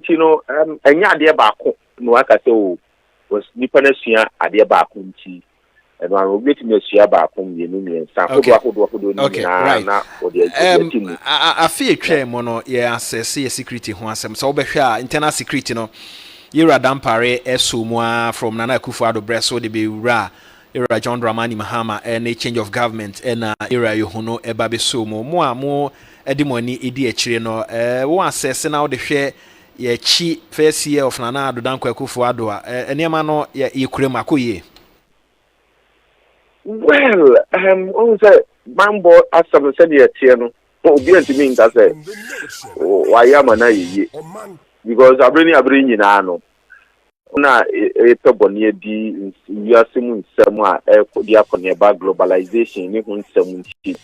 You know, and ya dear back, no, I can say, was Nipanasia, a dear back, and I will get me a share back home, the Union, okay, right. I feel clear, mono, yeah, say security, who has some so be internal security, no. Yera Dampare Esumwa from Nana Akufo-Addo Breso de Beura era John Dramani Mahama and a change of government and era Yohono Ebabe Sumo more edimoni edi echire no one assess now the share ye chi first year of Nana Addo Akufo-Addo enema no ye kurema koye. Well, also Bambo as some said here no obi antimi nka say why am na ye because abrini nyina no na etoboni di wiasemu nsem a ekodi akoneba globalization ni hu nsem nti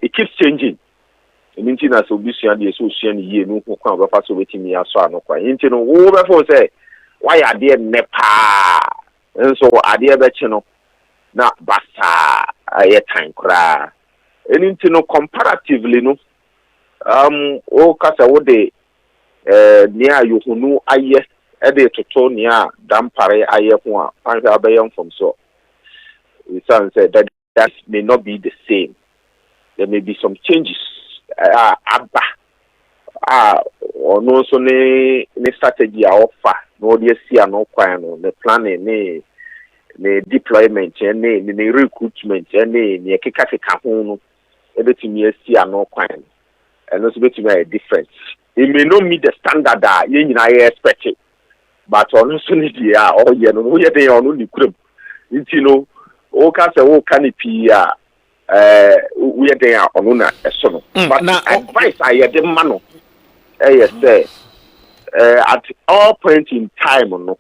it keeps changing nti na so bisua de so sua ni ye no hu kwan ba fa so wetimi aso ano kwan nti no wo be fo say why ade nepa enso ade be chi no na basa aye time kra nti no comparatively no o kasa wo de nia yohunu aye ede toto nia dampare aye ho a anka abayam from so we say that may not be the same. There may be some changes abba ono so ne strategy a offer no dey see no kwan no the planning ne deployment ne recruitment ne keka ho no ebetumi see no kwan and also betumi a difference. It may not meet the standard that you expect it, but also need the or you know we dey on the group. You know, all kinds of canopy we are there on una esono. But advice I the mano say at all point in time no.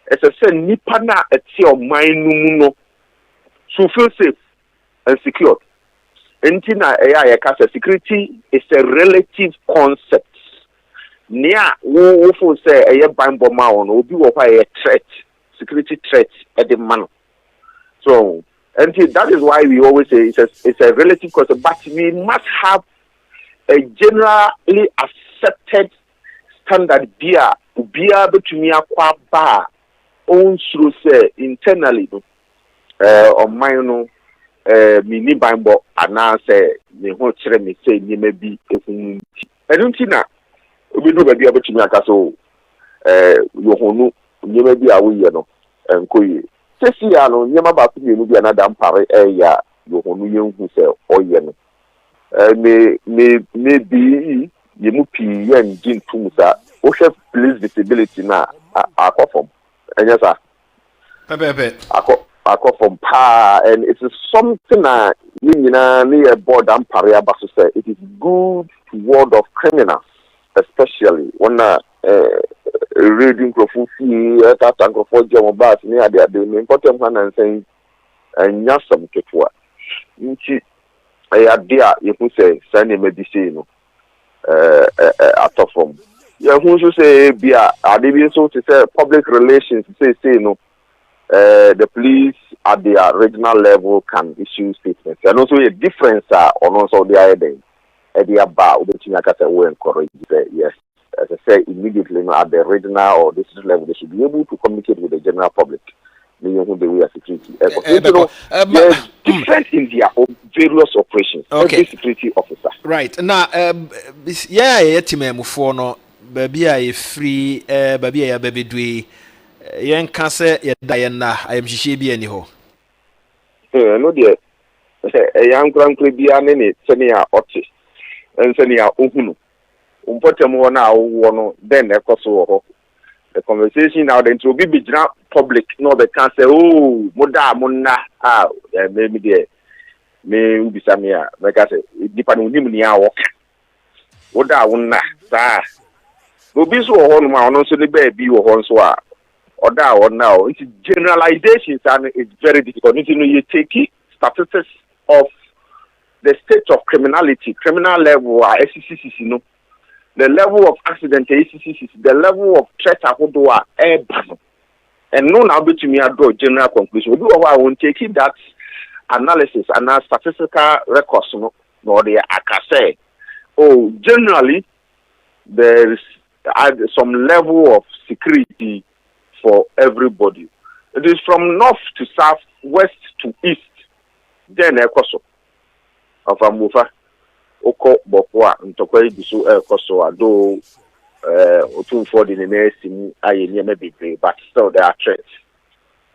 As I say nipa na eti o mind no so feel safe and secure. Entina security is a relative concept. Nia wo for say a bambo ma on obi wo a threat, security threat at the man. So and that is why we always say it's a relative concept, but we must have a generally accepted standard beer between akwa ba on through say internally on my no mini bambo anase me ho kire me say ni ma bi ehun ti na obi do ba bi abetumi aka so yohonu ni ma bi awoye no enkoye sesi ya no nyema ba ku ni bi anada mpare ya yohonu yenhu se oye no me bi ye mu pi yan gin tumusa o chef police visibility na akofom enya sa pepe from pa, and it is something that near board and paria basu say it is good to ward of criminals, especially when reading profusi that and for Jomobas near the important one and saying and yasam ketua. Nchi idea you could say sending medicine out from. Yeah, who should say be a so to say public relations say no. The police at the regional level can issue statements. And also a difference on also the idea about which I will encourage. Yes, as I say, immediately at the regional or district level, they should be able to communicate with the general public. Meaning the way of security. There's difference in their various operations. Okay. Every security officer. Right. Now, yeah, team for no baby I free baby I baby do. Yen kase ye dayena ayemhihie bi ani ho no de yan krankre bi ane sene ya oti ensene ya ohunu umpotem ho na wo no then ekoso ho the conversation now then to be general public no be can say oh moda monna maybe there me ubisa me a make say dipa no nim ni awo woda wonna sa obi so ho no ma ono so ne ba bi wo ho so a oda or now it's generalizations and it's very difficult. You take statistics of the state of criminality, criminal level SCCC, the level of accident SCCC, the level of threat and no now to me I draw general conclusion. We do I won't take that analysis and statistical records no the I can say generally there is add some level of security for everybody. It is from north to south, west to east. Then ekoso of Amufa Oko Bokwa Ntokwa Ibisu ekoso ado otun for the name aye near big, but still there are threats.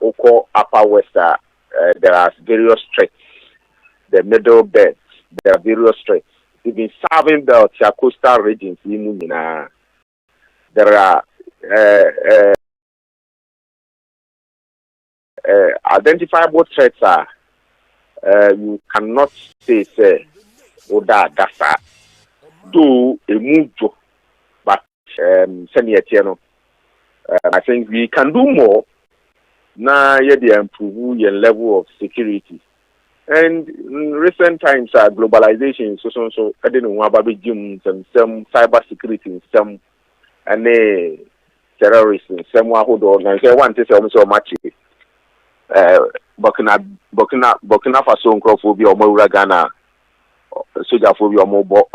Oko Upper West there are various threats. The middle belt, there are various threats. Even serving the coastal regions in there are identifiable threats are you cannot say Oda Dasa do a move, but I think we can do more now. They improve your level of security. And in recent times, globalization, so I don't know about gyms and some cyber security, some and terrorists, and some who and I want to say so much. Burkina Faso nkrophobia or Ghana soldier phobia or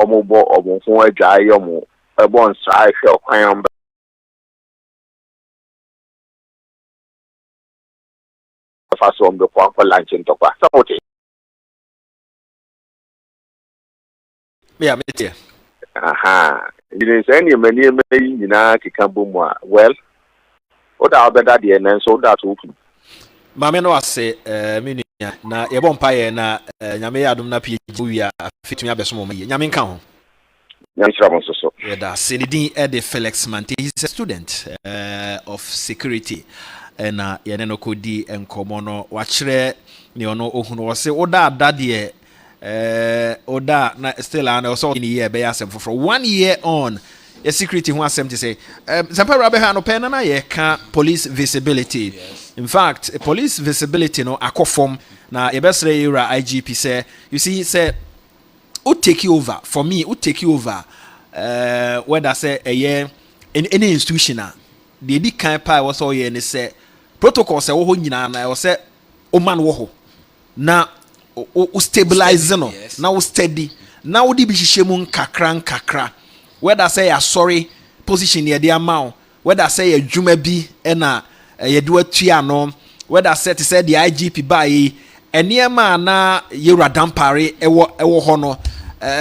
mobile dry or born strike or crime. Faso on the Quanfa lunch and talk about it. Yeah, me. Aha. It is any many in a Kikambumwa. Well, what are better than and so that open. Mame no ase mini na ye bompa ye na nyame ya adom na PhD wi a fitumi abeso mo ye nyame nka ho so yeah da Senidin Ede Felix Mante. He's a student of security and ye ne no kodi enkomo no wa kire ne ono ohunu wo se oda adade oda na still and also in year be asem for 1 year on your security who asem to say Zampa Rabe ha no pen na ye ka police visibility. Yes. In fact, police visibility no akofom na yebesre era IGP say you see say who take you over for me who take you over whether say a year in any institution the di kan pa was all ye ne say protocol say wo ho nyina na wo say o man wo ho na o stabilize no na o steady na o di bi hihye nkakra whether say ya sorry position ye dia ma whether say ya dwuma bi na ye do atua no whether set say the IGP buy eniema na yewura dampare ewo ho no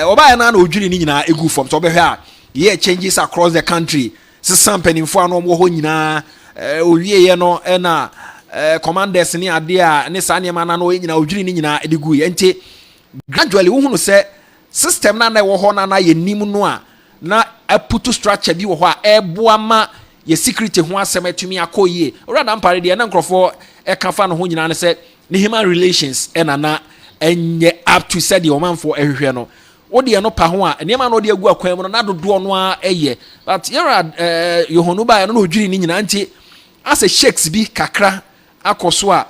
oba na odwiri ni nyina egu form so obehwe a ye changes across the country sesam panimfo ano wo ho nyina owie ye no na commanders ni ade a ne sa niema na no nyina odwiri ni nyina edigu ye nti gradually wo hunu say system na wo ho na ye nim no a na aputu structure bi wo ho a eboa ma ye security ho asem atumi akoyie orada mpare de na nkrofo ekafa no ho nyina ne se ne human relations na enye up to said the Omanfm ehwehwe no odi no pa ho a niema no de agu akwan mu no na dodo no a eye but yera yohonu ba no odwiri ni nyina nti as a shakes bi kakra akoso a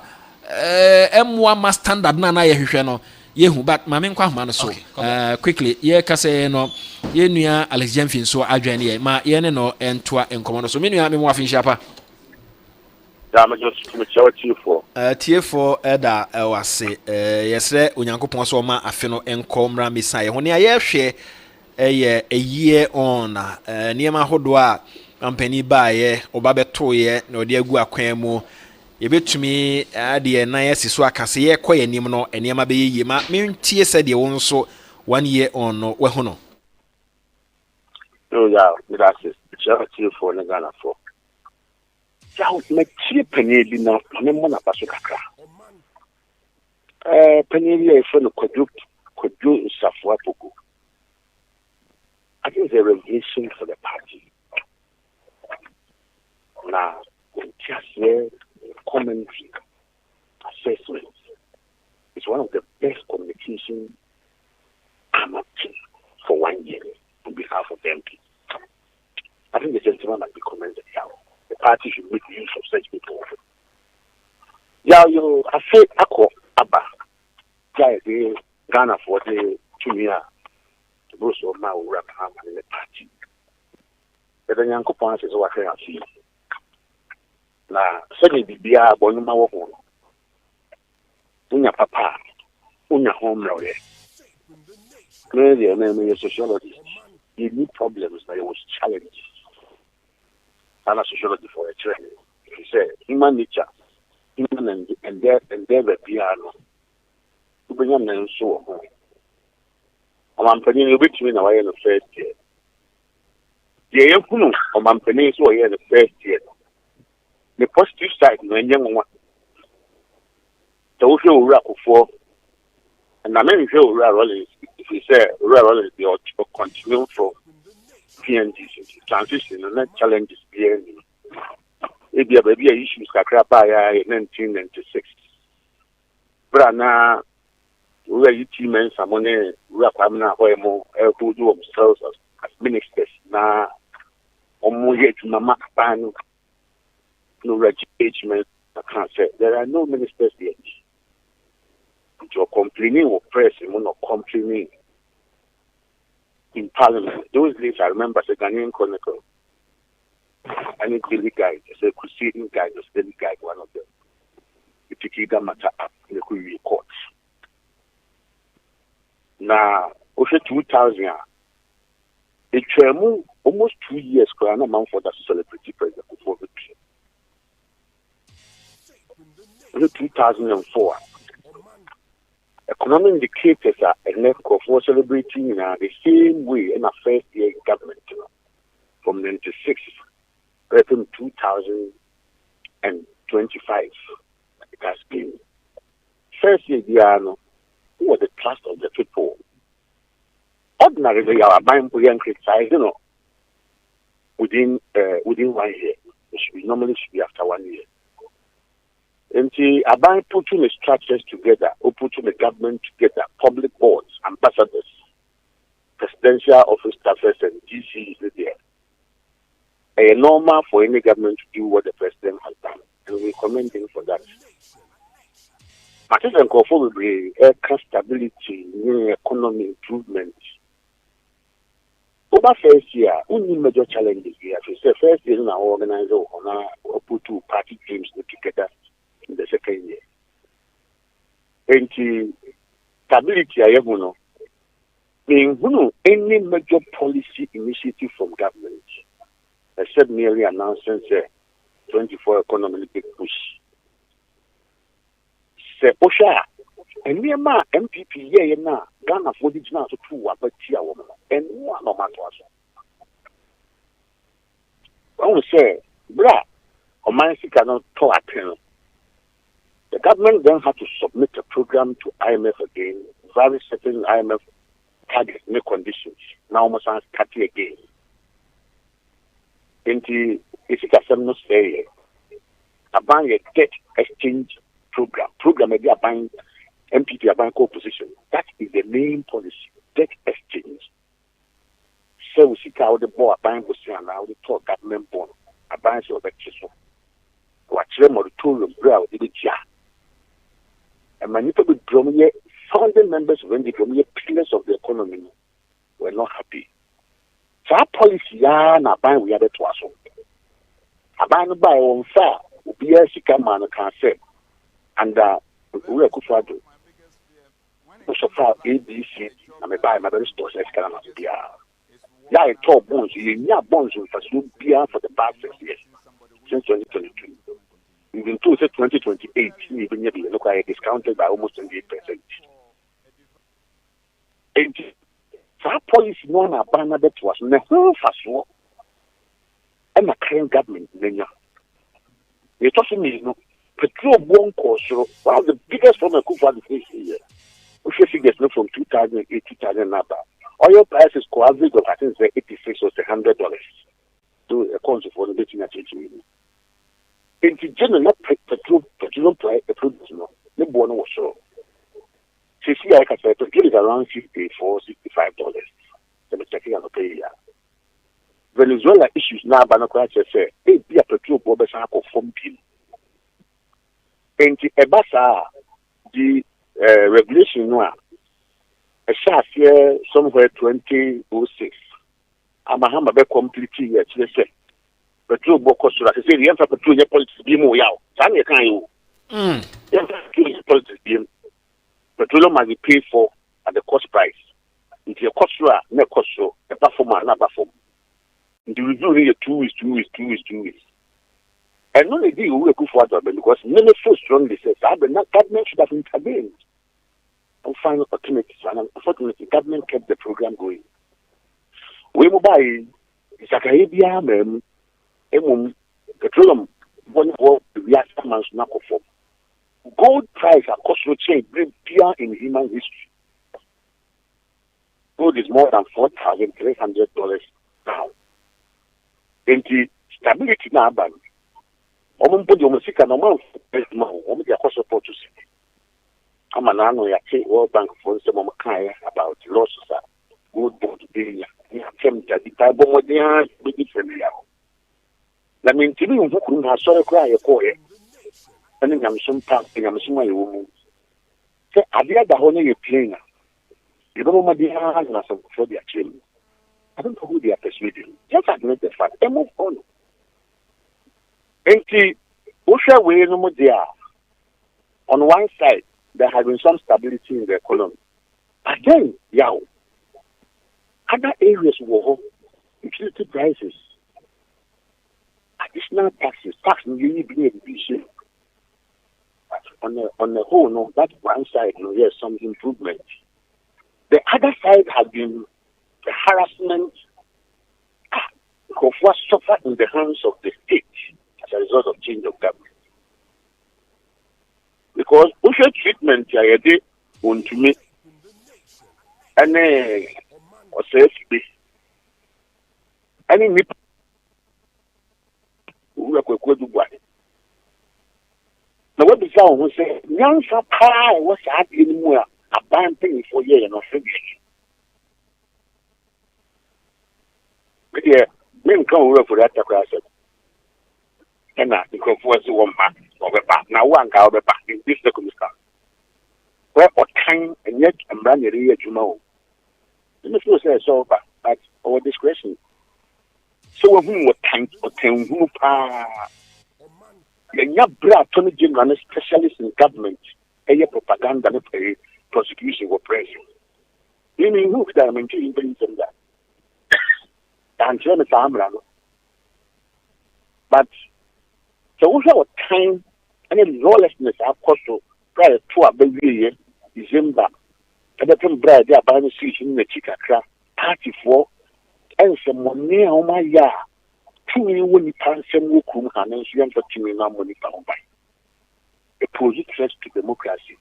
emwa ma standard na yehwehwe no yehu but mame nkwa homa no so quickly ye kase no ye nua Alex Jamfin so adwan ye ma ye ne no entoa enkomo no so me nua me mo afin shapa da ma just to tiefo eda wase yesre onyankopon so ma afe no enkomra misa ye ho ne ye hwe ye a year on niema hodo a ampani ba ye oba beto ye na odi agu akwan mu yebetumi ade na yesi so akase ye koye nim no eniema be ye ma mentie se de won so 1 year on no we ho no yeah that's it for na Ghana for ya me tie paneli na me mo na baso kakra paneli e fo no kodu safwa pogo I think it's a revelation for the party now just commentary assessment is one of the best communication I'm up to for 1 year on behalf of the MP. I think the gentleman might be commended here. The party should make use of such people. Yeah, you I say Ako Abba. Yeah, the Ghana for the 2 years to go so now wrap in the party. But then Yanko Pons is what I see. Na sɛde bibia abɔnuma wɔ ho no unya papa unya home lawyer clearly na me sociology you need problems that was challenges and a sociology for a training. He said, human nature, human and their piano. To bring them and so on. I'm putting a bit in away in the first year. The Yakuno, I'm putting so in the first year. The positive side, no young one. So, who rack for, and I mean, who rally, if you say, rally, the continue for PNG transition and that challenges PNG. It be a baby issues Kakrapaya in 1996. But now, we are team and someone who are coming out who do themselves as ministers. Now, almost yet to Mama Pan, no engagement. I can't say there are no ministers yet. You're complaining or pressing, you're not complaining in Parliament. Those days, I remember the Ghanaian Chronicle. And a daily guide, a crusading guide, a daily guide, one of them. You take that matter up in the Queen Court. Now, over 2000, it took almost 2 years for an amount for that celebrity president before victory. In 2004, economic indicators are a network for celebrating in the same way in a first year government from 96 to 2025. It has been first year, who was the trust of the people. Ordinarily, our mind will criticize, within 1 year. It should be after 1 year. And about putting the structures together, or putting the government together, public boards, ambassadors, presidential office staffers, and GC is there. It's normal for any government to do what the president has done, and we commend him for that. Martin and Kofo will be stability, economy improvement. Over first year, only major challenges here. First year, our organizer or put two party teams together in the second year. And stability, I have no. Any major policy initiative from government, except merely announcing 24 economic big push. Say, Osha, and me and my MPP, Ghana for the Jana to 2 about Tia woman, and one no matter what. I will say, bra, Omanfm cannot talk at him. The government then had to submit a program to IMF again, very certain IMF targets and conditions. Now almost cut it again. And it's a seminar say about a debt exchange program maybe about MPP about co-position. That is the main policy, debt exchange. So we see how the board about and now we talk government bond about your electricity. Watch them moratorium grow the jar. And many people with founding members of the pillars of the economy were not happy. So our policy na ban we had to us. Aban by on fair will be a sick man can say. And we are good for do. So far ABC and I buy my very stores as can be. Yeah, I told bonds, you bonds with us for the past 6 years since 2022. Even 2028, even look at discounted by almost 28%. And our policy no na ban that was never fast. And the current government, they told me, petrol bomb cost, one of the biggest from a coup for the face here. We should figure from 2008, 2000 number. Oil prices co average of I think $86 or $100. So a concept for the betting at $80 million. In the general petrol price, the produce the born was so. See, like I said, petrol is around $64, $65. Let me check it out pay. Venezuela issues now, but no question say, hey, be a petrol bobbers for from pin. And the regulation now, a shaft here somewhere 2006. I'm a hammer completely yet. Let's say, petrol box. I say the answer petrol politics be more yaw. Some can you? Politics be petrol must be paid for at the cost price. If your cost no cost so, a performer, not perform. The review only 2 weeks. And not the who could for that because many so strongly says that the government should have intervened and find opportunities. And unfortunately, government kept the program going. We mobile is a Caribbean petroleum one of the man's knuckle for gold price across the chain bring peer in human history. Gold is more than $4,300 now. And the stability now, but put your music and the cost support to see. I'm an annual World Bank for some about losses. Good board being attempt at the type of what they are different. I mean, to me, who has sort of cry a coy. And then I'm some passing, I'm some woman. Say, I did the whole year playing. You don't know what they are for their children. I don't know who they are persuading. Just admit the fact and move on. And see, Usha way no more there. On one side, there has been some stability in the economy. But then, other areas were utility prices, additional taxes, tax really being a division. But on the whole, no, that one side, no, yes, some improvement. The other side has been the harassment of what suffered in the hands of the state as a result of change of government. Because social treatment, I did want to make any or safety. Any nip who are going to buy. Now, what the sound who say, young pie was at anymore, a band thing for year and not finished. But yeah, men come over for that class. And I think of what's one back or the back. Now, one cow the back in this circumstance. Where or time and yet a man a year to know. The Mr. says so, but at our discretion. So, whom what time or 10 who and your brother, Tony General, specialist in government, and your propaganda, and prosecution or pressure. You mean who that I'm in that? And tell me, but so we have time and lawlessness, of course, prior to a baby December. And the time bride, they are buying in the chicken craft, party for, and some money on my yard. 2 million when you pass some work and then you enter to me now money found by a positive threat to democracy.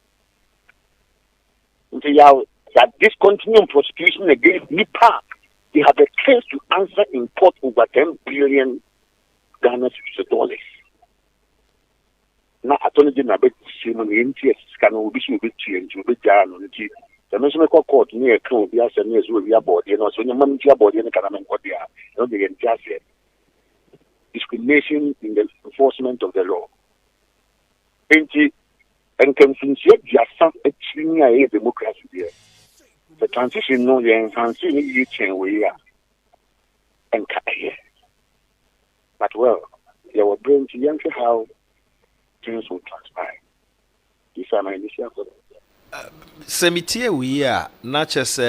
That this continuing prosecution against NIPA, they have a case to answer in court over 10 billion Ghana dollars. Now, I told you about the NTS scan will be changed to be done. The National Court near Crow, the Assembly will be aboard, you know, so your money about the economic what they are, not the NTS. Discrimination in the enforcement of the law. And can sincere just a democracy there. The transition no enhancing you change we are and but well, you will bring to young how things will transpire. These are my initial thoughts. Semitia we are not just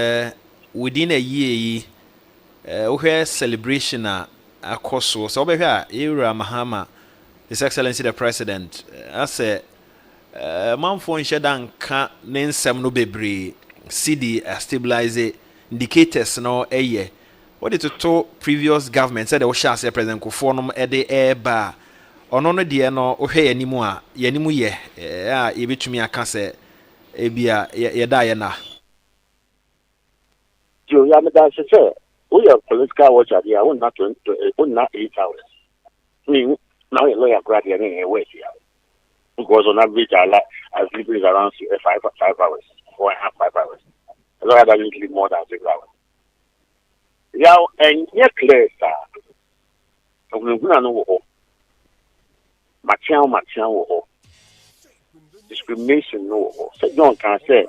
within a year we celebration akoso so be hwa Ira Mahama, His Excellency the President, as a manfo nsheda nka ne nsem no bebre CD stabilize indicators no eye what it to previous government said they was share President Kufo no e de eba ono no de no ohwe yanimu a yanimu ye a yebetumi aka se ebia ye da ye na jo ya me da se we are political watcher here. We're not 8 hours. I mean, now you're lawyer graduate anyway here. Because on average, I sleep is around 5 hours, 4.5 hours. A lawyer doesn't sleep more than 6 hours. Yeah, and yet clear, sir. We don't know. Machian, discrimination, no. So John can say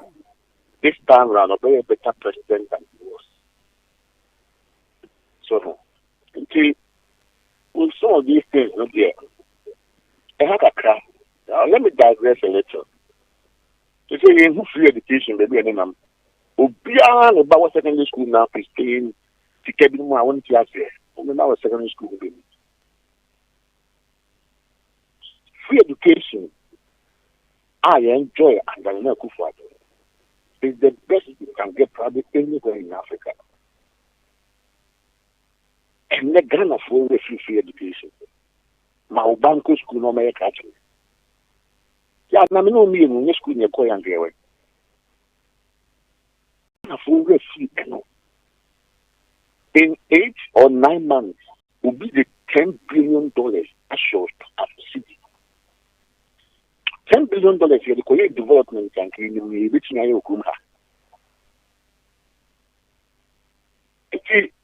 this time around a very better president than he was. So, with some of these things, not there. I have a crack. Now, let me digress a little. You see, in free education, maybe any number. Beyond about secondary school now is paying to get more. I want to say, when I was secondary school. Free education, I enjoy and I know is the best you can get probably anywhere in Africa. And the Ghana for free education. My banco school no make catching. Yeah, I know me in school in your coy and get away. In 8 or 9 months will be the $10 billion assured at the city. $10 billion for the Korean development and creating which now come.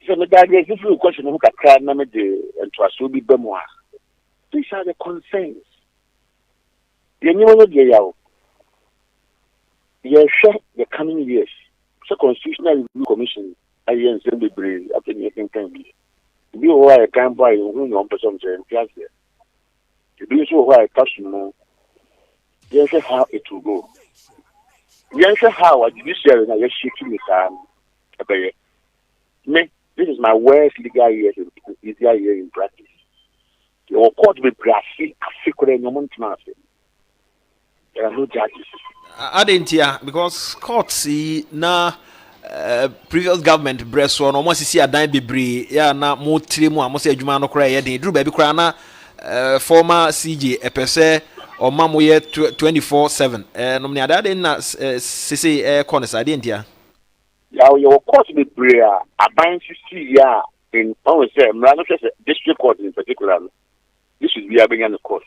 So the guy is a question who can cry and trust will be bemoir. These are the concerns. You know, the coming years. So Constitutional Review Commission, I am be brave after making can be. You know why I can't buy who on person to employ there. You do so why I touch more. Yes, how it will go. Yes, how I judiciary and I just shaking me down. Me, this is my worst legal year in practice. Your court will be a no month. There are no judges. I didn't hear because courts na previous government breast one almost see a dime be yeah na more three more almost a juma no cry yeah drew baby cry na former CJ a per se or mamu year 24/7 no me ada na say corners I didn't hear. Yeah, your court be prayer a bind to see yeah in always say district court in particular. This should be having a court.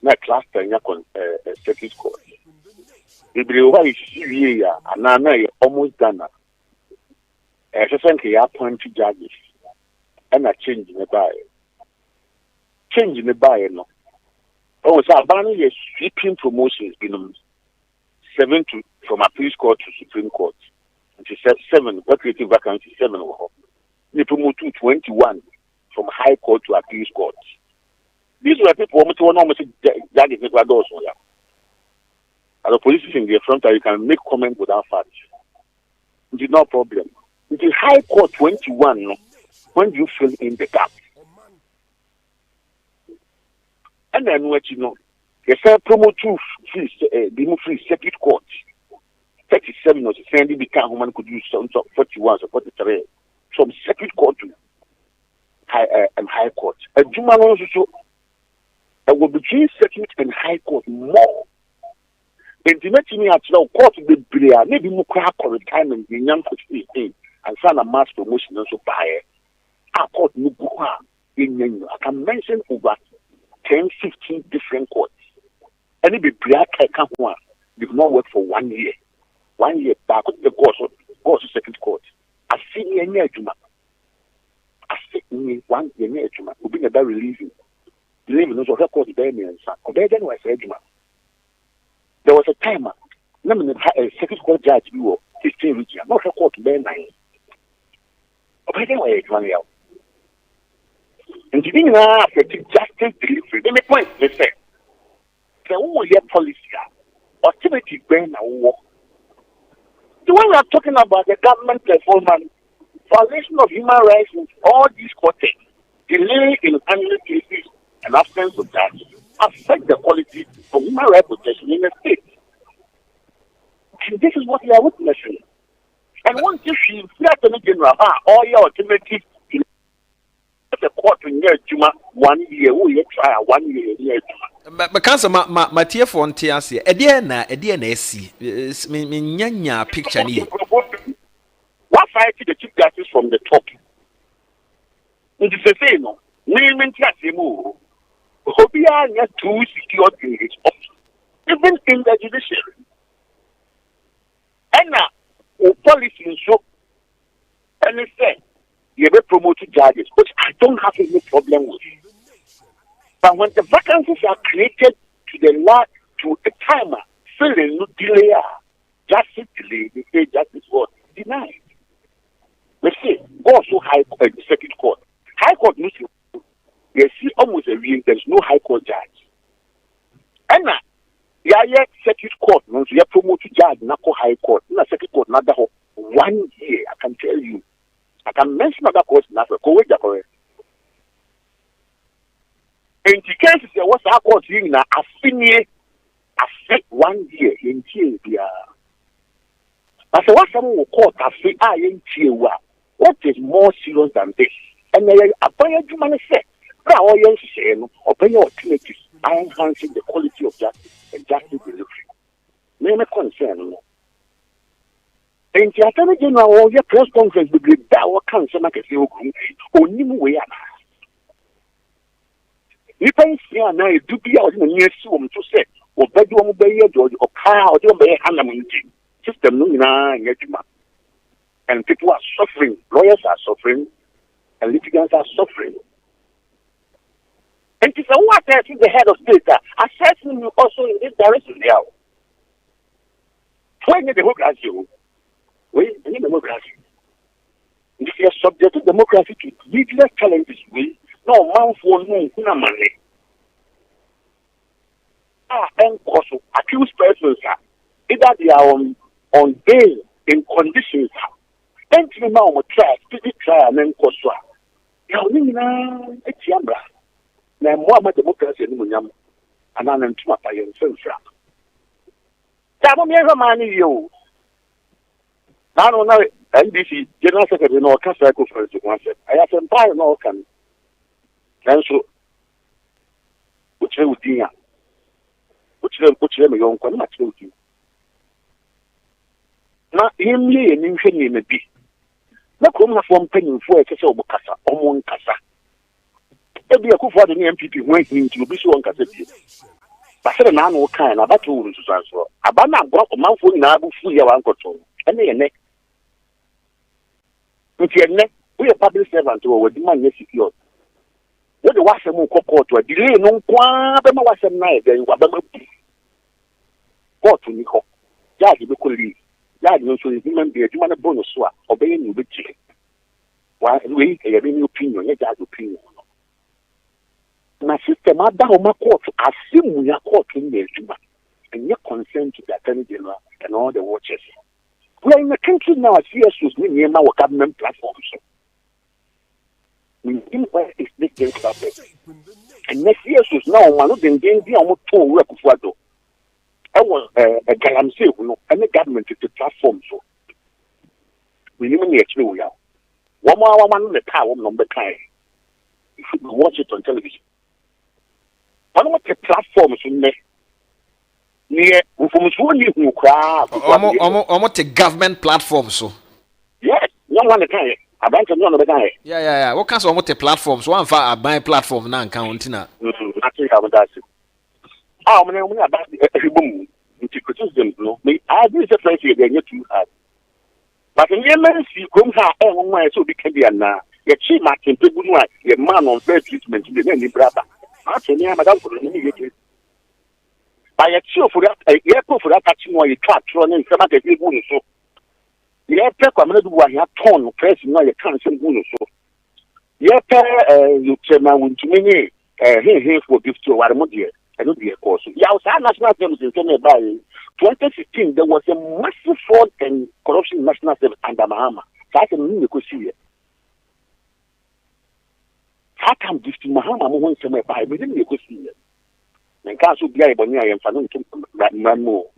Not class 10 circuit court. The Brewer is here, and I almost done. As I think he appointed judges and a change in the buyer. Change in the buyer, no. Oh, so Abani is sweeping promotions been 7 to from appeals court to Supreme Court. And she said 7, what creative vacancy 7 or they promote to 21 from High Court to appeals court. These were people who almost judges in Ecuador. As a police in the front, you can make comment without facts. It is no problem. It is High Court 21, no? When you fill in the gap. And then what you know, they say promote to free circuit court. 37 or 70 become woman could use some 41 or 43 from circuit court to high court. A Juma also will between circuit and high court more. And the next thing at court be brilliant, maybe more crack or retirement in young 15 and sign a mass promotion also buy a court no in I can mention over 10, 15 different courts. And it be brilliant one. They do not work for 1 year. 1 year back the course to second court. I see me near Juma. I see me 1 year near Juma. We'll be about releasing. Relieving also her court bear me and son. Then I said Juma. There was a timer. A second court judge you were 15 region. Not her court bear 9. Okay, then I run out. And you didn't have to justice delivery. They make point, they say. The whole year policy, ultimately, brain and war. The one we are talking about, the government performance, violation of human rights in all these courts, delay in handling cases, and absence of judges affect the quality of human rights protection in the state. And this is what we are witnessing. And once you see Attorney General, all your alternative in the court in year Juma 1 year, we try 1 year year Juma. But cancer, my tear for Tiasia, a dear SC, Minya picture. What fight the chief justice from the top? It is the same, no. Naming Tiasimu, Hobia has 2 secured in his office, even in the judiciary. And now, policy show, and it said, you will promote judges, which I don't have any problem with. But when the vacancies are created to the last to a timer, filling no delay, justice delay, they say justice was denied. Let's say, go also high court, second court. High court means you see almost a real, there's no high court judge. And now, yet circuit court, no, you promote judge, not high court, not second court, not the whole 1 year, I can tell you. I can mention other courts in Africa. Go with the in the case there was a court in a affiliate affect 1 year in Tia. But what some will call a in Tia. What is more serious than this? And they appoint you man say, now you say, open your alternatives, enhancing the quality of justice and justice delivery. Name a concern. And the Attorney General, your press conference will be that or cancer make a few only way. You can see now, do be out in the near soon to say, or bedroom bay or car or bay handling system, and people are suffering, lawyers are suffering, and litigants are suffering. And it's a what I think the head of state assessing you also in this direction now. When the democracy, we need democracy. If you are subject to democracy to needless challenges, we no man for no money. And also accused persons either they are on bail in conditions. And to now try, speedy trial, and then Koswa. It's Yambra. Now, more democracy in Munyam, and I'm to my parents. Never mind you. I don't know. NBC General Secretary no Casa Conference to one. I have some power no can. And so, which they would do, which them young can much do. Now, him lay an infant in a bee. No come from penny for a case of Casa, or one Casa. There'll be a coup for the MPP waiting to be so on Cassette. But I man will kind about two to transfer. A banner block a mouth for Nabu free our control. And they neck. With your neck, we are public servant who will demand your secure. What the was a more court to a delay no quabama was a night than Wabama. Go to Nico. Yard you could leave. Yard you should human be a human bonus swap, obeying you with chicken. While we have any opinion, yet that opinion. My sister, my down court, I assume we are court in the and you're concerned to the Attorney General and all the watchers. We are in a country now, as CSUs, we name our government platforms. We think where is this thing started. And next CSUs now, one of them gained the almost 2 work of what though. I was a galamsey, and the government is the platform. So we even actually we are. One more one the power number kind. You should watch it on television. I don't want the platforms in there. Near from who crowd. Almost a government platform, so. Yes, no one can. I bank on the guy. Yeah. What kinds of almost platforms? One for a buy platform now, counting. Actually, I haven't asked. I'm going to about every boom. To criticism, no. I do the place here, they're too hard. But in Yemen, you come here, and so be can be an your chief Martin, people know your man on fair treatment to the name brother. Actually, I'm a dog for the by a chill for that, a airport for that touching while you track running some of the people. So, the airport, I'm going to do what you have torn, pressing now you can't send bonus. So, yeah, you tell my win to me, here for gift to our mother. I don't be a course. Yeah, our national service in 2016, there was a massive fraud and corruption in national service under Mahama. So I can mean you could see it. How come this to Mahama won't say my Bible? Didn't you could see it? And can't be able to find that man more.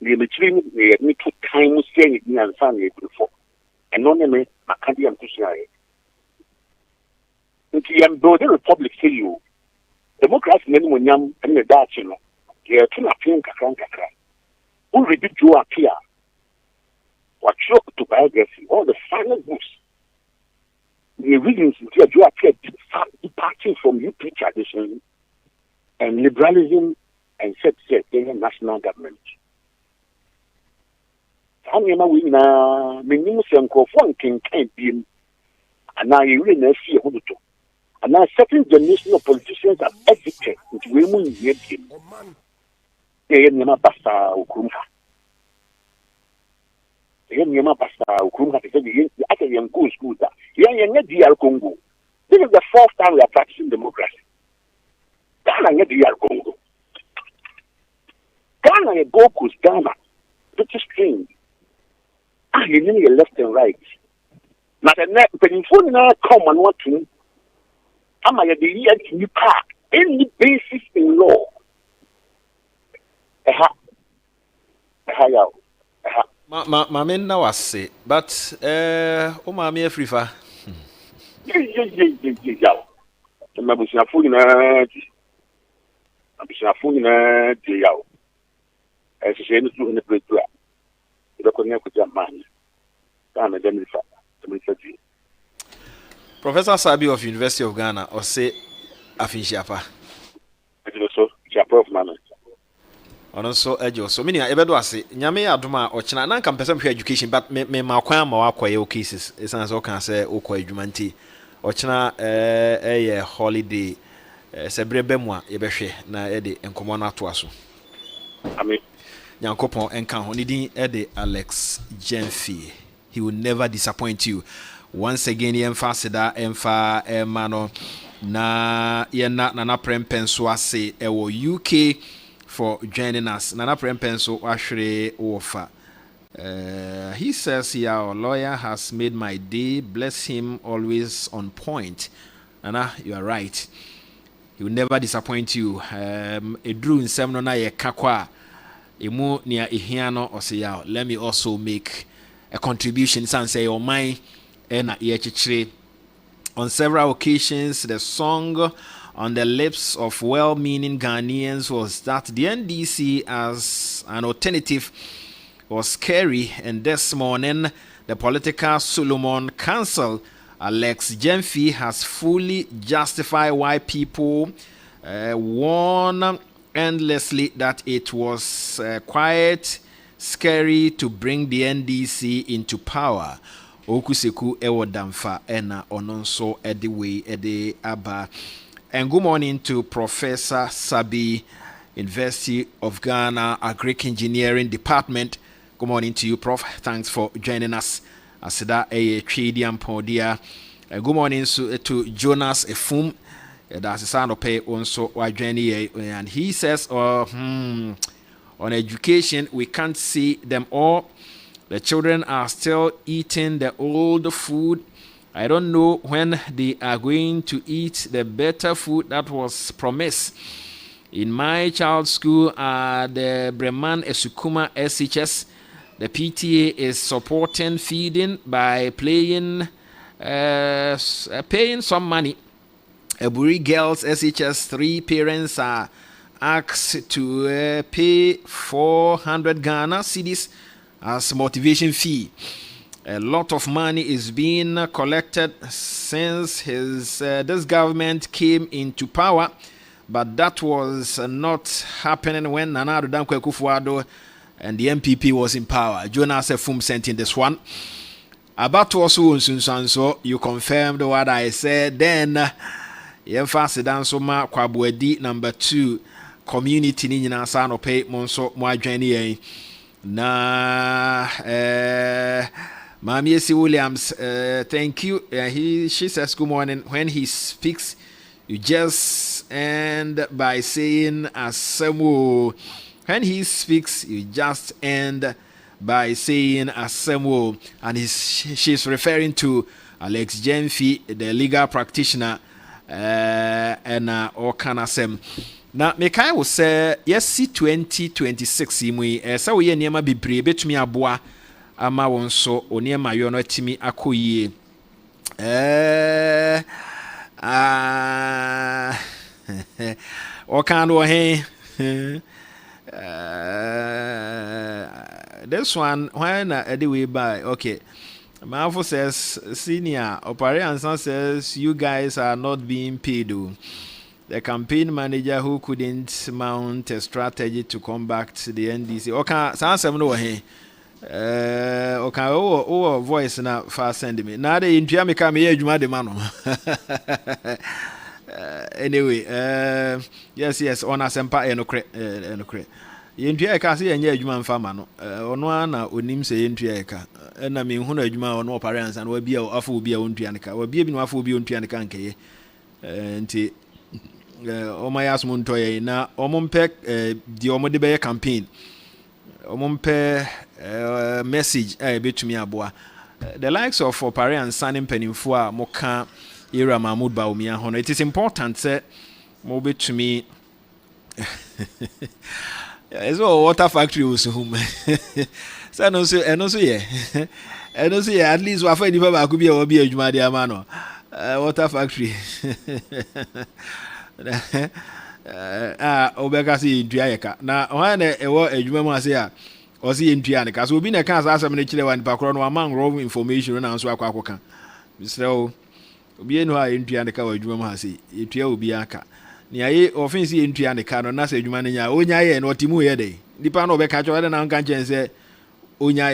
The between the me 2 times saying it and family before. And only me, I can't be to say it. If the Republic say you. Democrats men when yam and the Dutch, they are too appearing kakran. Who read you appear? What show to biography, all the final books. The readings into you appear departing from UP tradition and liberalism and set in national government. How many we now, minimum one can be, and now you really see who to. And now certain generation of politicians have exited into women in him. They never basta Ukrumha. They never basta Ukrumha. They said the other young school that you're DR Congo. This is the 4th time we are practicing democracy. Ghana, DR Congo. Ghana, Gokus, Ghana, British King. You need left and right. na the net penifo na come and what to am I the year to you park any basis in law ma men na wase but o ma me afrifa yeah ma busia fu na yaw se no tu ne pretura e ko ne ko jamani kana dem fa Professor Sabi of University of Ghana or say Afinshiapa. So Chiapa of Mama. Ono so ejo so mini ebedo ase nyame adoma ochina na nka mpese education but me makwan ma wakwaye cases esan so kan say okwa adwuma nti ochina eye holiday sebrebe mu a yebehwe na ede enkomo na to aso. Amen. Yankopon enka ho ni din ede Alex Jemfi. He will never disappoint you. Once again, emfa emano na yena nana prempenso ase ewo UK for joining us. Nana prempenso ashre ofa. He says here, our lawyer has made my day. Bless him, always on point. Nana, you are right. He will never disappoint you. Edru nsem no na ye kakwa. Emu nia ihiano ose let me also make a contribution. San say oh my. On several occasions, the song on the lips of well-meaning Ghanaians was that the NDC as an alternative was scary, and this morning, the political Solomon Council, Alex Jemfi, has fully justified why people warn endlessly that it was quite scary to bring the NDC into power. Okuseku ewo damfa ena ononso ediwe ede aba. And good morning to Professor Sabi, University of Ghana Agric Engineering Department. Good morning to you, Prof. Thanks for joining us. Asida eye Chedian Podia. Good morning to Jonas Efum. That's a son of pay also and he says on education we can't see them all. The children are still eating the old food. I don't know when they are going to eat the better food that was promised. In my child's school at the Breman Esukuma SHS, the PTA is supporting feeding by paying some money. Eburi Girls SHS 3 parents are asked to pay 400 Ghana cedis as motivation fee. A lot of money is being collected since this government came into power, but that was not happening when Nana Addo Dankwa Akufo-Addo and the MPP was in power. Jonas Efum sent in this one. About also so you confirmed what I said. Then Yemfa Sedan Soma Kwabuedi number 2 community ni nyina sa no pay monso mo adwane na Mami Esi Williams, thank you. She says good morning. When he speaks, you just end by saying asemu. When he speaks, you just end by saying asemu. And she's referring to Alex Jemfi, the legal practitioner, and Okanasem. Now, Mekai will say, yes, see 2026 imui. So we niema bibre betumi aboa ama won so oniema yo no atimi akoyie. Okando he. This one when anyway by okay. Malfo says senior Opariansan says you guys are not being paid. The campaign manager who couldn't mount a strategy to combat the NDC. Okay, some no he. Okay, oh voice na fast send me. Now the intia me come here juma de mano. Anyway, yes, on asempa enokre. Intia ka se enye adwuma mfa ma no. Ono ana onim se intia ka. Na me hu na adwuma ono parents and we bia afọ obi a ontua ne ka. We bia bi no afọ obi ontua ne ka nkeye. Nti Omayas Muntoye na Omompek the Omodebe campaign. Omompe message betumi aboa the likes of Opare and Sani Penifua Moka Ira Mahmoud Baumia Hono. It is important that Mobe to me. It's all water factory was home. So no so and also yeah. And also yeah, at least wafa di baba could be a Juma de Amano. Water factory. Obeka si Ndiayeka. Na wana ewo Juma say or see in Trianica. So, being a cancer, as I'm actually one background among wrong information and answer Quacoca. So, be no in Trianica or Jumasi, it will be a car. Near offensive in Trianica, or Nasa Jumania, Onya, and what Timu Yede. The pan of a catch or an unconscious say, Onya.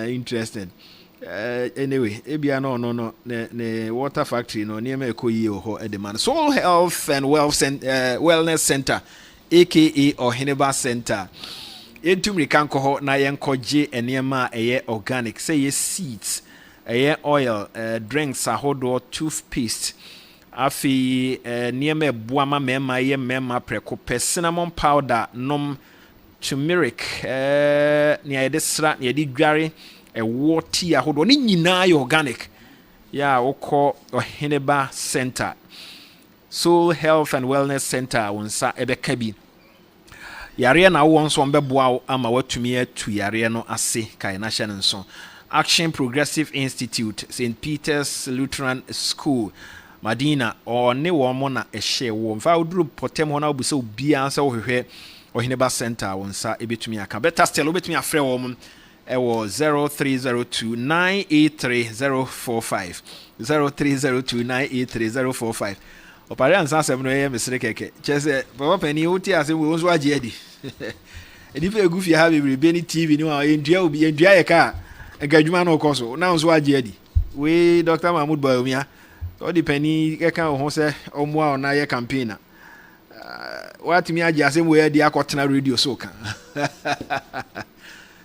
Interesting. Anyway, Ebiano, no, ne water factory, no, near me, Koyo, at the man. Soul Health and Wellness Center. AKA Ohineba Center. Entumri kanko ho na yenkoje enema eye organic. Say ye seeds, eye oil, drinks ahodo, toothpaste. Afi nieme buama mema ye mema preko pe cinnamon powder nom turmeric ni ede sra ni ede dware woti ahodo ni nyina ye organic. Ya woko Ohineba Center. Soul Health and Wellness Center wonsa ebeka bi yare na wo nso mbeboa ama watumi atu yare no ase kai na hye nso Action Progressive Institute St. Peter's Lutheran School Madina or ne wo mo na ehye wo mfa oduru potem ho na obuso bia nsa wo hwehwe Ohineba Center wonsa ebetumi aka better still obetumi afre wo mo ewo 0302983045 0302983045 Opare ansa sem no ye mesre keke chese papa pani uti ase wo nso age adi edife egufi ha bebrebe ni TV ni wa endua obi endua ye ka egadwuma no koso na nso age adi we Dr. Mahmoud Baumia o di pani keka ho se omo a na ye campaigner what me age ase wo ye di akotena radio so ka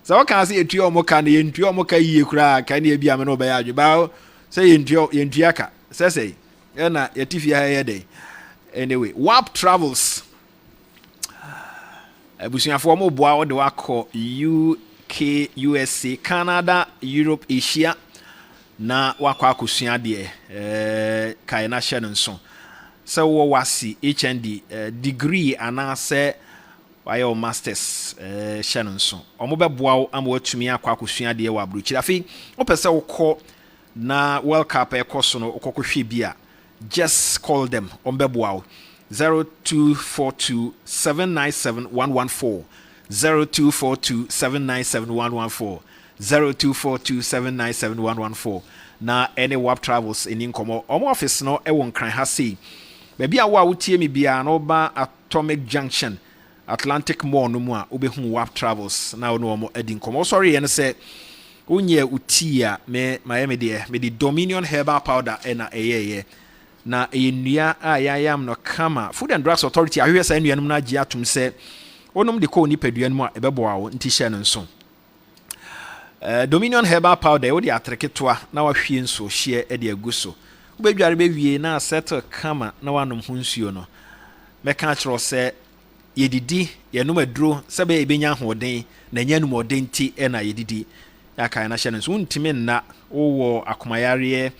so kan se etua omo ka na ye ntua omo ka yie kura ka na bia me no be ya adweba se ye ntua ka se na yatifia yede anyway WAP Travels abusuafo mo boa wo de wakọ UK USA Canada Europe Asia na wakọ akosua de kai na hye nso se wo wasi HND degree anase wayo masters hye nso omo beboa wo ama watumi akọ akosua de wa abrochira fi opese wo kọ na World Cup ekoso no okokohwe bia just call them on Bebuao 0242797114 0242797114 0242797114 na any WAP Travels in Incomo omo office no e won kran ha sei baby a wo awotie me bia no ba Atomic Junction Atlantic Mall no mu a obehu WAP Travels na no omo adi Incomo sorry ene say unye utia me Miami de me di Dominion Herbal Powder na eyeye na enua ayayam no kama Food and Drugs Authority ahwe sa enua no na agi atum se onom de ko ni padua no mu a ebeboa wo nti hye no nso Dominion Herbal Powder wo de atreketoa na wahwie nso hye e de aguso ubedware bewie na settle kama na wanom ho nsuo no meka kiro se yedidi yenum aduro se be ebenya hoden na nyanum oden ti e na yedidi yakai na hye no nso untime na wo akomayare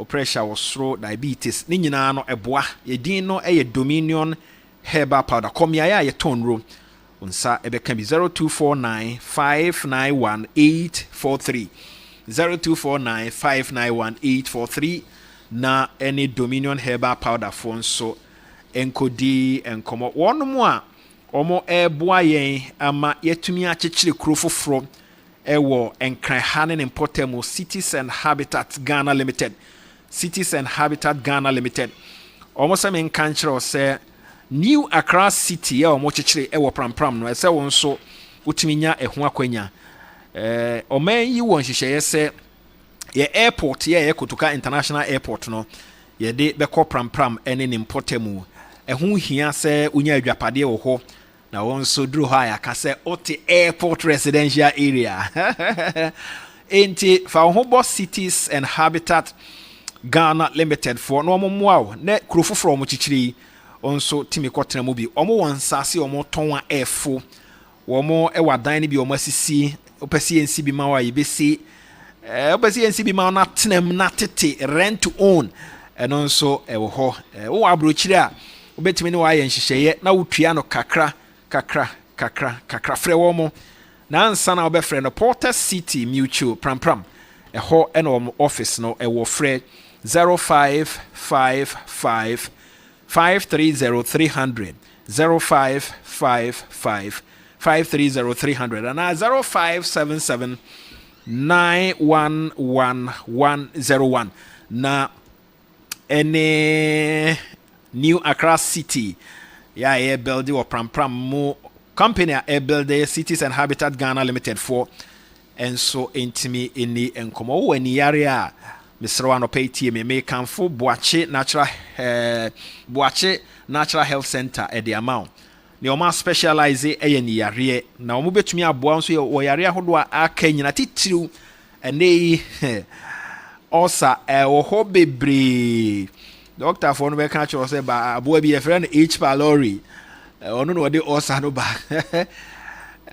pressure was through diabetes ni nyina no eboa yedin no eye Dominion Herbal Powder komia ya tonro unsa ebeka bi 0249591843 0249591843 na any Dominion Herbal Powder phone so enkodi enkomo wono a omo eboa yen ama yetumi akyekyere kuro foforo ewo enkran hanen importemo Cities and Habitat Ghana Limited Cities and Habitat Ghana Limited almost some in country say New Accra City omo kyekere ewo prampram no ese won so utiminya eho akwanya oman yi won hyehyeye se ye airport ye Kotoka International Airport no ye de beko prampram ene ne importemu eho hia se unya adwapade wo ho na won so duru ha ya ka se ote airport residential area enti fa ho bo Cities and Habitat Ghana Limited for no momoa na kurofo from chichiri onso timi kwotena mu bi omo wansase omo tonwa efo womo ewadan ne bi omo asisi opesi nsi bi ma wa yebesi opesi nsi bi ma na tenem na tete rent to own eno nso ewo ho wo abrochire a obetimi ne wa ye nhyehyeye na wotua no kakra frɛ wo mo na ansa na obɛfrɛ no Porter City Mutual pram ɛhɔ ɛna wɔn office no ɛwɔ frɛ 0555 530 0555 530 and 0577 911101 na any New Accra City ya building or pram mo company a building Cities and Habitat Ghana Limited for and so intimi any enkomo when area Mr. Wano pay me me kanfo Boache Natural Health Center at the amount. The Oma specialize ni yare na omo betumi aboa nso ye yare ahodo a Kenya na titiru ene osa wo ho bebre doctor for no be kan cho say ba aboa bi e friend H pylori ono no de osa no ba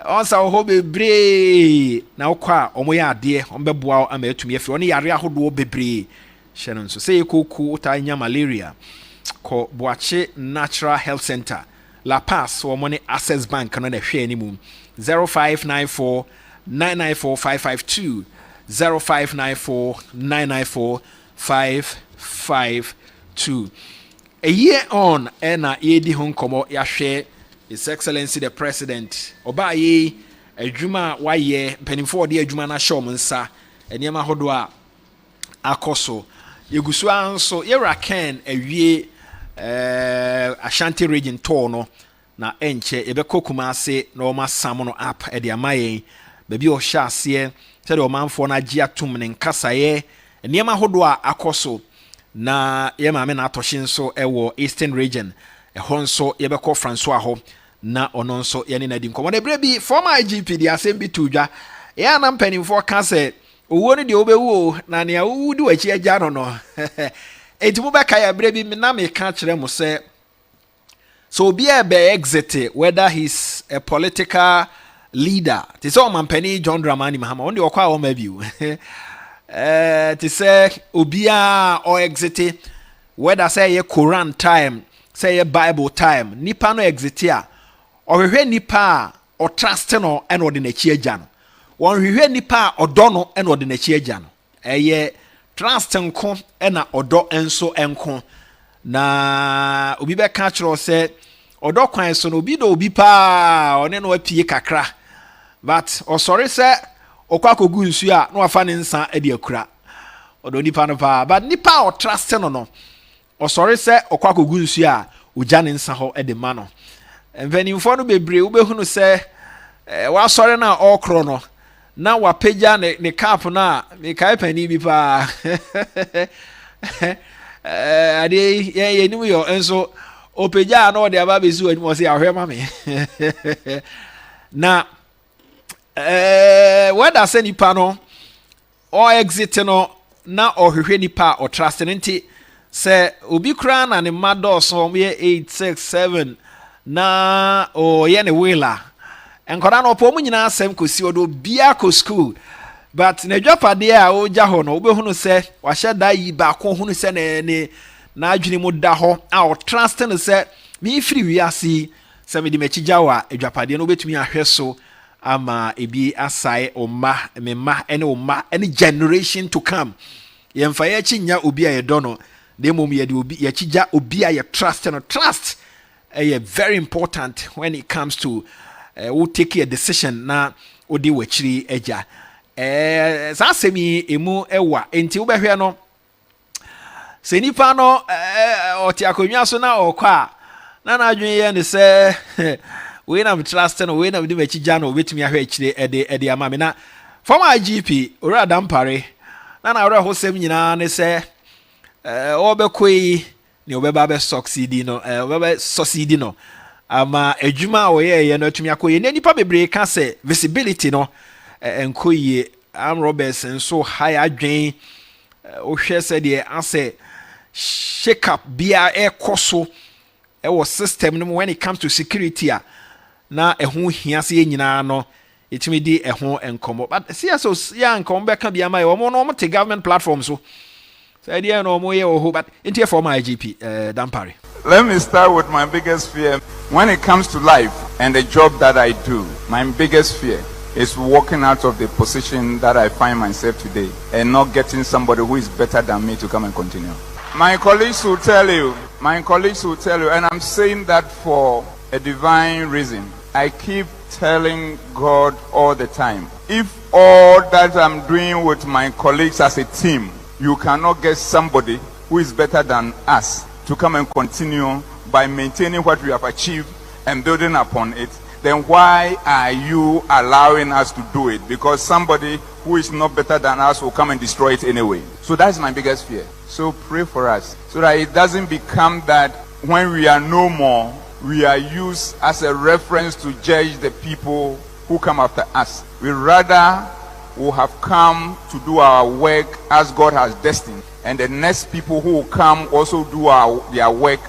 osa wo ho bebre na okwa omo ya ade omo beboa ama etumi afiri ono yare ahodo bebre hye no nso say koku ta nya malaria ko Boache Natural Health Center La Paz or money Access Bank no na hwe animu 0594 994 552 0594 994 552 a year on ena yedi hon komo ya hwe His Excellency the President oba ye adwuma wa ye penifo de adwuma na show nsa eniema hodo a akoso yegusu anso yera ken awie Ashanti region tour no na enche ebeko Kumase na oma samono app e de amayen baby o hya ase se de omanfo na gia tum ne nkasaye niema hodo a akoso na ye maame na atoshin nso ewo Eastern region ehonso yebeko Francois ho na ono nso ye ne na di nkomo na brebi former IGP di asembi tudwa ya na mpanimfo ka se owo ne de obewu na ne awudi wachi agya no enti mo beka ya brebi na me ka kire mo se so be a be exit whether he's a political leader ti say omanpani John Dramani Mahama on de okwa o ma biu ti say obia o exit whether say ye Quran time say ye Bible time nipa no exit a ohwehwe nipa o trust no e no de na chi agya no won hwehwe nipa odo no e no de na chi agya no eye trust nko e na odo enso enko na obi be ka kiro se odo kwan so no obi do obi pa one no apie kakra but osori se okwa kogu nsu a no afa ne nsa e de akura odo nipa no pa but nipa o trust no osori se okwa kogu nsu a ogya ne nsa ho e de ma no mfanimfo no bebre wo behunu se wa sori na okro no na wapeja ne cap na me kai pani bi pa ade ye ni yo enso opeja na ode aba bezu ani mo se ahwe ma me na whether say nipa no or exit no na ohwehwe nipa o trust nti se obi kra na ne mado so me 867 na o ye ne wela enkoda no po mu nyina asem kosi odo bia ko school but na dwapade a o gya ho no obehunu se wahye da yi ba ko hunu se na adwene mu da ho a o trust no se me free wi asi se me di mechigya wa adwapade no obetumi ahwe so ama ebi asai oma mema ene oma any generation to come yemfa ya chinya obi a yedo no de mom ye de obi ya chigya obi a ye trust no trust very important when it comes to will take a decision na odi wachiri eja sa semi emu ewa enti ubehwe no se nipa no oti akonwa so na okwa na adwen ye ne se we na trust no we na bi machija no betumi ahwe achire ede ama me na former IGP ora dampare na ora hosem nyina ne se obekoi ni obeba be succeed no obeba succeed no ama adwuma wo ye no atumi akoye ne nipa bebre ka se visibility no enkoye am Roberts nso high adwen o hwe se de ase shake up bia ekoso e wo system no when it comes to security a na ehun hia se nyina no it may be a home and come up. But see, so young come back and be a my own government platform. So idea no more or but into for my GP, Dampari. Let me start with my biggest fear. When it comes to life and the job that I do, my biggest fear is walking out of the position that I find myself today and not getting somebody who is better than me to come and continue. My colleagues will tell you, and I'm saying that for a divine reason. I keep telling God all the time, if all that I'm doing with my colleagues as a team, you cannot get somebody who is better than us to come and continue by maintaining what we have achieved and building upon it, then why are you allowing us to do it? Because somebody who is not better than us will come and destroy it anyway. So that's my biggest fear. So pray for us so that it doesn't become that when we are no more, we are used as a reference to judge the people who come after us. We rather will have come to do our work as God has destined, and the next people who will come also do their work,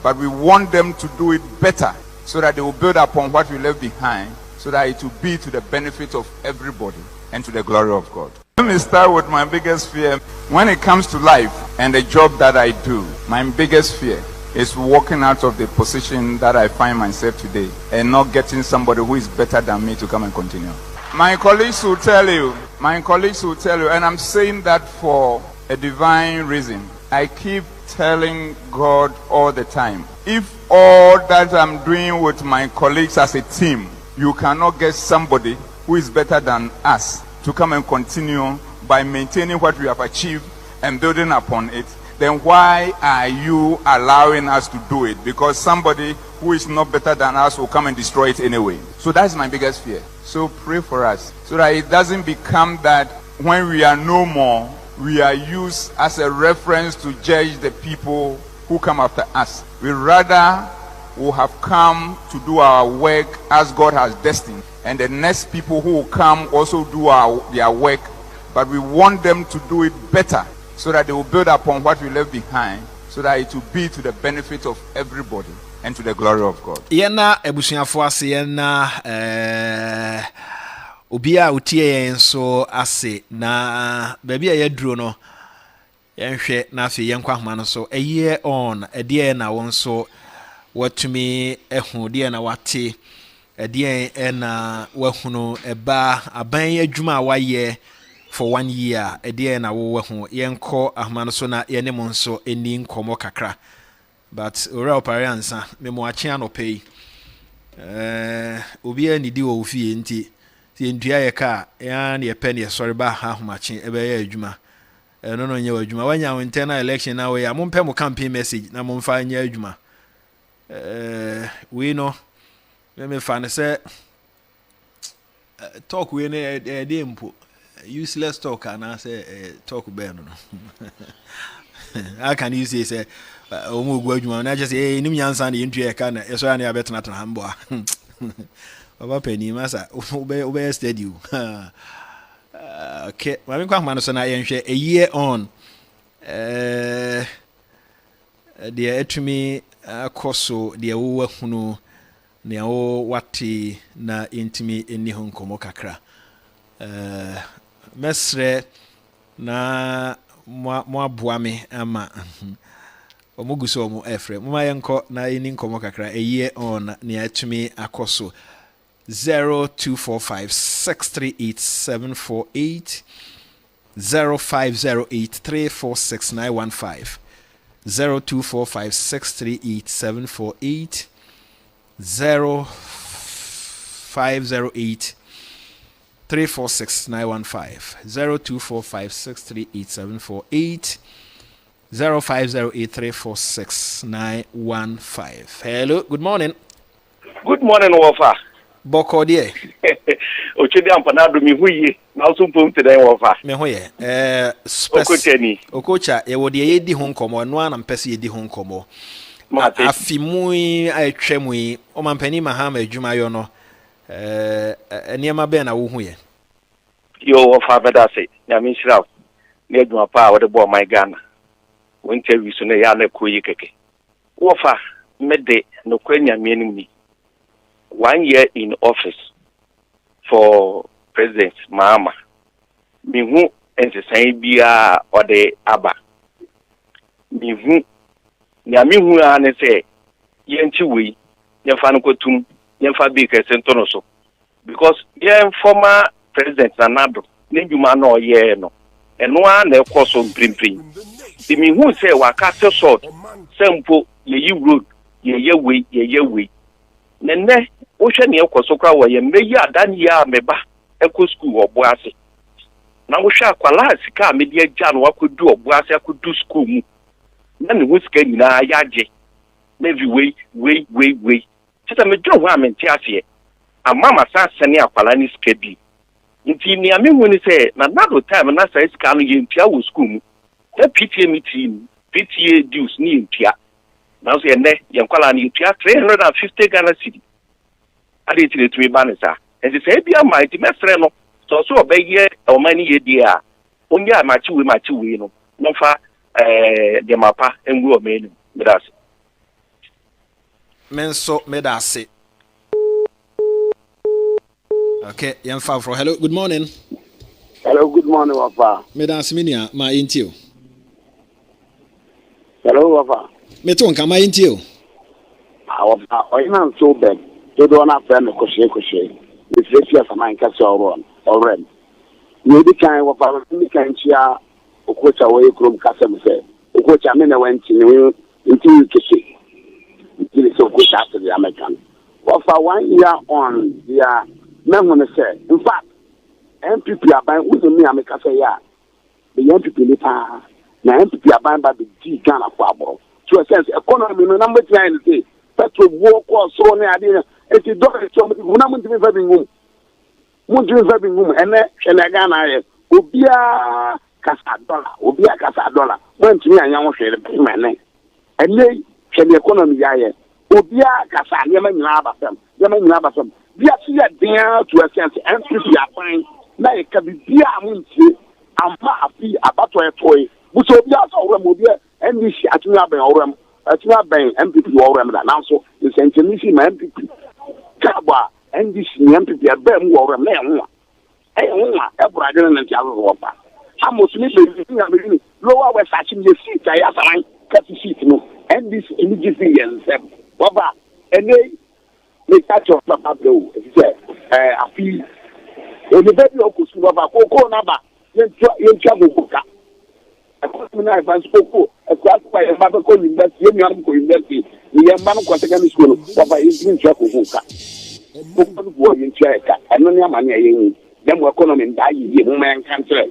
but we want them to do it better so that they will build upon what we left behind, so that it will be to the benefit of everybody and to the glory of God. Let me start with my biggest fear. When it comes to life and the job that I do, my biggest fear is walking out of the position that I find myself today and not getting somebody who is better than me to come and continue. My colleagues will tell you, and I'm saying that for a divine reason. I keep telling God all the time, if all that I'm doing with my colleagues as a team, you cannot get somebody who is better than us to come and continue by maintaining what we have achieved and building upon it, then why are you allowing us to do it? Because somebody who is not better than us will come and destroy it anyway. So that's my biggest fear. So pray for us so that it doesn't become that when we are no more, we are used as a reference to judge the people who come after us. We rather will have come to do our work as God has destined, and the next people who will come also do their work, but we want them to do it better so that they will build upon what we left behind, so that it will be to the benefit of everybody and to the glory of God. Yena ebusuafo ase yena obia utie enso ase na baby ayeduro no yenhwe na afi yenkwa homa no so a year on ede na wonso watumi ehu de na wate ede na wahunu eba aban adwuma waye for 1 year ede na wo hu yenko ahoma no so na yene mo nso eni nkomo kakra but ora opare ansa memo ache anopai obia ni di wo fie nti ti ndua ye ka ya na ye pe ne sori ba ha homache ebe ya adwuma no nye adwuma wanya internal election na we ya mo mo campaign message na mo mfa nya adwuma we no me fa ne say talk we ne dey mpo useless talk and I say talk be no how can you say omo gu adwuma na just say nim nyansa na yentua ka na eso ya na betena tena hambo baba pani masa ube steady okay mami kwa mano so na yenhwe a year on the etumi akoso the wo hunu ne o wati na intimi eni honkomo kakra mesre na mo aboa me ama omuguso omu efre mo mayenko na eni nkomo kakra a year on ne etumi akoso 0245638748 0508346915 0245638748 0508346915 0245638748 0508346915. Hello, good morning. Good morning, Wofa. Boko die. Ochedi ampanado mi huye. Na so pom today Wofa. Me hoye. Okocha e wo de yedi ho nkomo no ana mpese yedi ho nkomo. Afimui aetwemui o mampani mahama adwuma yo no. Eniema be na wo huye. Yo Wofa beda say. Nyame nhira. Na adwuma pa wo de bo my Ghana. Wo interview so na ya na koyi keke. Wofa mede no kwanya mienu ni. 1 year in office, for President Mahama. Me who entertain bia or the Abba. Me who and say, Yenchi Yanfanukotum, Yanfabika Sentonoso. Because yen former President Nanado, Nijumano Yeno, and one of course on Primping. The me who say Wakasa sort, Sempo, ye road, ye way. Nene, Ocean Yokosoka, where ye may ya than ya meba, echo school or boase. Now we shall qualify Sika media Jan what could do or boase, I could do school. None who's getting a yaje. Maybe wait. Just a major woman, Tiasie. A mamma sa sending a Palani skedi. Inti ni ami when he say, na no time and I say scanning in Pia school. The PTA meeting, PTA dues ni in Pia. Now say ne, Yankala in Pia 350 Ghana city. I did it to me banisa. And he say, be a mighty mesreno. So obey ye or many ye dear. Only I match you, no. No far, the mapa and go made with us. Menso medase. Okay, young Favro. Hello, good morning. Hello, good morning, Papa. Medase minia, ma intio. Hello, Papa. Meton kama intio. I'm not so bad. You don't have to crochet. It's just a man catch or run. Maybe kind of a kind chia, or coach away from Cassam said. Or coach I mean, I went into to see. It is so good after the American. Well, for 1 year on, the men say, in fact, MPP are buying with me, I say, yeah. The MPP lipa, now MPP are buying by the G Ghana Fabo. To a sense, economy, number 9 say, petrol walk or so near. It is done somebody who not to be very room. Won't you very room and Ghana, Ubia Casadollar, went to me and young shade of payment. And they can the economy, Ubia Casa, Yemen Labasam. We are here there to a sense, and to be a fine, like a dear Munchi, and Mafi, about a toy, which will be also Mobia, and this Atunaba or Atunaba MPP or also the Sentinisi MPP. Kaba and this MPP are better more than them. A brother and Java. I must live lower West Hatching the seat. I have a cut the seat, and this immediately and said, Baba, and they catch off the Pablo. I feel in the very local school of a cocoa number, you travel book. I spoke a class by a mother calling that young university. The young man was secondary school, Papa is in Chaco. In Cheka, and no money. Then we're calling him die. Man can't tell.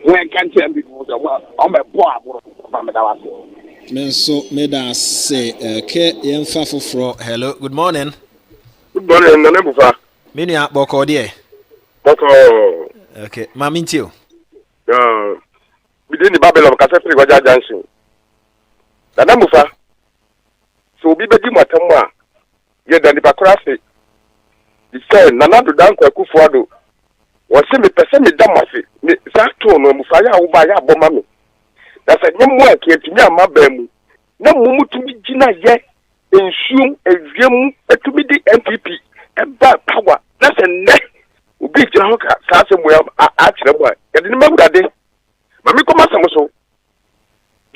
When can't tell people on my board. Menso meda say ke yemfa foforo. Hello, good morning. Good morning, Nanebufa. Minia boko die. Boko. Okay, mamintio. Within the Babylon Catholic Roger Johnson. Nanebufa. So be beji matamwa. Ye dan the bakrasi. He said Nanado danko akufuado. Wose me pese me damase. Me zato no mufaya wo ba ya boma me. That's a new work here to me, my bemu. No mumu to me, Gina, yet, ensure a view to be the MPP, and bad power. That's a neck. Will be Janoka, somewhere, actually, and remember that day. Mammy Comasamoso.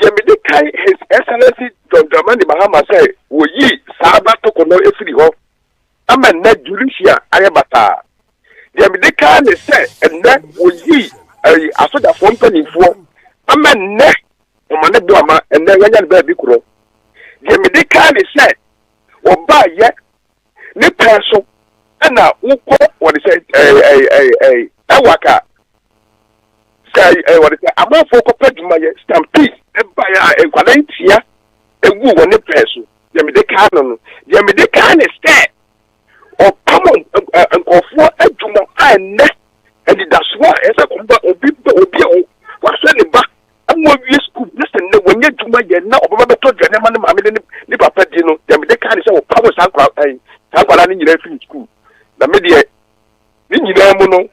Jamie Kai, his excellency, John Dramani Mahama say, will ye, Saba Tokono, every home. I'm a net Julicia, Ayabata. Jamie Kai, they say, and that will ye, I saw the phone penny for. Ama ne omane duama enne yanya be bi kuro je me de ka ne se oba ye ne penso na ukọ what say waka say what say amafo ko peduma ye stampede e ba ya enkwala ntia egu wo ne penso je me de ka no je me de ka ne se o pamo nkofo aduma enne and that's why esa komba obi wa se ne ba amwo wie school listen ne wonye djuma ye na obaba beto dwane ma ne ma me ne papa di no dem de kan se wo pawo sankwa ni nyina fi school na me de ni nyina mu no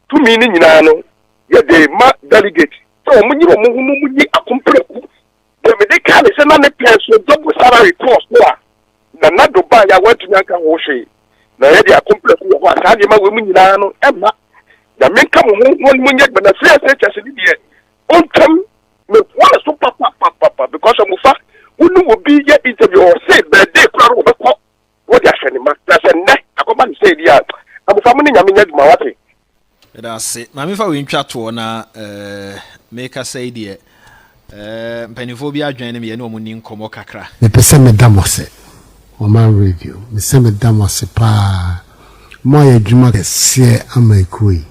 tumi ni nyina no ye de ma delegate so mo nyi mo nyi akompreku dem de kan se na ne pension double salary cost no na do ba ya watu nyanka wo hwe na yɛ de complex wɔ hɔ a saa deɛ ma wɔ mu nyinaa no ɛma na menka mo ho wɔn nyɛ gbɛna free SHS ni deɛ ɔntɛm me wɔn so papa because ɔmofa wonu wɔ bi yɛ interview or say birthday kura no wɔbɛkɔ wɔde ahwɛ ne ma na sɛ nnɛ akɔba ne sɛ di a amofa mo ne nyame nyɛ dwuma wate ɛdase na mefa wɔ ntwa toɔ na meka sɛ deɛ mpanimfoɔ bi adwene ne me yɛ ne ɔmo ni nkɔmmɔ kakra mepɛ sɛ meda mo ase Oman radio mesɛ meda mo ase paa mo ayɛ adwuma kɛseɛ ama ɛkoi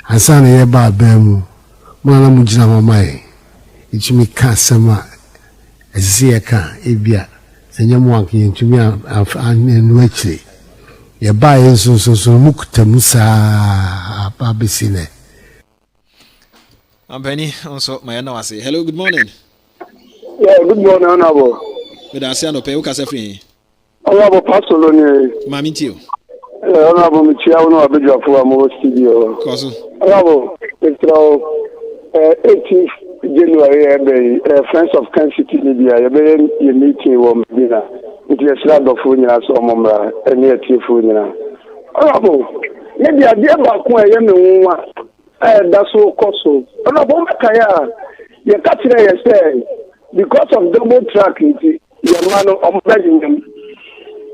ansa na yɛba abaa mu mo na mo gyina mama yɛ ɛtumi ka asɛm a ɛsɛ yɛka ebia sɛ nyɛ mo anka yɛntumi anu akyire yɛba yɛ nso mu kutamu saa aba bɛsi nɛ Ampani also my na wase. Hello, good morning. Yeah, good morning, Honorable. Good afternoon, no pay o kasa free. Honorable Pastor Loni. Mami tio. Honorable Michia no abejo afo amo studio. Koso. Honorable, it's 18th January Friends of Kansas City Media. You be your meeting wo Medina. It is slab of nyina so omomra ene atiefo nyina. Honorable, maybe a dia ba ko e me nwa that's so coso. Honorable Makaya, you catch it say because of double track it your man of Belgium.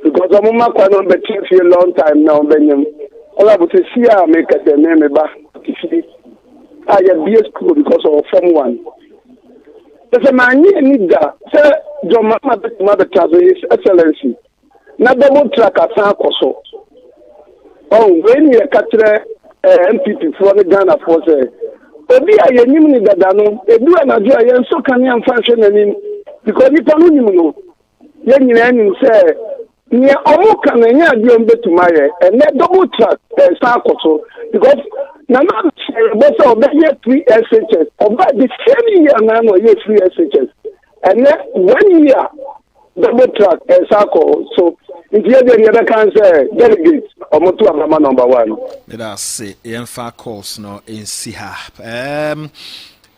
Because I'm not going to be for a long time now, Benjamin. All I would see, I make a name back. I have BS school because of Form 1. There's a man need that. Sir, John Mother His Excellency. Not double track at Sankoso. Oh, when you catch MPP for the Ghana for say, Obi a yenimni dadano, edu anadwo a yen so kan yan function anim because ni panu nim no. Yen nyina nim say ni omo kan nya ade on betuma ye and double track Sankoso because na na both of them ye 3 SHS about the same year na no ye 3 SHS and then 1 year double track Sankoso so if you dey can say delegate omoto amama number 1 that's yemfa course no in siha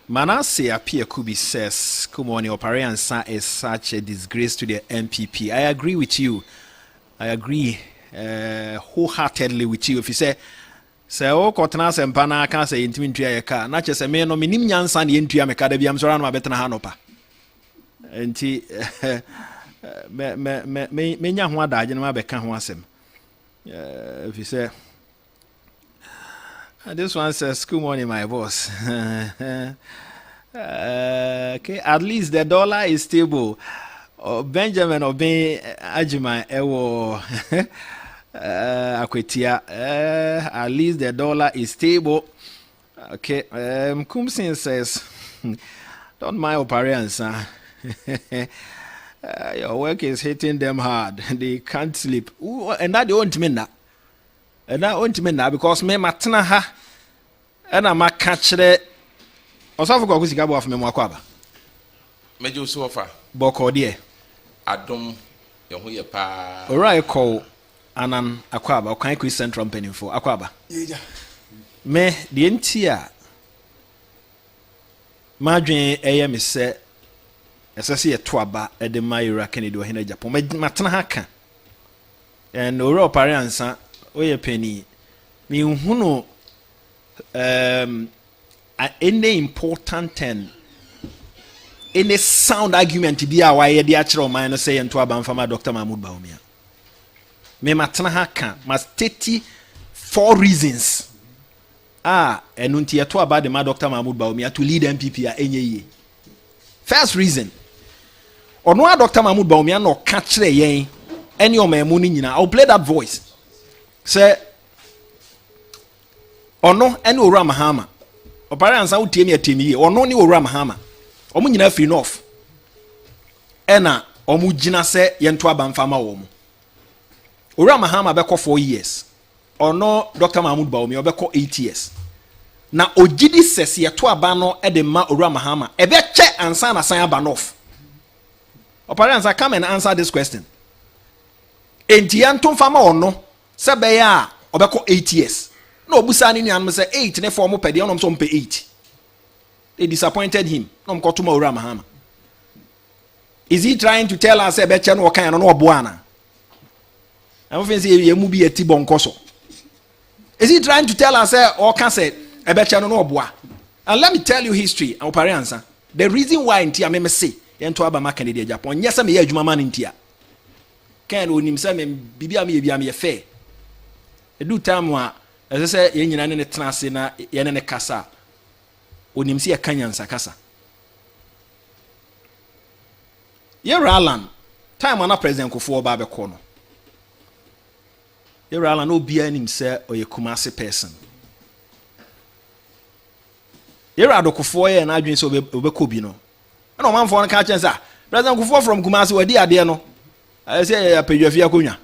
Manasseh Apia Kubi says Kumoni Opariansa is such a disgrace to the MPP. I agree with you. I agree wholeheartedly with you. If you say o kotena sempa na aka say intimi ntua ye ka na che say me no minim nyansa ne ntua me ka da biam so ran ma betena ha no pa enti me nya ho adaje na ma be ka ho asem if you say this one says good morning my boss okay at least the dollar is stable. Benjamin Obe Ajima Ewo Akwetia at least the dollar is stable. Okay, Kumsin says don't mind Oparians. Your work is hitting them hard. They can't sleep. Ooh, and that don't mean that. And that don't mean that because me matna ha and I'm a catch the Osafo ko kusika bo afme mo akwaba. Mejo so ofa. Boko die. Adom ye ho ye pa. Ora call anan akwaba o kan Central Penifo akwaba. Yeja. Me de ntia madwen eye me se esese ye to aba e de mayura Kennedy o hena Japan matena haka and ora opare ansa oye pani me hunu any important and any sound argument bi a waye de akere o man no say ento aba mfama Dr. Mahmoud Bawumia me matena haka mas 34 reasons enu nti eto aba de ma Dr. Mahmoud Bawumia to lead MPP a enye. First reason ono a Dr. Mahmoud Bawumia no ka kire yen ene o mamu ni nyina. I'll play that voice. Say ono ene owura Mahama opare ansa wo tie me atemi ye ono ne owura Mahama omu nyina free north ena omu gina se yento aba mfama wo mu owura Mahama beko 4 years ono Dr. Mahmoud Bawumia beko 8 years na ogidi sese yeto aba no e de ma owura Mahama e be che ansa na san aba north. Opare ansa come and answer this question. Enti yanto mfama ono se be ya obeko 8 years no obusa ni nuan say 8 ne form pede onom so mpe 8. They disappointed him. No mkotuma owura Mahama. Is he trying to tell us be che no kan no obo ana? I'm fancy you be a T-bone coso. Is he trying to tell us or can say a better no bois? And let me tell you history, our parents. The reason why in Tia me say yen to Abama Canada Japan, yes, I'm a man in Tia. Can win himself and be a fair. A do time wa, as I say, yen in a transina, yen in a casa. When him see a canyon sakasa. You're Alan. Time on a president ko for Babe Corner. You're Alan no be him say or a Kumasi person. You're a Dokufo and I drink so Obekobino. I know man for a catch and say, President Kufo from Kumasi or dear no. I say a pay your Fiacunya.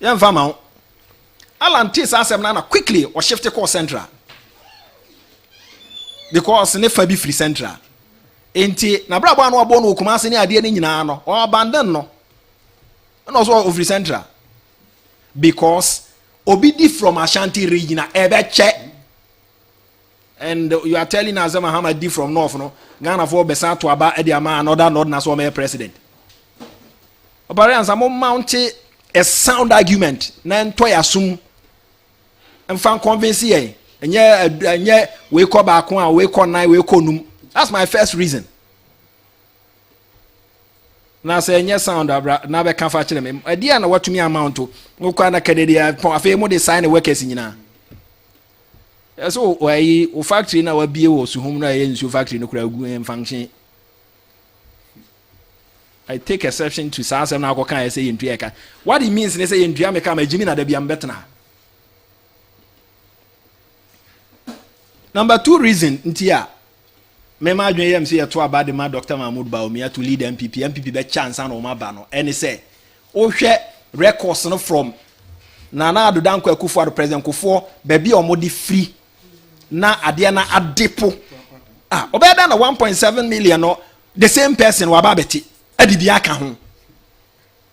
Young farmer. Alan Tis answered Nana quickly or shift the course central. Because never be free central. Enti na brabo anu abo no Kumasi ni ade ni nyina no or abandon no. And also free central. Because obidi from Ashanti region ebe che. And you are telling us Muhammad D from North no Ghana for besa to aba e dia ma another north na so me president. Obarians am mount a sound argument na nto ya sum. Mfa convince ye. Enye we call back one we call nine we call num. That's my first reason. Na say enye sound na be kan fa kire me. E dia na watumi amount to. No kwa na Canada afei mo dey sign workers nyina. So why factory na wabie wo suhum na yensu factory no kura gu function. I take exception to say na akoka I say yentua eka. What it means they say yentua me ka ma jimi na da bia mbetna. Number 2 reason ntia me ma adwen yam say to about the man Dr. Mahmoud Bawumia to lead MPP be chance na o ma ba no. And say o hwe records no from Nana Addo Dankwa Akufo-Addo President Akufo baby omodi free na ade na adepo obeda na 1.7 million no the same person wa babeti adidi aka ho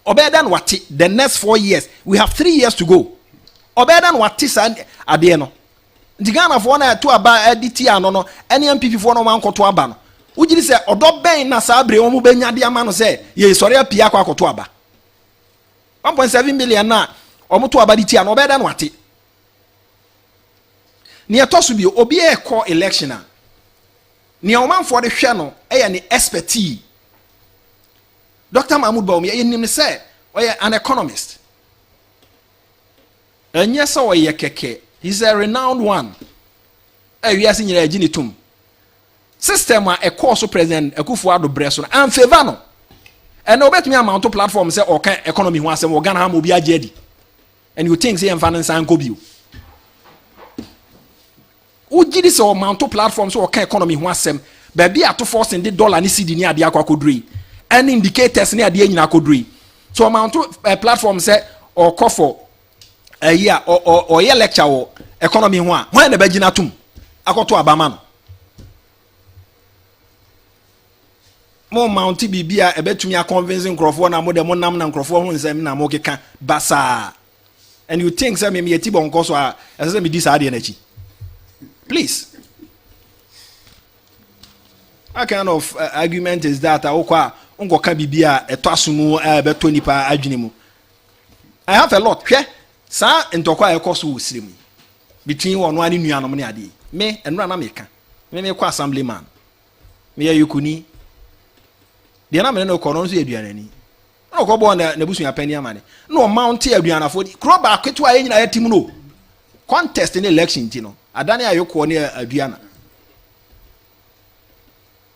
obeda na wati the next 4 years we have 3 years to go obeda na wati sa ade no ndigana fo na to aba editi ano no ene MPP fo no man koto aba no ugiri se odo ben na sa abre omu benya de ama no se ye sori apia kwa koto aba 1.7 million na omuto aba diti ano obeda na wati ni etosu bi obi e call election a ni Omanfm de hwe no e ni expertise. Dr. Mahmoud Bawumia yenim say an economist. Enye so ye keke, he's a renowned one. We are seeing nyina tum. System a call so president Akufo-Addo breso no am favor no. And obetumi amount to platform say o kan economy ho asem o Ghana ha mo bi agedi. And you think say em finance an go bio. Ugidi se o manto platform so o kan economy ho asem ba bia to force in the dollar ni cedi ni ade akwakodri any indicators ni ade nyina akodri so o manto platform say o kofo year o ye lecture o economy ho a when na ba gina tum akoto abama no mo mounti bibia ebetumi a convincing nkrofo na mo de mo nam na nkrofo ho nsem na mo keka basa and you think say me yeti bon koso a say me dis ade na chi. Please. What kind of argument is that? I have a lot. Sa ntokwa ekoso usirimu. Between one and nuanom ne ade. Me enra na meka. Me kwa assemblyman. Me yukuni. De na me no kono so aduane ni. No ko bo na busu ya pani amane. No mount aduana fo. Kro ba kwetu aye nyina yatim no. Contest in election ti no. Adani ayoko ne aduana.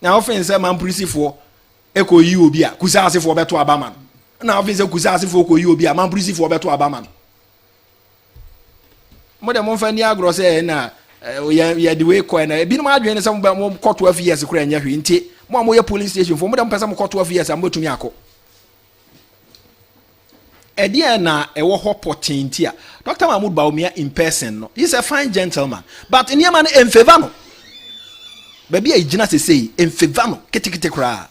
Na ofin say man prisifo eko yi obi a kusa asefo beto abama. Na ofin say kusa asefo ko yi obi a man prisifo beto abama. Mo de mo fa ni agro say na ya the way ko na bi no adwen ne say mo ko 12 years kura nya hwe nti mo ye police station fo mo de mo pesa mo ko 12 years am betumi akọ. Edia na ewo hopotinti a Dr. Mahmoud Bawumia in person no he's a fine gentleman but in man in favor no baby e gina say in favor no ketekete kra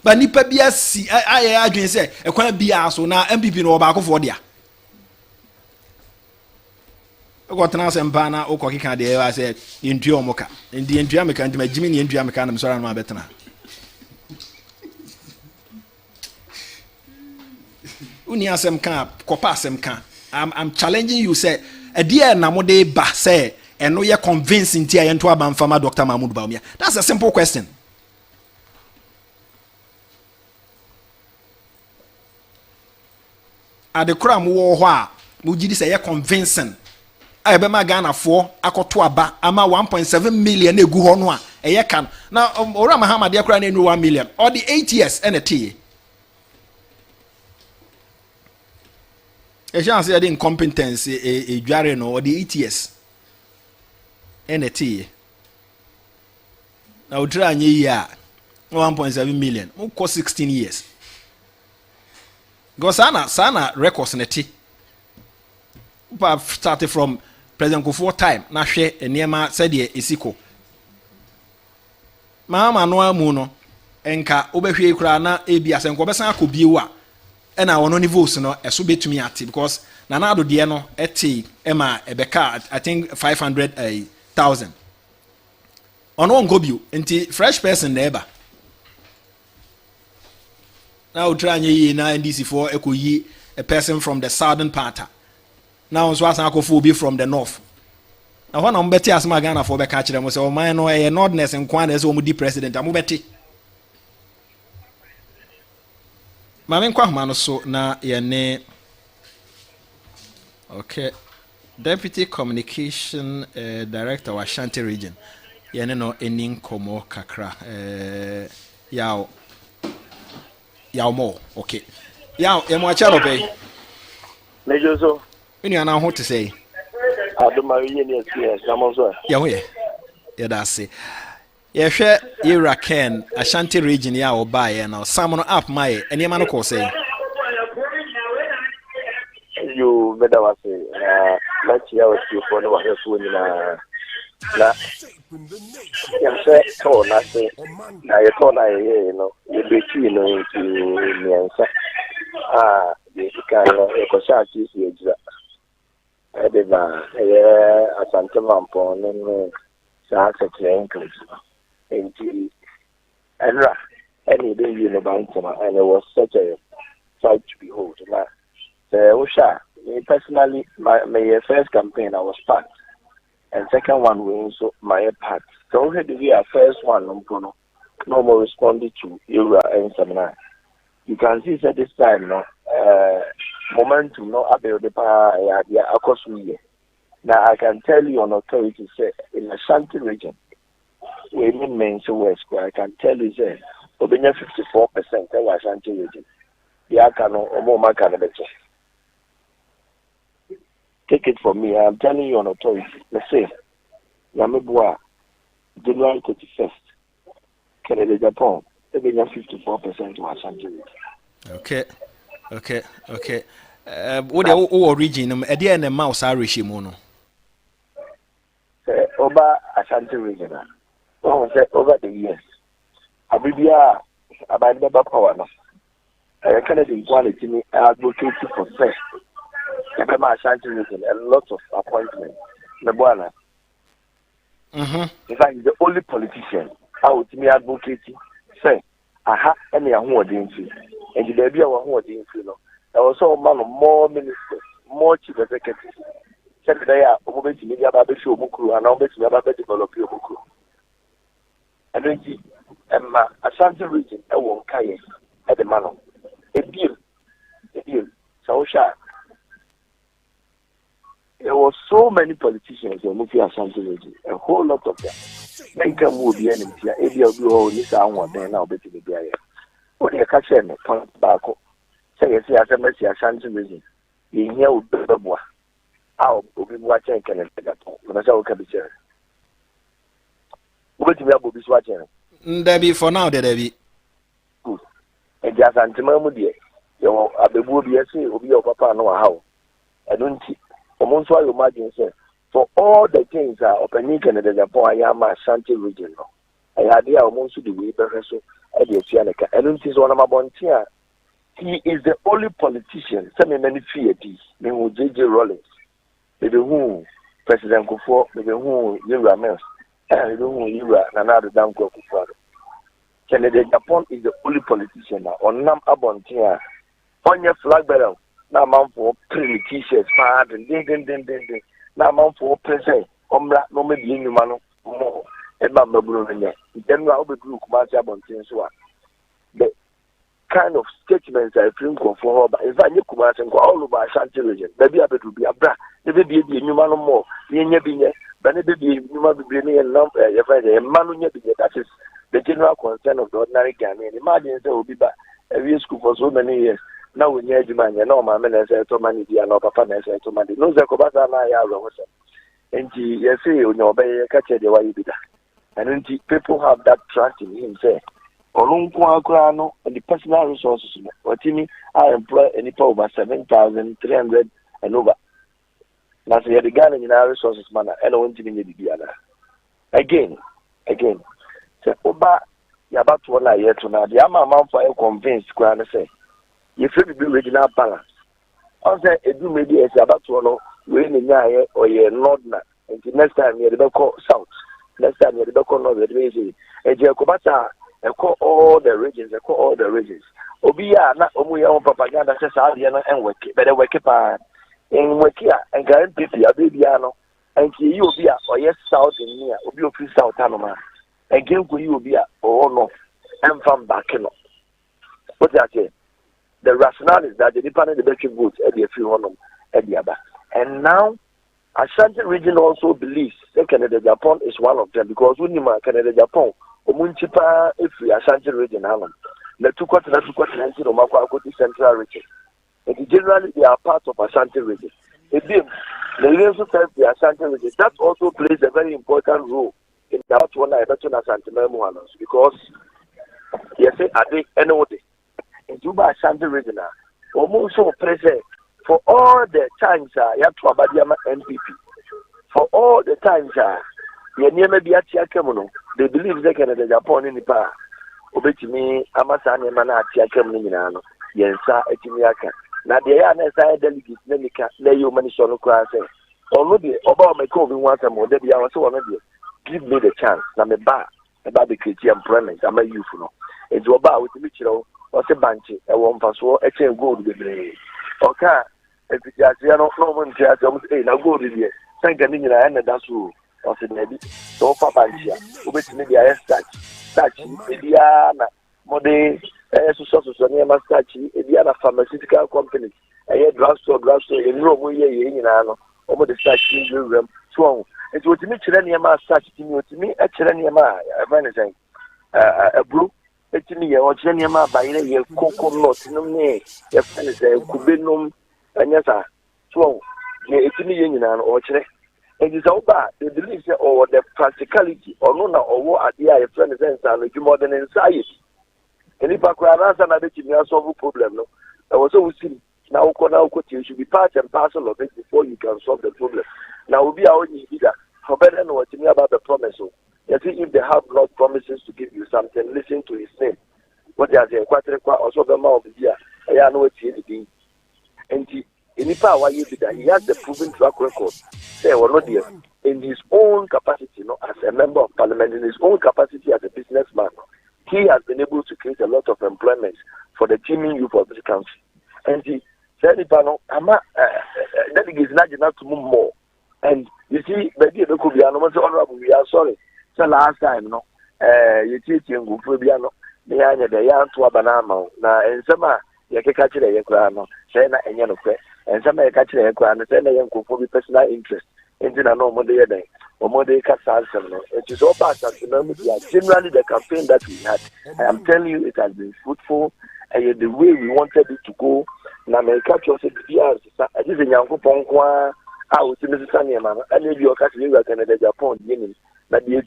ba nipa bia si aye adwen say ekwan bia so na MPP no ba akofo dia ko tena sempa na okokika de e wa say entua omoka ndi entua meka ndi magimi ni entua meka na msora no abetena uni asem kan kopa asem kan I'm challenging you say a dear na mo de ba say and no you convincing tia yento abanfama Dr. Mahmoud Bawumia. That's a simple question. At the cram wo ho a mo gidi say you convincing I be ma Ghana for akoto aba ama 1.7 million egu ho no a eye kan na ora Muhammad ya kra na 1 million or the 8 years and a tea. A chance the incompetence a dware no or the 8 years and a tea. Now try any year 1.7 million mo cost 16 years. Go sana records na tea. Upa started from President Kufuor time na hwe enema said the isiko. Mama no amu no enka obehwe kura na ebi asenko besan akobie a ena wono niveaus no eso betumi ate because na na ado de no ete ema ebeka I think 500,000 ono ngobio enti fresh person na eba na utranye yi na NDC for ekoyi a person from the southern part now so asan akofo obi from the north na ho na mbeti asma Ghana for be ka kire mo se o man no e nordness nkwan na se o mu di president amobeti Mame kwa homa no so na yene okay Deputy Communication Director wa Ashanti Region yene no enin komo kakra yaw mo okay yaw e mo acha no pe Mejoso inu ana ho te say adoma yeye ni SPS na mo so ya ho ye ya da se ye hwe Ira Ken Ashanti Region ya oba ye na samono app mai enema no ko say you better was let's hear what you for the was so ni na ya se to na se na ye to na ye no ye be twi no into niansa the kind of ecoshati si ejira edeba asante mampo no sa secretary and any day you know about and it was such a sight to behold. Me personally, my first campaign I was part, and second one we also my part. So already we are first one no more responded to Ira and seminar. You can see at this time no momentum no about the across me. Now I can tell you on authority say in the Ashanti region. We mean so West, I can tell you that we 54% in Ashanti region. The Akano Omoma Canada. Take it from me, I'm telling you on authority. Let's say Yamibwa, January 31st, Canada Japan, we 54% in Ashanti region. Okay. What the region? Edi and the mouse Irish mono. Over Ashanti region. Over the years, Abibia about the power. Canadian quality advocacy for fair. Ashanti region a lot of appointments. Nebuana. In fact, the only politician out me advocating say, aha, any who are doing and the baby who are doing there was so more ministers, more chief executives. Said they are moving to media about the show Mukuru and now making about the develop your Mukuru. And then Ashanti region, I won't carry at the manor. A deal. So there were so many politicians in the Ashanti region, a whole lot of them. Then come would be enemy. If you do all this, I want then I'll bet you the what you catch them, point back. Say, you see, as a messy Ashanti region, you hear with the boy. I'll be watching Canada. When I say, okay, be sure. What do you have to be watching? Debbie, for now, Debbie. Good. And just antimamu dear. You are the wood, yes, will be your papa, no how. I don't see. Almost why you imagine, sir, for all the things are opening Canada, Japan, I am a Ashanti region. I had the almost the way, so I did Tianica. I don't see one of my bontia. He is the only politician, some many fear these, maybe J.J. Rollins, maybe who President Kufuor, maybe who Ira Mills, maybe who Ira Nana Danko Kufuor. Canada, Japan is the only politician now. On Nam Abontia, On your flag bearer, now man for pretty t-shirts, pad, and ding. Now man for present, no maybe in man more, and Mamma Bruno. Then I'll be blue, Marcia Bontin, so the kind of statements I think of for her, but if I knew Kumas and go all over Ashanti region, maybe I would be a bra, maybe be a new man more, being a being, but maybe you might be bringing a number, a man, that is the general concern of the ordinary Ghanaian. Imagine there will be back every school for so many years. Now we need man, no man, and say to money, no papa, and say to money. No, the Kobata, and you say, you know, by a catcher, the way you be that. And then people have that trust in him, say, Olunkwano, and the personal resources. What you mean, I employ any over 7,300 and over. Now, so you have the Ghana in our resources, man, and I want to be the other. Again. So, Oba, you about to one year to now. The amount for convinced, Grand say, you feel be regional balance. I say, it do maybe it's about to know when in Yaya or ye Nordna, and the next time you're the call South, next time you're the call North, and Jacobata, and call all the regions, Obia, not Omuya propaganda says, and work, better work it in Wakia, and guarantee a babyano, and you be or yes, South in near, Obio Free South Anoma. Again, will you be or no? And from back, what that say? The rationale is that the dependent electric votes at the few on at the other. And now, Ashanti region also believes that Canada Japan is one of them because when you Canada Japan, Omunchipa, if we Ashanti region, the two continents, the central region. And generally, they are part of Ashanti region. The also says the Ashanti region. That also plays a very important role in that one I bet on Ashanti Memoirs because yes, I think anyway. In Juba Ashanti region, almost so present for all the times you have to Abadiama NPP. For all the times you never be at Yakemono, they believe they can the Japan in the power. Obey me, Amasani Mana Yakeminano, Yensa Etimiaka. Now the NSI delegates, Nemika, lay you many solo class. Already, about my COVID once a more, they are so on give me the chance. I'm a bar about the Christian employment. I'm a youth. It's about with Mitchell. Or a bunch, a one for so, a chain gold with me. Okay, if you just no one just now go with you. Thank you, and that's who was it maybe. So for Banchia, which maybe I touch, Indiana, Mode, so near Mastachi, Indiana pharmaceutical company, a drugstore, in Rome, in Ano, over the statue room, strong. It was to me, Chileniama, such to me, a Chileniama, a brew. Etini ye ocheniama ba ile ye coconut no ne ye fene say kubenum anyasa so ye etini ye nyina no ochire and is oba they believe say or the practicality or no na owo ade a ye fene say nsa no more than inside any bakura answer na be timi solve problem no e was so see na you should be part and parcel of it before you can solve the problem now we be our leader for better know what me about the promise. You see, if they have God promises to give you something, listen to his name. What they are saying, also the mouth of the year, I know it's anything. And in the power you did that, he has the proven track record. Say, well, not here. In his own capacity, as a member of parliament, in his own capacity as a businessman, he has been able to create a lot of employment for the teeming youth of this country. And he said, that is not enough to move more. And you see, maybe it could be honorable, we are sorry. So last time, no, you teach you Gufubiano, the young to Abanama, now, and some you can catch a crano, say na and yellow crest, and some may catch a crano, say a young Gufubi personal interest, into a normal day, or more day cats answer. It is all past at the moment. Generally, the campaign that we had, I am telling you, it has been fruitful, and the way we wanted it to go. Now, may catch yourself, I just in Yanko Ponqua, I was in the Sunny man, and if you are catching Canada, Japan, Guinea. But the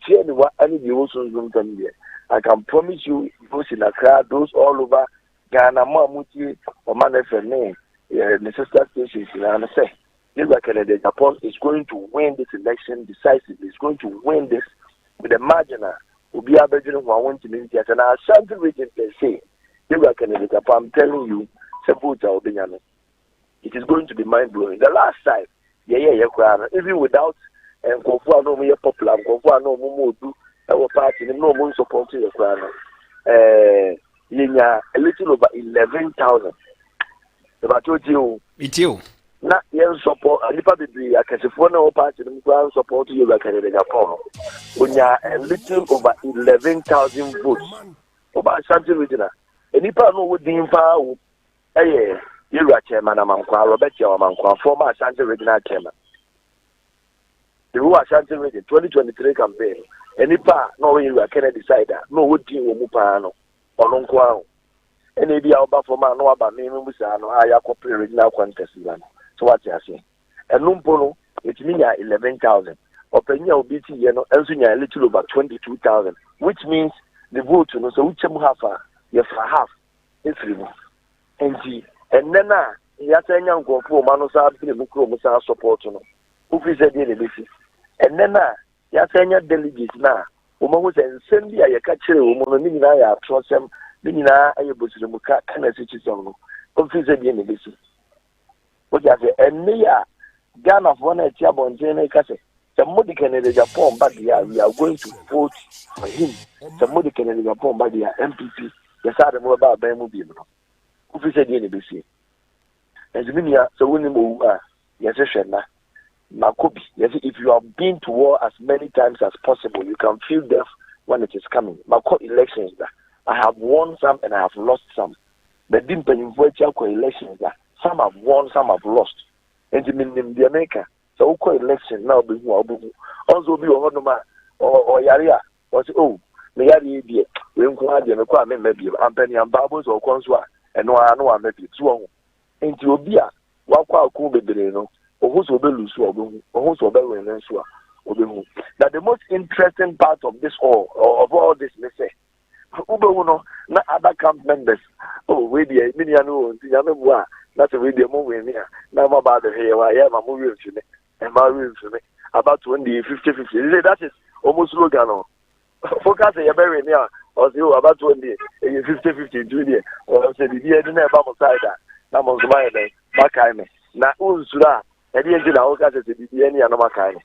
I can promise you, those in Accra, those all over Ghana, Mamuti, Omanfm, the sister stations, and I say, Canada, Japan is going to win this election decisively. It's going to win this with a margin. Will be able to want to meet it. And our Shanti region, they say, Canada, Japan, I'm telling you, it is going to be mind blowing. The last time, even without and Kofu no more popular, Kofu no more do our party, no more supporting the crown. A little over 11,000. About you. Na yen support nipa bebree akasefo na o party no go support you back in Japan. Onya a little over 11,000 votes. Oba Ashanti region. Nipa no wodin pa wo Yura chairman amankwa Robert Yamankwa former Ashanti regional chairman. The who Ashanti region 2023 campaign. Nipa no Yura Kennedy decide no wodin wo mu pa no ono nkwa. Ene bia oba former no aba me musa no aya corporate regional contest lan. So what you say? And Lumpono, it means 11,000. Openya obiti yeno, enso nya a little over 22,000, which means the vote no so which half half is free. And then ya senya nkofo ma no sa bi mu kro mu sa support no. Who fi say dey the basis. And then ya senya delegates na o ma ho say nsem bi ya ka kire o mu no ni nyina ya trosem ni nyina aye bosire mu ka na se chisem no. Who fi say dey the basis. What you say? And me, Ghana for one year, born Jane Casse. Somebody can in Japan, but we are going to vote for him. Somebody can in Japan, but they are MPP. Yes, I don't know about Bemu. Who said the NBC? And the so when you move, yes, Makobi. Yes, if you have been to war as many times as possible, you can feel death when it is coming. Mako elections, I have won some and I have lost some. But didn't vote elections. Some have won, some have lost. And the America, so we election now be who also be or Yaria, or say, oh, the Yari, we inquire the requirement maybe, and penny and babbles or consua, and no, I know I may be too. Into Obia, Waka Kube Bereno, or who's Obelus or who's Obel and that the most interesting part of this of all this, let's say, Uber, not other camp members. Oh, wait, the Miniano, that's a video movie here. Now about the here, I am a movie to me, and my room to me. About 20, 50, 50. That is almost slogan. Focus a very near, or zero about 20, 50, 50, 20, or say the year didn't have a side. Now, most of my back I may. Now, Ursula, and the engine, I'll catch it to be any other kind.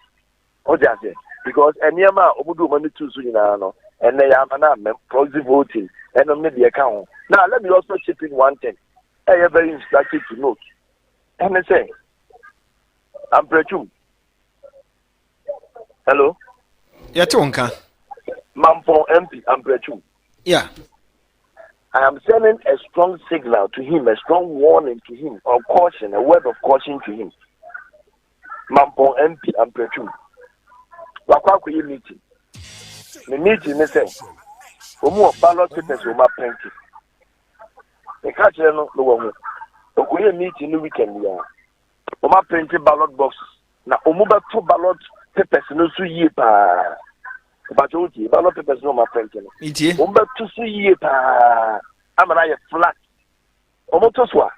Oh, that's it. Because any amount of money too soon, and they are proxy voting, and on the account. Now, let me also chip in one thing. I am very instructive to note. And I say, I'm Prechum. Hello? Yeah, Tonka. Mampo MP, I'm Prechum. Yeah. I am sending a strong signal to him, a strong warning to him, or caution, a word of caution to him. Mampo MP, I'm Prechum. Wakwaku meeting. The meeting, they say, for more ballot papers, we must print it. The catch no one. We meet in the weekend. Oma printed ballot boxes. Na omuba 2 ballot papers no su ye pa. But oti ballot papers no ma printing. Iti. Omuba 2 su ye pa. Amana ye flat. Omo to so.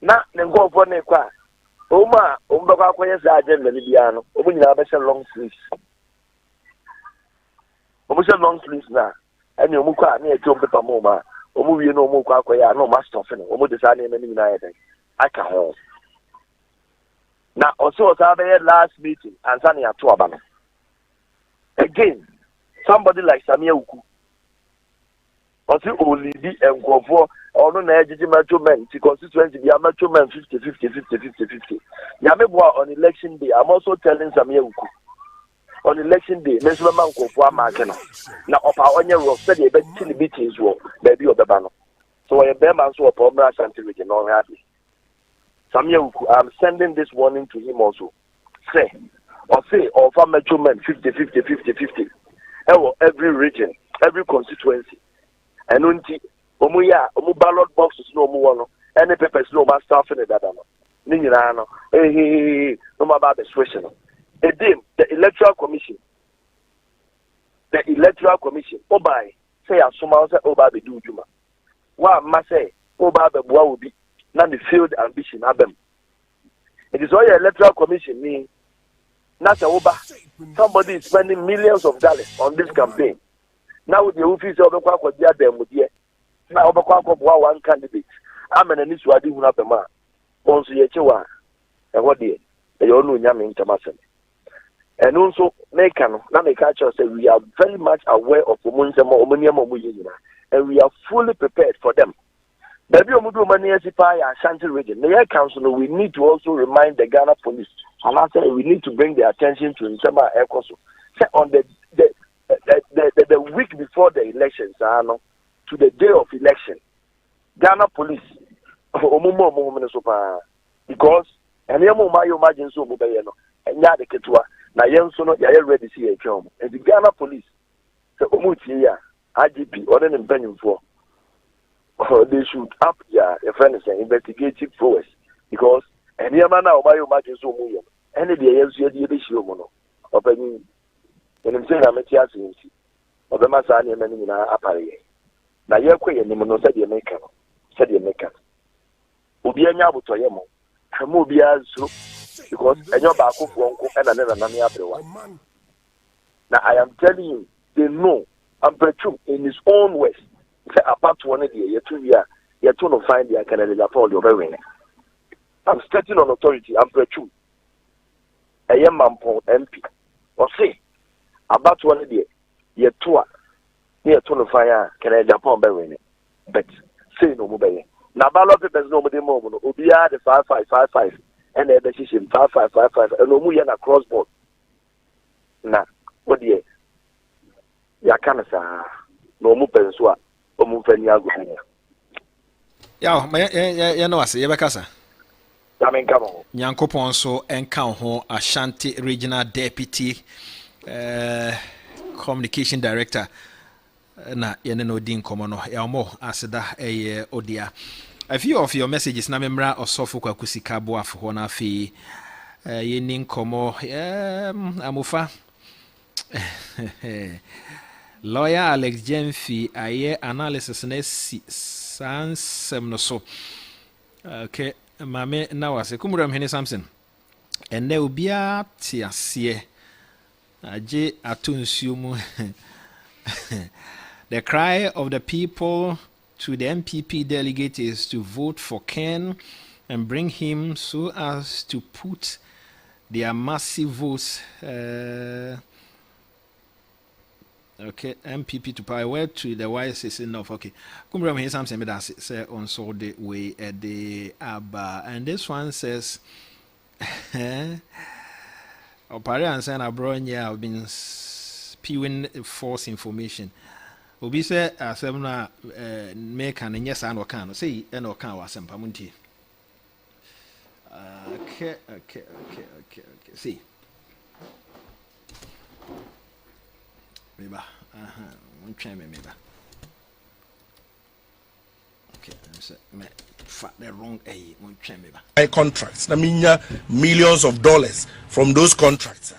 Na ngo fo ne kwa. Oma kwa kwa yesa agenda ni bia no. Omo nyina ba long sleeves. Omo se long sleeves na. Ani omo kwa na e to paper mo ma. Omo wie no omo kwa ya no master of no omo decide na me na yeden aka ho na also be last meeting and sani ato aba no again somebody like Samia Uku osi olidi enkofo ono na ejiji metro men ti constituency bi metro men 50 ya meboa on election day. I'm also telling Samia Uku on election day meso be man kofo amake no na opa onye rock said e be tili meetings wo baby obeba no so we be man so opa omra Ashanti region no happy. Samia Uku, I'm sending this warning to him also. Say for metro men 50 every region, every constituency. And unti omu ballot boxes no mu wono any papers no ma staff in that no ni nyina no no ma ba be switch no edim the electoral commission obai say asoma say oba be do juma wa ma say oba be boa obi na the field ambition abem. It is all your electoral commission mean na say oba somebody is spending millions of dollars on this campaign. Now the office of the Kwakwa dem there. Now Kwakwa one candidate. I'm an issue I didn't have a man. Also Yechewa and what dear you all know Yami international. And also Mekano, Namekacha say we are very much aware of Omunzamo Omaniamo and we are fully prepared for them. Baby Omudu Maniasipa Ashanti region. The Air Council, we need to also remind the Ghana police. And I say we need to bring their attention to Nsema Air Council. On the week before the elections, to the day of election, Ghana police, because and you imagine so and ya the ketua, na yensono ya ready see a chum. And the Ghana police, the Omutia, IGP, or an impending for. They should up their investigative force because any man now by your margin so much. Any day, the issue mono. Opening when I'm saying I'm a teacher, or the Masani and in our apparel. Now you're quite a mono said you make up, said you make up. Ubianya Butoyamo, Hamubia so because and your back of one and another Nami one. Now I am telling you, they know I'm true in his own ways. Apart one day, you're to find the Canada for your very. I'm starting on authority, I'm true. I am MP. Or say, about one day, you're to find Canada for very. But say no more. Now, ballot papers no more. Obia the 5555 and the decision 5555 and no more across board. Now, what do you? Ya can't say no more pensua. Ya no ase yebekasa Nyankopon so enka ho Ashanti Regional Deputy Communication Director na yene no din komo no ya mo aseda odia. A few of your messages na memra osofo kwakusika boafo ho na afi yeni komo amufa Lawyer Alex Jemfi aye analysis na sansem no so. Okay, mame na wase kumuram hene Samson. Ene obia ti ase. Aje atunsumu. The cry of the people to the MPP delegate is to vote for Ken and bring him so as to put their massive votes okay, MPP to power word to the wise is enough. Okay, Kumram here something that say on so the way at the Abba, and this one says, Opare and San Abronia have been spewing false information. Obi say Asemna make an yes and can say and or can was Pamunti. Okay. See. Meba. Meba. Okay, I'm the wrong meba. Contracts. I mean, millions of dollars from those contracts.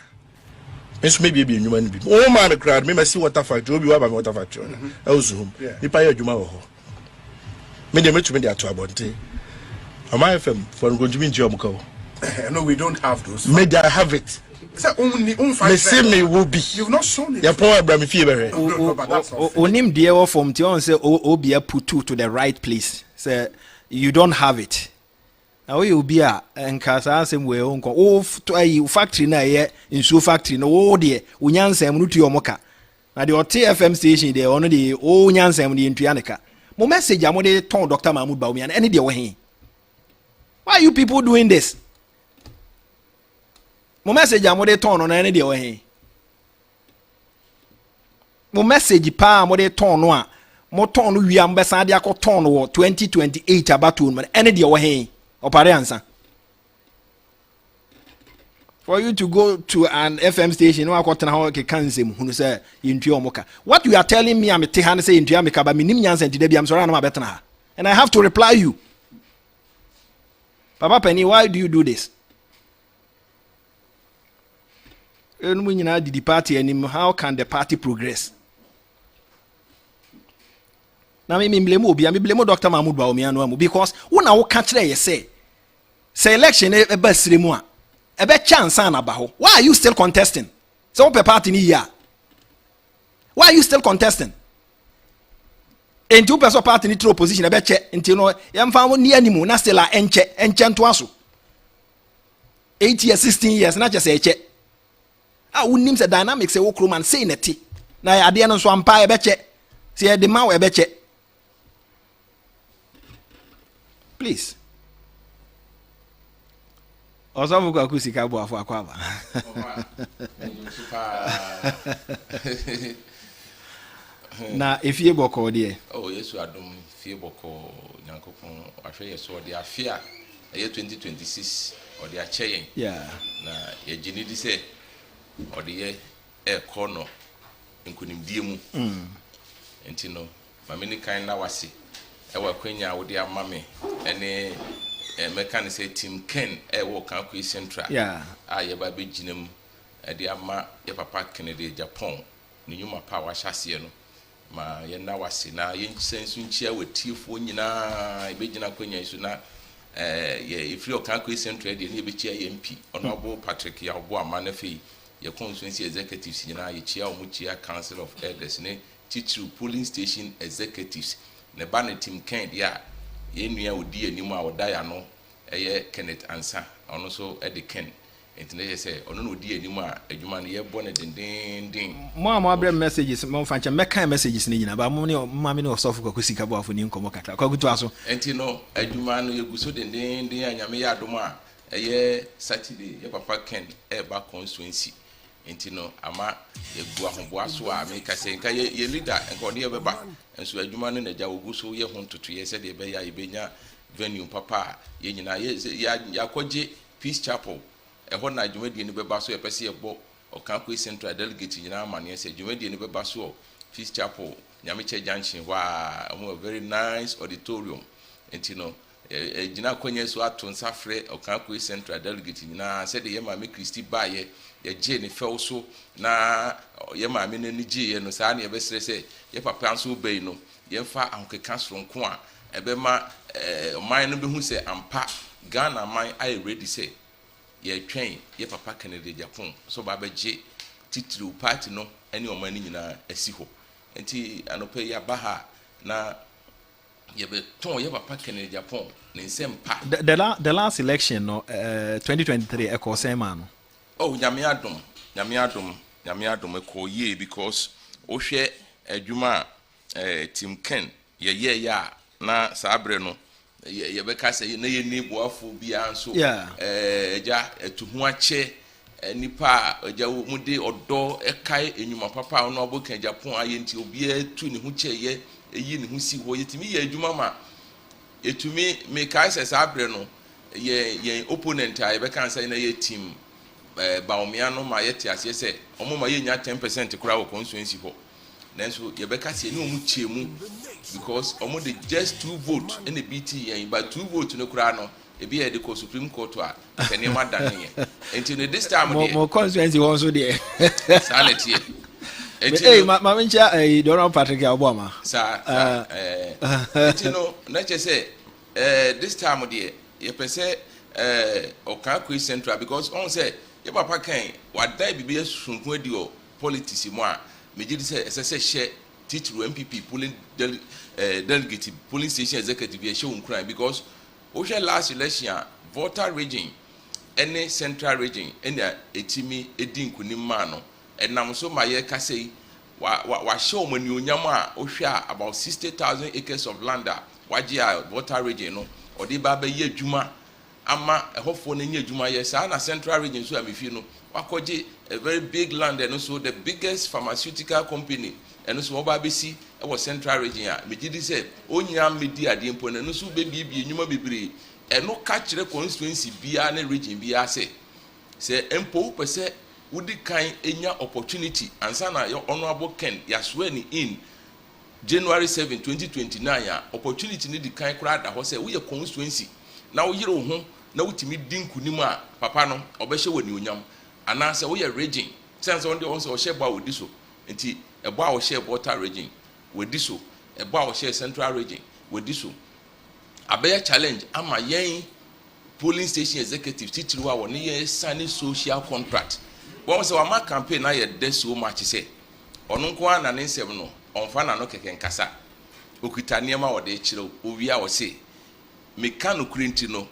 Maybe a human being. Oh man, crowd. Maybe see water factory. We have a water factory. I was home. You pay your juma. Many much many are to abonte. Omanfm for Gonjimin Jomko. No, we don't have those. Maybe I have it. Only me will be. You've not shown it. Your poor Abraham Fever. Onim dear from Tion say Obia put two to the right place. Say you don't have it. Now you be a and Casa same way uncle. Oh, to a factory na ye in so factory no oh dear. Unyan sem no to your mocha. Now the TFM station they only the oh nyan sem the Intrianica. Mo message amode ton Dr. Mahmoud Bawumia and any day way. Why are you people doing this? Mo message amode ton on any day way. Mo message pa amode ton no a mo ton no wi ambesa de akoton no 2028 abatu man any day way. Opare for you to go to an FM station, no akotena ho ke kansem hunu say yintua omoka. What you are telling me, I'm te han say yintua meka ba minim nyansa ntide bia am sorry na mabetena ha. And I have to reply you. Papa Penny, why do you do this? Enu nyina di party anim, how can the party progress? Na me blame obi, me blame Dr. Mahmoud Bawumia no because una wo ka kire ye say election e ba sire mu a e be chance na ba ho. Why are you still contesting? So pe party ni ya. Why are you still contesting? Enti person party ni throw position e be che enti no ye mfa mo ni animu na still a enche nto aso. 8 years 16 years na che say che. Ah unim se dynamics e wo kro man say neti. Na ade no so ampa e be che. Se e de ma we be che. Please. Also, we go see Cabo for Aquaba. Now, if you walk all day. Oh, yes, we are doing fear boko, Yankopon, I feel you saw their fear, a year 2026, or their chain. Yeah. Now, a genie say, or the year air corner, including Dimu. And you know, my many kind now was see. I was quenya with their mammy, and a mechanic say Tim Ken, a walk out with Central. Yeah. I have a big genum, a dear ma, your papa Kennedy, Japan, Numa power chassis. Ma yenda wasi na yen sense nchia weti fo nyina ebegina kwanya isu na ye ifri okanko central de ne ebechia MP honorable Patrick ya obo amana fe ye constituency executives nyina ye chia omuchia council of elders ne titru polling station executives ne ba ne team Ken dia ye nua odi animu a odaya no eye Kenneth Ansa ono so e de Ken Internet say ono no di animu a adwuma no ye bo ne dendenden mo abre messages mo fancha meka messages ni nyina ba mo ne mama ne osofu kwakusi kabo afo ni nkomo kata kwagutu aso enti no adwuma no ye guso dendenden anyame ya adom a eye Saturday ye papa Ken e ba constituency enti no ama ye gu ahobo aso a me ka say nka ye leader nka ode ye beba enso adwuma no na ja oguso ye hontoto ye se de be ya ibenya venue papa ye nyina ye yakwaje Peace Chapel ehon na dwumadi ni beba so ye pese ye bo okanko central delegate nyina amane se dwumadi ni beba so Peace Chapel Nyameche Junction wa a very nice auditorium enti no gina kwanye so ato nsafre okanko central delegate nyina se de ye ma me Christy baye ye je ne few so na ye ma me nani je ye no sa na ye besere se ye papa nso bei no ye fa ahokeka soronko a ebema man no behu se ampa Ghana man I ready say ye twen ye papa Kennedy Japan so ba beje titru party no ene o mani nyina asi ho enti anope ya baha na ye be ton ye papa Kennedy Japan ne nsem pa the last election no 2023 e ko sema no oh nyame adom e ko ye because o hwe adwuma Tim Ken ye ya na sabre no ye be ka say na ye nebuafo bia nso eja etuhu ache nipa eja mude odo ekai enyuma papa no abokan Japan ayenti obi etu ne hu che ye eyi ne hu si ho yetimi ye adwuma ma etumi me ka say sabre no ye opponent a ye be kan say na ye team baomia no ma ye tiase say omo ma ye nya 10% kura wo constituency ho nanso ye be ka say ni omu chiemu because omo de just 2 vote in the BT and but 2 vote no kura no e be the Supreme Court a kene ma dan ye until this time mo constituency won so there sanity ma mencha Donald Patrick Obama you know na che say this time there ye pese Okanko Central because on say ye papa kan wadai bibi esunku adi o politics mu a meji di say ese share titru MPP polling delegate polling station executive ye show crime because o share last election voter region any central region any etimi edi nkunim ma no enam so ma ye ka say wa show mani onyam a o hwe about 60,000 acres of land waje a voter region no odi ba ba ye adwuma ama ehofo na nye adwuma ye sa na central region so amefi no wakoje a very big land and also the biggest pharmaceutical company and so oba besi e was central region a megidi say onyia medi ade mpo na no so be bibie enwuma bebre e no ka kire constituency bia na region bia say empo pese wudi kan enya opportunity ansa na honorable Ken yaswe ni in January 7 2029 opportunity ni di kan kura da ho say we constituency na wo yire ho na wutimi dinkunim a papa no obehye woni onyam ana se wo ye region sense on the on so share ba wodi so enti ebo a wo share water region wodi so ebo a wo share central region wodi so abaya challenge ama yen polling station executive titiri wa woni ye sign social contract won se wa ma campaign na ye de so much say ono nko ana ne nsem no onfa na no keke nkasa okuta niam a wo de kire owi a wo se mekano kurenti no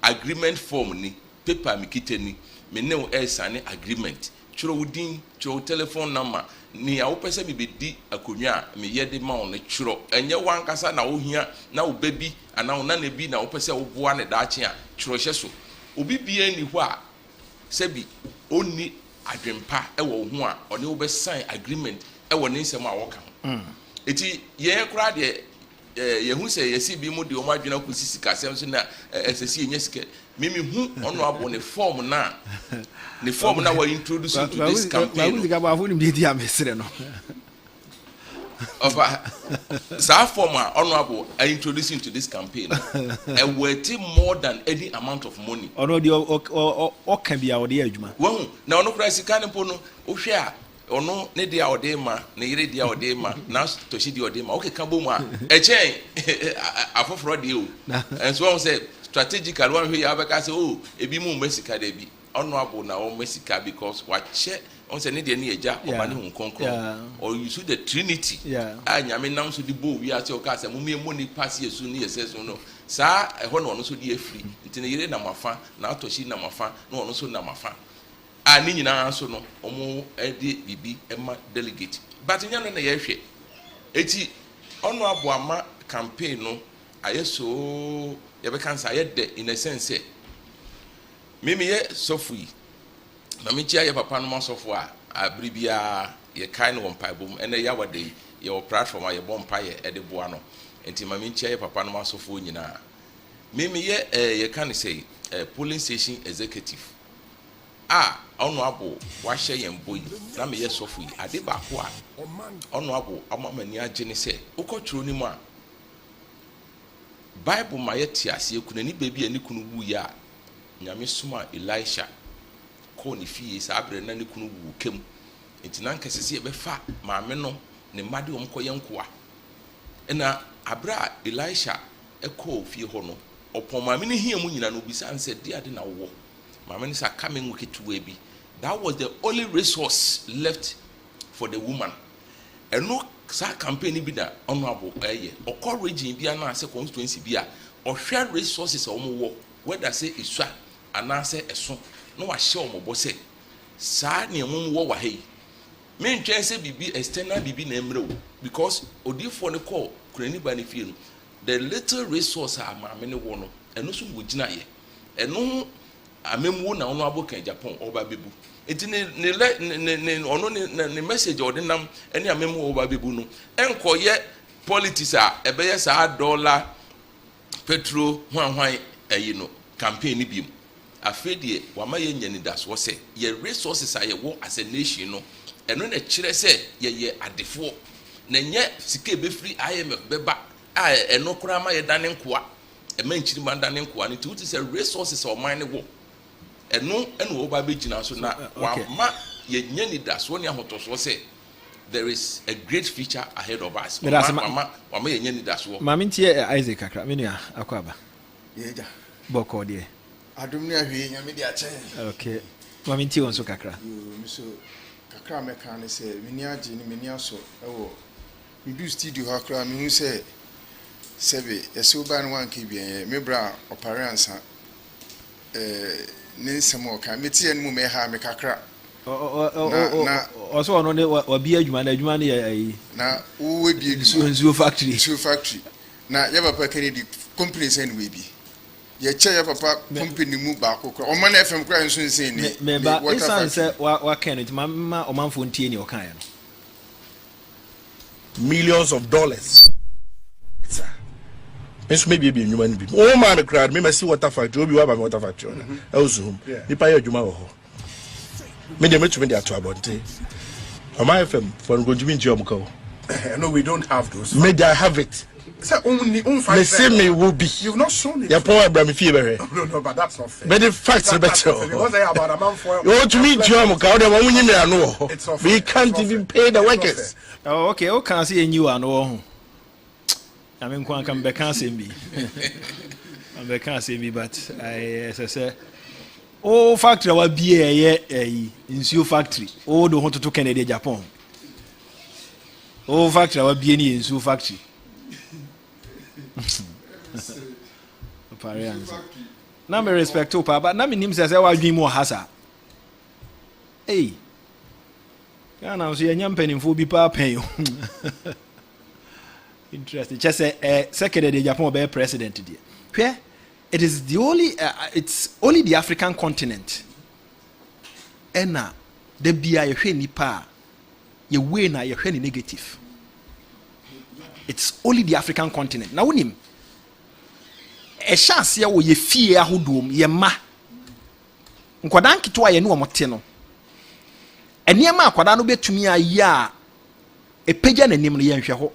agreement form ni paper mikite ni me ne o sign agreement chiro wudin chiro telephone number ni a wopɛ sɛ mebɛdi akonnwa a meyɛ de ma wo no twerɛ ɛnyɛ wankasa na wohia na wo baabi anaa wo nana bi na wopɛ sɛ woboa ne daakye a twerɛhyɛ so obi bia ni hɔ a sɛbi ɔnni adwempa ɛwɔ wo ho a ɔne wo bɛsign agreement ɛwɔ ne nsɛm a wɔka ho ɛti yɛn koraa deɛ yɛhu sɛ yɛsi bi mu de ɔmo adwena kɔsi sikasɛm so na ɛsɛ sɛ yɛnya sika mimi hu ɔno abo ne form na wa introduce to this campaign Ofa sa form a ɔno abo introducing to this campaign worth more than any amount of money ɔno de ɔka bia ɔde adwuma wahu na ɔno kora sika ne po no wohwɛ a ɔno ne dia ɔde ma ne yere dia ɔde ma na toshi dia ɔde ma okeka bom a ɛkyɛn afoforo de o enso wɔn sɛ strategically wɔn hwɛ ya bɛka sɛ o ebi mu mesika de bi ɔno abo na wɔn mesika because wakyɛ on sɛ ne de ne agya ɔba ne hu konkron or you see the trinity a nyame nam so de bo wi ase ɔka sɛ mo ni pass yesu ne yɛsɛ so no saa ɛhɔ na ɔno so de afiri nti ne yere na mafa na atoshi na mafa na ɔno so na mafa a ni nyinaa so no ɔmo ɛde bibi ɛma delegate but nya no na yɛhwɛ eti ɔno abo ama campaign no ayɛ so yɛbɛka nsa ayɛ de in a sense mimi yɛ sɔfo yi na me chia yɛ papa no ma sɔfo a abiri bia yɛ kai no mpa bom ɛna yɛ awade yɛ wɔ platform a yɛ bɔ mpa yɛ ɛde boa no enti ma me chia yɛ papa no ma sɔfo nyinaa mimi yɛ yɛ kan sɛ polling station executive ɔno abo wahyɛ yɛn boyi na me yɛ sɔfo yi ade baako a ɔno abo amamani agye ne sɛ wokɔtwerɛ ni mu a bible ma yɛ te aseɛ kuna ni baabi a ne kunu wu ya nyame soma elisha kɔ ne fie saa abere na ne kunu wu kem nti na nkɛse sɛ yɛbɛfa maame no ne mmade wɔn kɔyɛ nkoa ɛna abere a elisha ɛkɔ fie hɔ no ɔpɔn maame ne hia mu nyina no obisa nsɛ de ade na wɔ maame ne sɛ kame nwo ketewa bi that was the only resource left for the woman ɛno saa campaign bi da ɔno abo ɛyɛ ɔkɔ region bi ana sɛ constituency bi a ɔhwɛ resources a wɔn wɔ whether sɛ esua anaasɛ ɛso na wahyɛ wɔn bɔ sɛ saa nneɛma mu wɔ wɔ ha yi mentwɛn sɛ bibi external bibi na mmerɛ o because odiifoɔ ne kɔ kurani ba ne fie no the little resource a maame ne wɔ no ɛno so wɔ gyina yɛ ɛno amemwo na ɔno abo kan Japan ɔba bebu enti ne ɔno ne message ɔde nam ɛne amemwo ɔba bebu no ɛnkɔyɛ politics a ɛbɛyɛ saa dollar petrol hwan ɛyi no campaign ni biem afei deɛ wama yɛ nyɛ nidasoɔ sɛ yɛ resources a yɛwɔ as a nation no ɛno na kyerɛ sɛ yɛyɛ adefoɔ na nyɛ sika ebɛfiri IMF bɛba a ɛno koraa ma yɛ dane nkoa ɛma nkyiri ma dane nkoa no nti wote sɛ resources a ɔman ne wɔ ɛno ɛna wɔba bɛgyina so na wama yɛnyɛ nidasoɔ ne ahotɔsoɔ sɛ there is a great future ahead of us wama yɛnyɛ nidasoɔ maame ntie Isaac kakra me nua akɔ aba yɛgya bɔkɔ deɛ adom ne ahwee nyame de akyɛn okay maame ntie wɔn so kakra so kakra mɛka ne sɛ meni agye ne meni aso ɛwɔ medu studio ha koraa mehu sɛ sɛbe yɛsɛ woba no wanka biɛn me bra ɔpare ansa ne nsɛm ɔka meteɛ no mu mɛha me kakra ɔsɛ ɔno ne wabi adwuma na adwuma no yɛ ayi na wowɔ bi nsuo factory na yɛ papa Kennedy company sɛ no wɔbi yɛkyɛ yɛ papa company mu baako kora ɔma no FM kora nso nsɛn ne meba ɛsiane sɛ waka no nti ma ɔmanfoɔ ntie ne ɔkaeɛ no millions of dollars nso maybe a nnwuma no bi o ma me crowd me see water factory obi wa ba me water factory na ɛwɔ nipa yɛ adwuma wɔ hɔ me dey metumi dey ato abonte Omanfm for ngonjumi nji omka no, we don't have those. Maybe I have it. Only me say me will be. You've not shown it. Your power Abraham Fieber. No, but that's not fair. But the facts are better. Because I have about a month for you want to meet John Mukau, we can't even pay the workers. Oh, okay, oh, can't see a new one. Oh, I mean, one can be can't see me. I can't see me, but as I say, oh, factory will be a in factory. Oh, the want to Canada, Japan. Oh, factory will be any in factory. Na me respect to pa, but na me nim say wa dwin mo hasa. Hey. Ghana so yenya mpanimfo bi pa pen. Interesting. Just say secretary of Japan be president there. Where it is the only it's only the African continent. Ena the bia ye hwe nipa ye we na ye hwe ni negative. It's only the African continent. Now unim a chance ya wo ye fie ahodom ye ma nkwadan kitwa ye ne omote no eniema akwadan no betumi ayi a epagya nanim no ye nhwe ho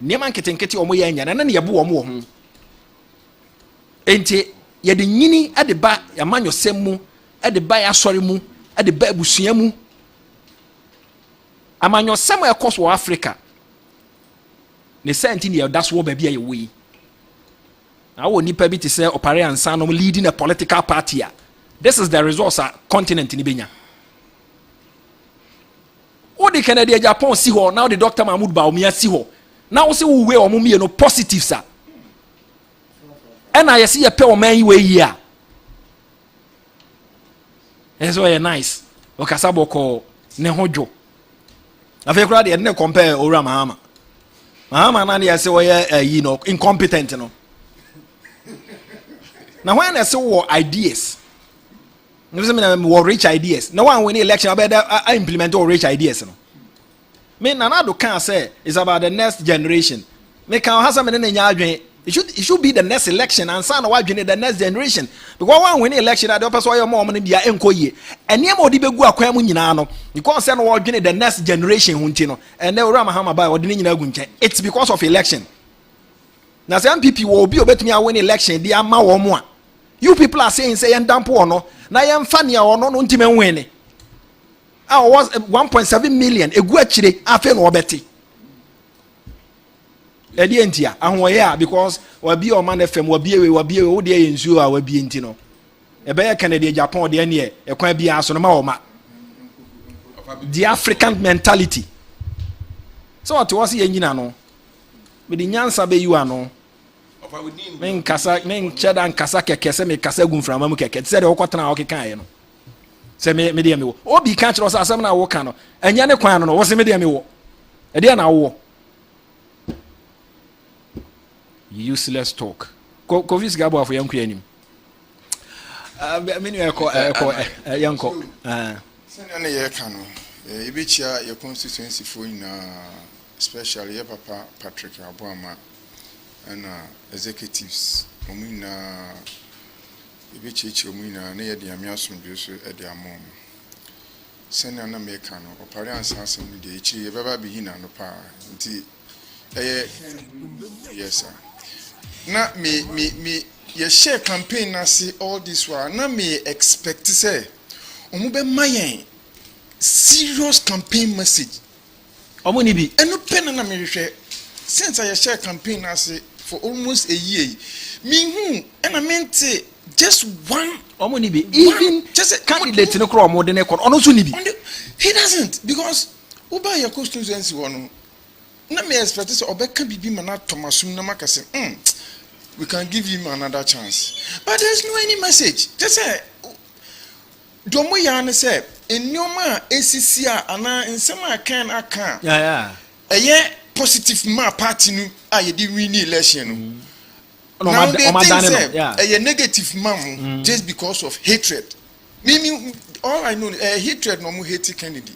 niema nketenkete omo ye anya na ne ye bo omo ho enti ye de nyini ade ba ya manyosem mu ade ba ya sori mu ade ba abusua mu amanyosem e cost wo Africa ne senti ne that's wo ba bia ye we now we need to say operate and sound leading a political party. This is the resource continent in Ibenya. What the Canadian Japan see ho now the Dr. Mahmoud Baumia see ho. Now see we way or mummy no positive sir. And I see a pair of man way here. That's why nice. Okasabo ko nehojo. I feel glad they didn't compare Ora Mahama. Mahama na they say you know incompetent you know. Now when I say war ideas, war rich ideas. No one win election about I implement all rich ideas. No, me Nanado can't say it's about the next generation. Me can have some in the it should be the next election and son why the next generation. Because one win election at the person why your mom and be enkoye. And near more dibe go akwamu nyina no. You can't say no the next generation huntino. And they will Ramahama by or the it's because of election. Now some people will be obet me a win election, they are ma or more. You people are saying say and damp or no. Now I am funny or no ultimate win. I was 1.7 million a good chile after no betty. Edientia, and why because we be Omanfm will be a day in Zua will be intino. A bear Canada Japan the end a quite be as on ma. The African mentality. So what was the engine? With the nyansa be you ano. Men kasa men cheda and kasa keke se me kasa gun from amu keke se de okotana okekan no se me dia me wo obi kan kire asem na wo kan no enya ne kwan no wo se me dia me wo e dia na wo useless talk ko vis gabo afo yanku anim me nu yanko se na ye kan no e bi chia ye constituency fo na especially your papa Patrick Abuama and executives omina ebechichi omina na ye de amiasom bi so e de amom sene na me kan no opare ansasem de echi ye baba bi hina no pa nti yes sir na me ye share campaign na see all this while na me expect say omo be mayen serious campaign message omo ni bi eno pen na me hwehwe since I share campaign na see for almost a year. Me and I meant just one. Even just a candidate in a crowd more than a corner. He doesn't because Uba your constituency one. Not me expect this or can be manat Thomas Namaka say, we can give him another chance. But there's no any message. Just say Domo Yana say in your man ACCR and in some I can. Yeah. A positive ma party nu a di win election now they think say a negative man just because of hatred meaning all I know hatred no mo hate Kennedy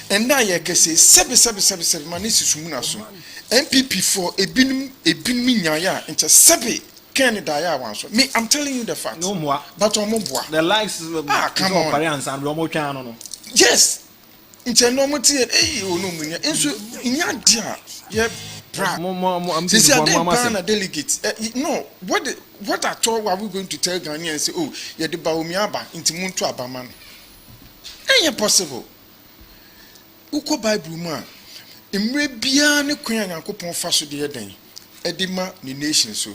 and now you can say seven man is sumuna so MPP for ebinum nyaya into sebe Kennedy ya wan so me I'm telling you the fact no more but omo the likes come on parents and omo twa no yes into no mo tie no munya enso nya dia yeah bra since you are delegates no what at all are we going to tell Ghanaians and say oh yeah the baomiaba into muntu abama no ain't possible uko bible mu a emre bia ne kwan Yakobon fa so de eden edima ni nation so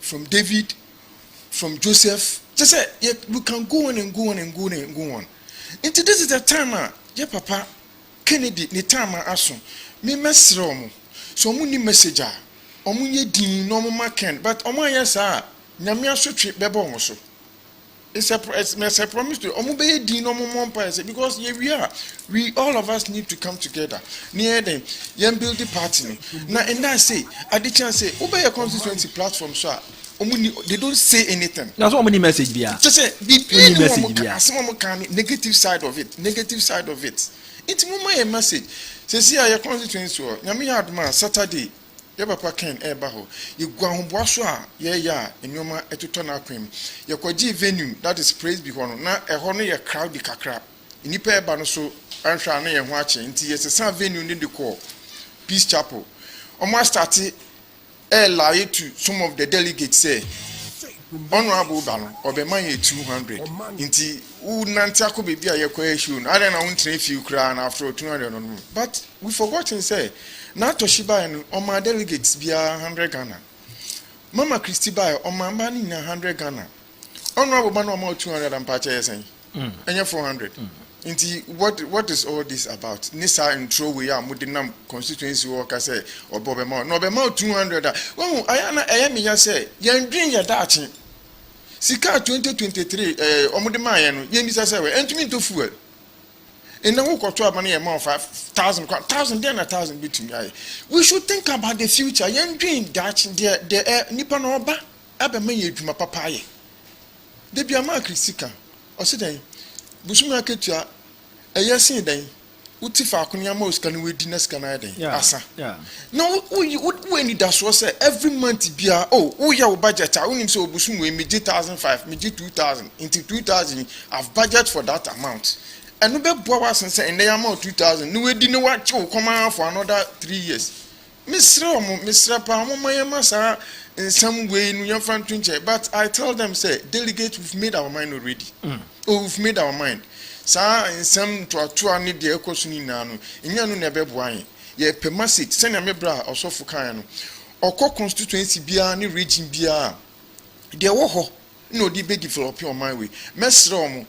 from David from Joseph just say yeah, we can go on and go on and go on and go on into this is the time yeah papa Kennedy ni time aso me mesre omo so omo ni message a omo ye din no omo maken but omo yes a nyame asotwe bebo omo so it's a promise to omube di no mo because we all of us need to come together near them yam build the party na and I say adi chance say obey your constituency platform so they don't say anything. That's what many message be. Just say negative side of it. It's more a message. Say see your constituency nyame adma Saturday ya papa Ken Ebaho you go homboa so a ya enyoma etoto na akwem ye kwaji venue that is praise be hono na eho no ye crowd kakra nipa eba no so anhwa na ye ho ache nti ye sesa venue ni de call Peace Chapel omo start lie to some of the delegates say honorable bano obema ye 200 nti u nanti akobe bia ye kwa issue na na won few kra na after 200 no but we forgotten say na Toshiba and Oma delegates be 100 Ghana. Mama Christy by Oma Mani 100 Ghana. Honorable Bano 200 and Pacha and you're 400. Inti what is all this about? Nisa and throw we are Mudinam constituency worker say or Bobema. No Bema 200. Oh, I am ya say, young dream ya dachi. Sika 2023 Omudima Yemisa say, enter me to fuel. And now we to money amount 5,000 then 1,000 between me. We should think about the future. Young dream that the Nippon Oba Abame Juma Papaye. De Biama Christica or Siday Busuma Ketua a yesin day. Utifa Kunyamos can we dinners Canada. Asa. No, when it does was every month be your budget. I only so Busum we made 1,500, made 2,000 into 2,000. I've budget for that amount. And no be boas and say, and they are more 2,000. No, we didn't watch you come out for another 3 years. Miss Rapa, my massa in some way in your front twinche. But I tell them, say, delegate, we've made our mind already. We've made our mind. Sir, in some to a need the equation nano, in your never wine. Ye permasit, send a mebra or so for Kayano. Or co constituency beer, any region beer. There were no debate develop your my way. Mess Romo.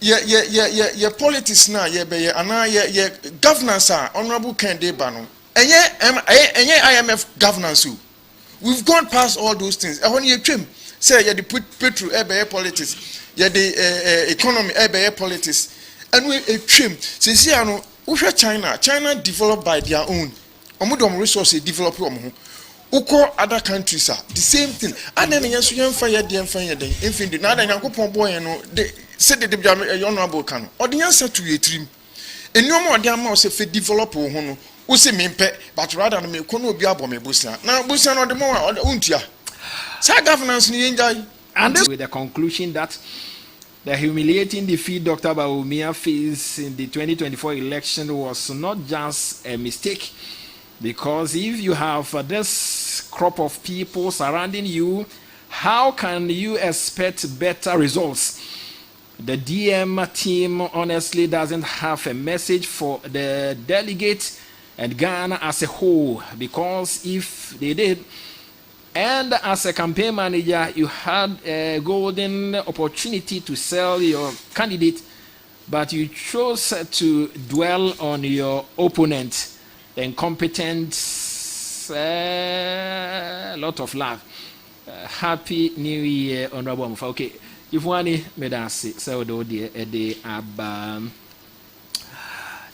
Yeah, politics now, yeah, governance are honorable Ken Debano. And IMF governance. We've gone past all those things. And when you trim, say, you put petrol, politics, the economy, politics, and we trim. Say, China developed by their own. Omudom resources develop Uko other countries are the same thing. And then you young fire, the fire, the infant, another young boy, they said that the honorable can. Or the answer to your dream. And no more damn mouse if it develop or hono, who say me pet, but rather than me kono biabo me busa. Now busa no the more or the untia. Sa governance ni enjoy. And with the conclusion that the humiliating defeat Dr. Bawumia faced in the 2024 election was not just a mistake. Because if you have this crop of people surrounding you, how can you expect better results? The DM team honestly doesn't have a message for the delegates and Ghana as a whole. Because if they did, and as a campaign manager, you had a golden opportunity to sell your candidate, but you chose to dwell on your opponent. The incompetent, lot of love. Happy New Year, Honorable Mufa. Okay, if one medasi, so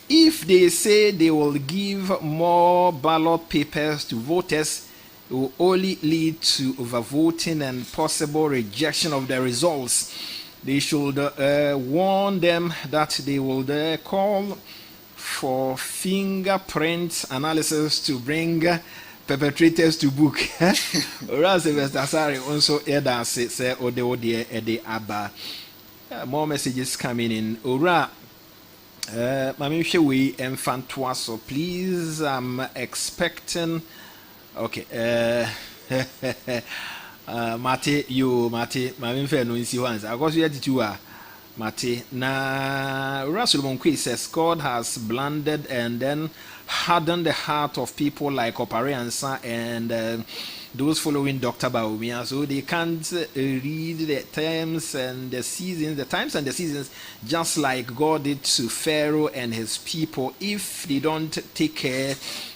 if they say they will give more ballot papers to voters, it will only lead to overvoting and possible rejection of the results. They should warn them that they will call for fingerprint analysis to bring perpetrators to book. Also say more messages coming in. Ora Mami we enfantwa, so please I'm expecting okay Mate Mami fe no nsi once. I got you to Mate na Russell Monkwe says God has blinded and then hardened the heart of people like Opariansa and those following Dr. Bawumia, so they can't read the times and the seasons, the times and the seasons, just like God did to Pharaoh and his people. If they don't take care,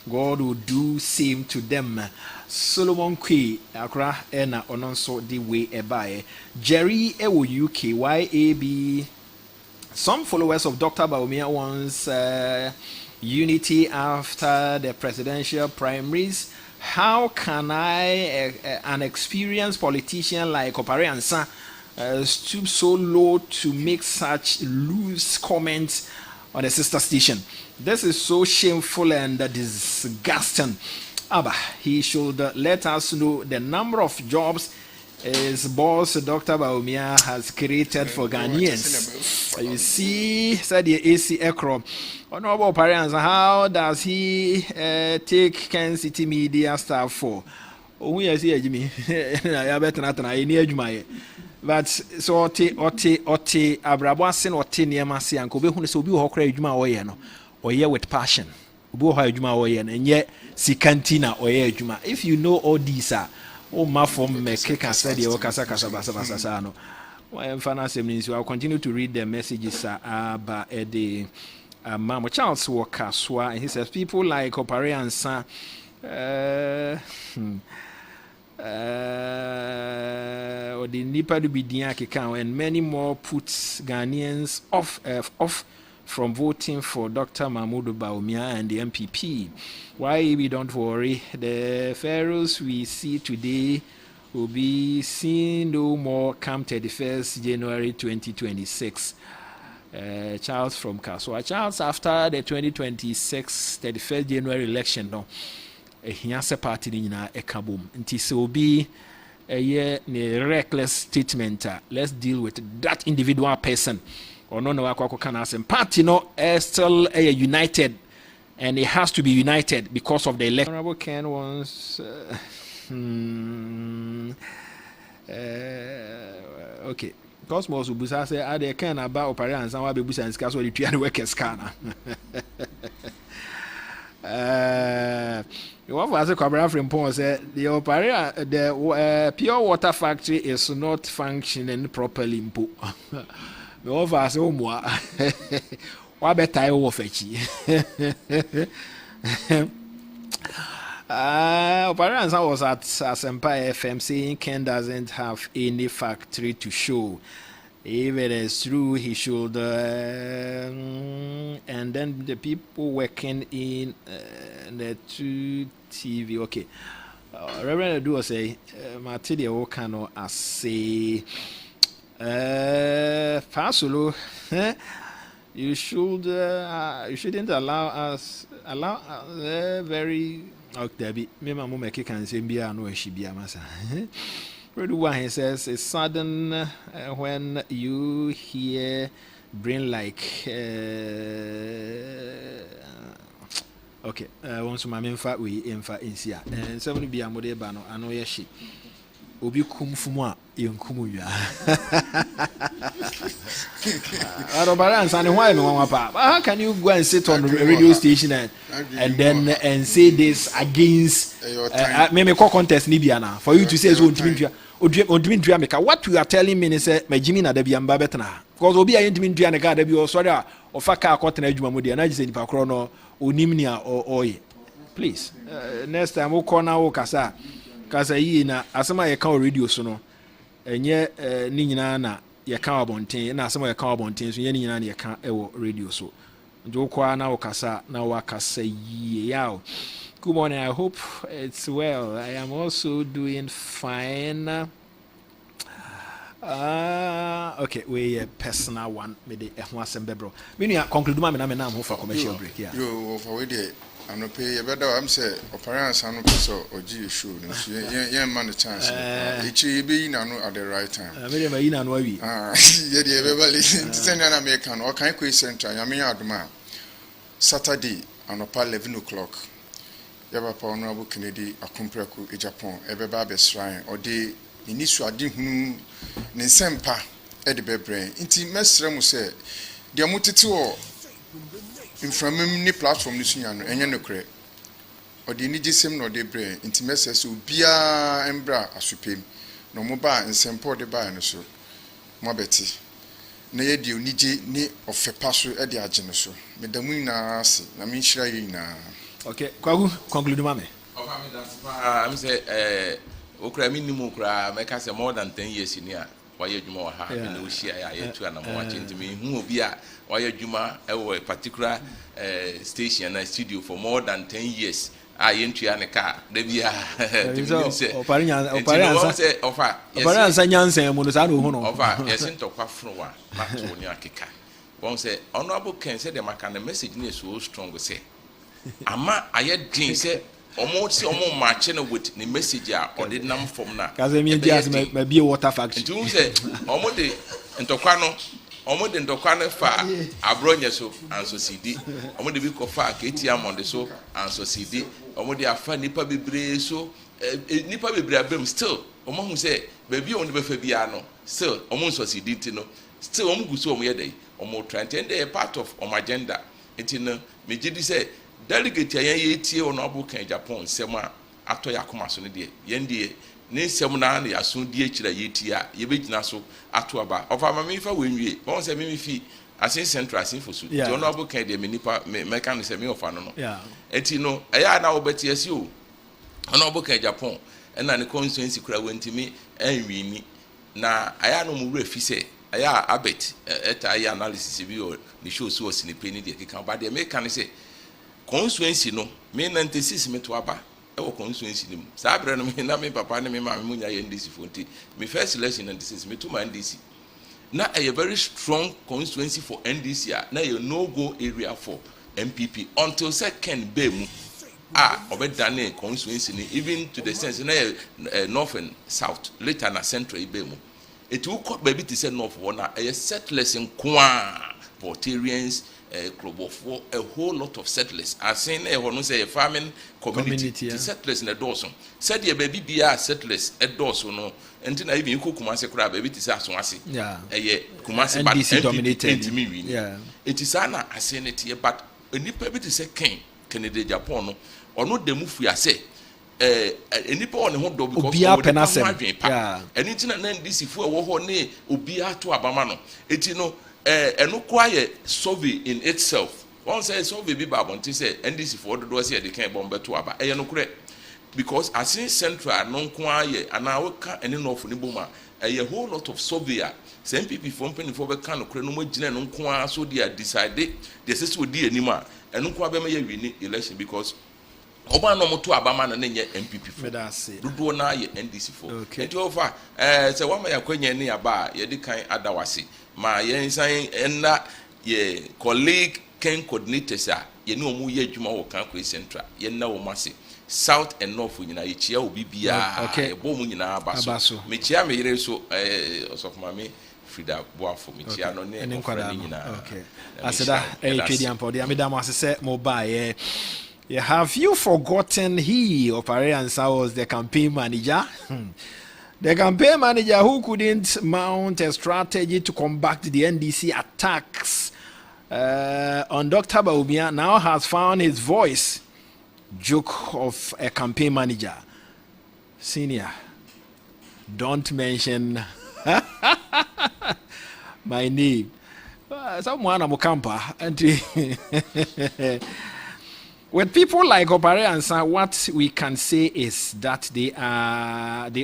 God will do same to them. Solomon Kwe akra ena ononso the way ebae. Jerry ewo UK YAB. Some followers of Dr. Bawumia wants unity after the presidential primaries. How can an experienced politician like Opare Ansa stoop so low to make such loose comments on the sister station? This is so shameful and disgusting. Abba, he should let us know the number of jobs his boss, Dr. Bawumia, has created for Ghanaians. You see, said the AC Ekro. Honorable parents, how does he take Ken City media staff for? Oh, we are here, Jimmy. I bet not I need my. But so ote abraboasen ote niema se anko be hu so bi ho kra adwuma oye no oye with passion. Obi ho adwuma oye no enye sikantina oye adwuma. If you know all these oh, my form me kasa de okasa kasa basa no. I'll continue to read the messages about the Mama Charles Walker and he says people like Opare Ansa or the Nipa to be Diakika and many more puts Ghanaians off from voting for Dr. Mahmoud Bawumia and the MPP. Why we don't worry, the pharaohs we see today will be seen no more come 31st January 2026. Charles from Kaswa. Charles, after the 2026 31st January election, no, he has a party in a kabum. It will be a reckless statement. Let's deal with that individual person. Or no, party no still united, and it has to be united because of the election. Honorable Ken wants. Okay. Cosmos Ubusa say, I they can about Opare and some Babusa and Scasso, the 3 workers can. You want to ask from Paul said the Opare, the pure water factory is not functioning properly. The offer so more. What better I offer? Opare was at Asempa FM saying Ken doesn't have any factory to show. If it is true, he should. And then the people working in the 2 TV. Okay. Reverend Edu say, Matilda Okano, I say, Fasulu, you shouldn't allow very. Okay, me mama make can say bia no she bia masa. Ready one he says it's sudden when you hear brain like okay once my memfa we emfa insia and seven bia mode ba no ano ye she obi kum fumu a yenkum wia balance and why no one pa how can you go and sit on the radio station and then say this against me call contest ni bia na for you to say so ontimi make what you are telling me is my Jimmy na da bia mba betna because obi a yentimi ntua ne ka da bia sorry a ofa ka akotena adwuma mu dia na gise nipa kro no onim ni a oye please next time we call now kasa yi na asema ye ka radio so no enye ni nyina na ye ka abonten na asema ye ka abonten so ye ni nyina na ye ka ewo radio so njo kwa na wakasa na wakasa yi yaw. Good morning, I hope it's well. I am also doing fine. Okay, we a personal one me the ehwasem bro. Me nua conclude ma me na ho for commercial break here. Yo for we dey ano pay you better am say operation anu so oji show no so yen man the chance. Echi be na no at the right time. Me dey ma yi na no awi. Ye dey be listen send na me kan o kan ko center ya me adoma Saturday anopa 11 o'clock. Yaba pa Honorable Kennedy akompraku e Japan ebeba be shrine odi inisu ade hunu ne nsempa e de bebre nti mesre mu se de motete o inframem ni platform ni sunya no enye nokre or the nigism no de brain intimacy so bia embra asupem no mo ba nsempo de ba no so mo beti na ye di onije ni ofepa so e de age no so medamu na ase na me nhira ye na. Okay, kwagu conclude mame. Ofa me that's I'm say okra mi nimu okra make say more than 10 years in here why adwuma wa ha me no hia ya yetu ana mo wache ntimi hu obi a why adwuma e wo particular station and studio for more than 10 years yentu ya ne ka da bia opare ansa nyansa mu no sa no hu no ofa yesin tokwa fro wa na to ni akeka won say honorable Ken say the maka message ni so strong say ama ayedin say omo match na with the message a ordinary form na kaze mi dias ma be water factory nti say omo de ntokwa no fa abronye so anso CD omo de bi ko fa KTM on the so anso CD omo de afa nipa bebre so nipa bebre abem still omo hu say baby on be fa bia no still omo nso CD ti no still omo gu so omo ye dey omo try and they part of omo agenda enti no me gidi say delegate ya yetie Honorable Ken Japan sema ato yakoma so ne de yende ne nsem na na yaso die kira yetie a yebegina so ato aba ofa ma me fa wenwie won se me fi asin central asin fosu the Honorable Ken de me nipa me kan se me ofa no no eti no eya na obeti asi o Honorable Ken Japan na ne constituency kura wantimi anwini na aya no mu refi se aya abet eta aya analysis bi o ni show so osinipe ni de keka ba de me kan se constituency no me 96 me to aba e wo constituency nim sa abre no me na me papa ne me ma me munya ye NDC fonti me first election 96 me to my NDC na a very strong constituency for NDC na a no go area for MPP until second bemu obedane constituency ni even to the sense na north and south later na central bemu it will cut baby to say north one a settlers in kwa Portarians club of a whole lot of settlers. I seen a one say a farming community settlers in the Dawson. Said your baby be settlers at Dawson no, and then I even cook Kumasi crab baby to Saswasi. Yeah, a Kumasi but dominated me. Yeah, it is Anna I seen it here, but a new baby to say King Kennedy Japan or not the move we are say. Nipa on ho do because anything na NDC fu wo ho ne obia to abama no eti no eno kwaye survey in itself one say survey bi ba bonti say NDC for do say they can bomb to aba no kure because as in central no kwaye ana we ka ene no of ni boma a whole lot of surveyor some people from penny for be kan no kure no mo gina no kwa so they decide they say so di anima eno kwa be ma ye win election because oba no moto abama na nye MPP for dudu na ye NDC for enti over say wa ma yakwanya ne aba ye di kan adawase ma ye nsan enna ye colleague Ken coordinators a ye ne omu ye adwuma wo kan kwe central ye na wo mase south and north nyina ye chia obi bia e bo mu nyina aba so me chia me yere so of mame Frida Boafo me chia no ne ofra nyina aseda twedi ampodi amedam asese mobile. Yeah, have you forgotten he Opariansa was the campaign manager? The campaign manager who couldn't mount a strategy to combat the NDC attacks on Dr. Baumia now has found his voice. Joke of a campaign manager. Senior, don't mention my name. Someone I'm Kampa. With people like Opare Ansa, what we can say is that they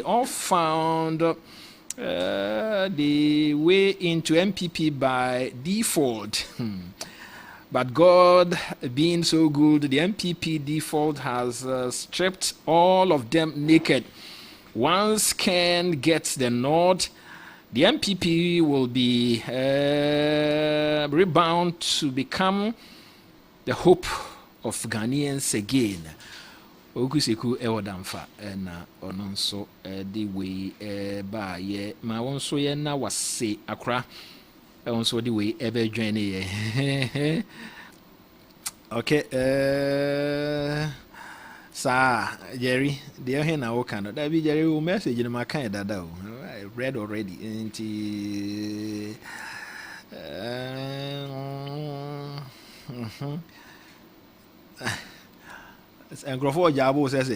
all found the way into MPP by default. But God being so good, the MPP default has stripped all of them naked. Once Ken gets the nod, the MPP will be rebound to become the hope of Ghanaians again. Okuseku ewadamfa na ononso the way ba ye ma wonso ye na wase akra onso the way ebe join ye. Okay, sa Jerry, there here na woka that be Jerry will message in my kind dada I read already into and Grofo Jabo says,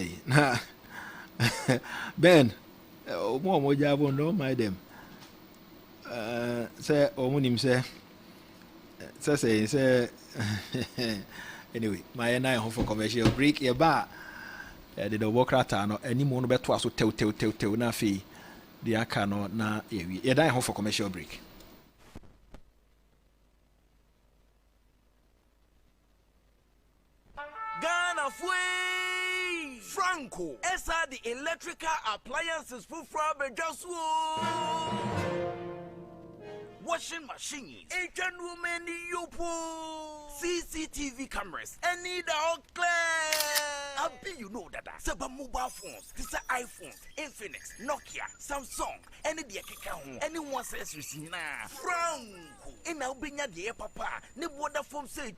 Ben, more Jabo, no, my them. Say, Omunim say, anyway, my and I home for commercial break, your bar. The Wokrata, no, any more bet was to tell na fee. The Akano na, you die home for commercial break. Ghana Fui Franco. Esa the electrical appliances for just washing machines, agent woman yopo, CCTV cameras, and need all clear. I be you know that several mobile phones, this are iPhones, Infinix, Nokia, Samsung, any the anyone says receive na Franco. In our binya the papa, ne water foam say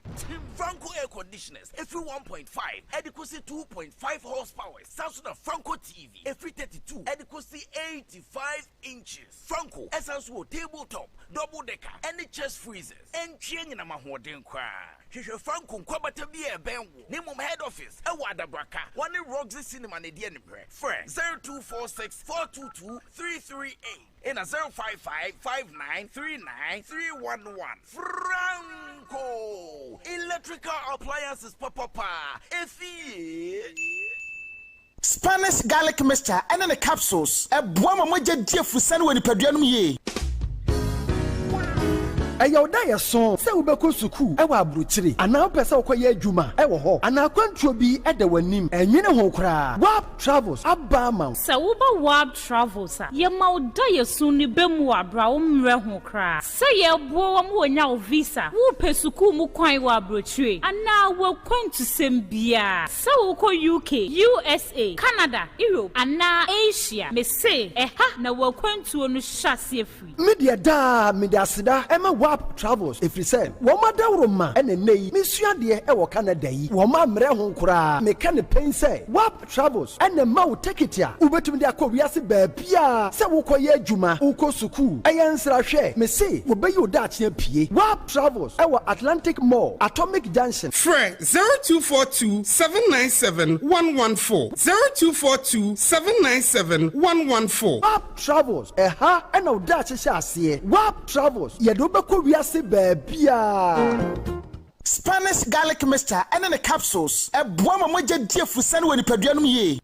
Franco air conditioners, every 1.5, adequacy 2.5 horsepower, Samsung Franco TV, every 32, adequacy 85 inches. Franco, essence tabletop, double decker, any chest freezers, and chain in a mahoden cry. Franco Kwabata be a bang, name of head office, a water braka, one in Roxy Cinema, Nadian Bread, friend 0246 422 338. In a 055-5939-311. Franco Electrical Appliances Papa. Spanish garlic mixture and then the capsules. A boama moja dear fusan when you pedianum ye. Ayo da so se ubeko suku e wa abruchiri ana pese okoye adwuma e wo ho ana kwantro bi e da wanim enwene ho kra Wap Travels abama se uba Wap Travels a ye ma oda ye so ni bemu abra wo mre ho kra se ye bo wo mo nya o visa wo pesuku mu kwan wa abrochiri ana wo kwantu sembia se wo ko UK USA Canada Europe ana Asia me say ha na wo kwantu onu hyase free media da media asida e ma Wap Travels if you say woma dawroma ene nei misua de e wo Canada yi woma mre ho kura me ka ne pen say Wap Travels ene ma wo ticket ya ubetumi de akọwiase ba bia se wo koye adwuma wo ko suku ensra hwe me say wo be yo da ache pie Wap Travels e wo Atlantic Mall Atomic Junction Fred 0242 797 114 0242 797 114 Wap Travels ha ena wo da ache ase Wap Travels ye do be ko wiase ba bia Spanish garlic mixture and then the capsules e boama moja die fusan we ni paduanum ye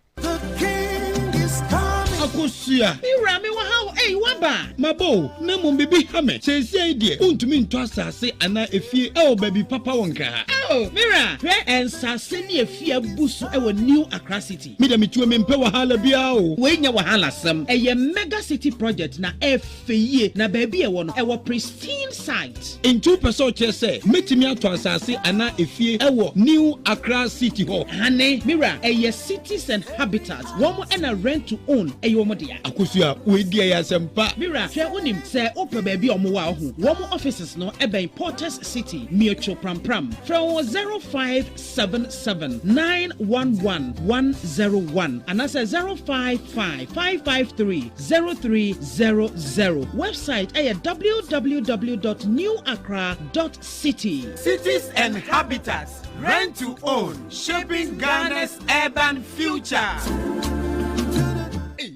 Akosia ira me wa hawo waba mabo na mum bibi hame sesi die untumi nto asase ana efie baby papa wonka mira re ensase ne efie busu New Accra City me da metuo me mpe wahala bia we nya wahala sam mega city project na efeye na baby no pristine site in 2% che say metimi ato asase ana efie New Accra City ho hane mira cities and habitats womo na rent to own Akosia we dia ya sempa mira hwe onim se opa ba bia omo wa ho wo offices no eben Porters City Miocho Pram from 0577 911 101 and that's 055 553 0300 website www.newaccra.city Cities and habitats rent to own shaping Ghana's urban future.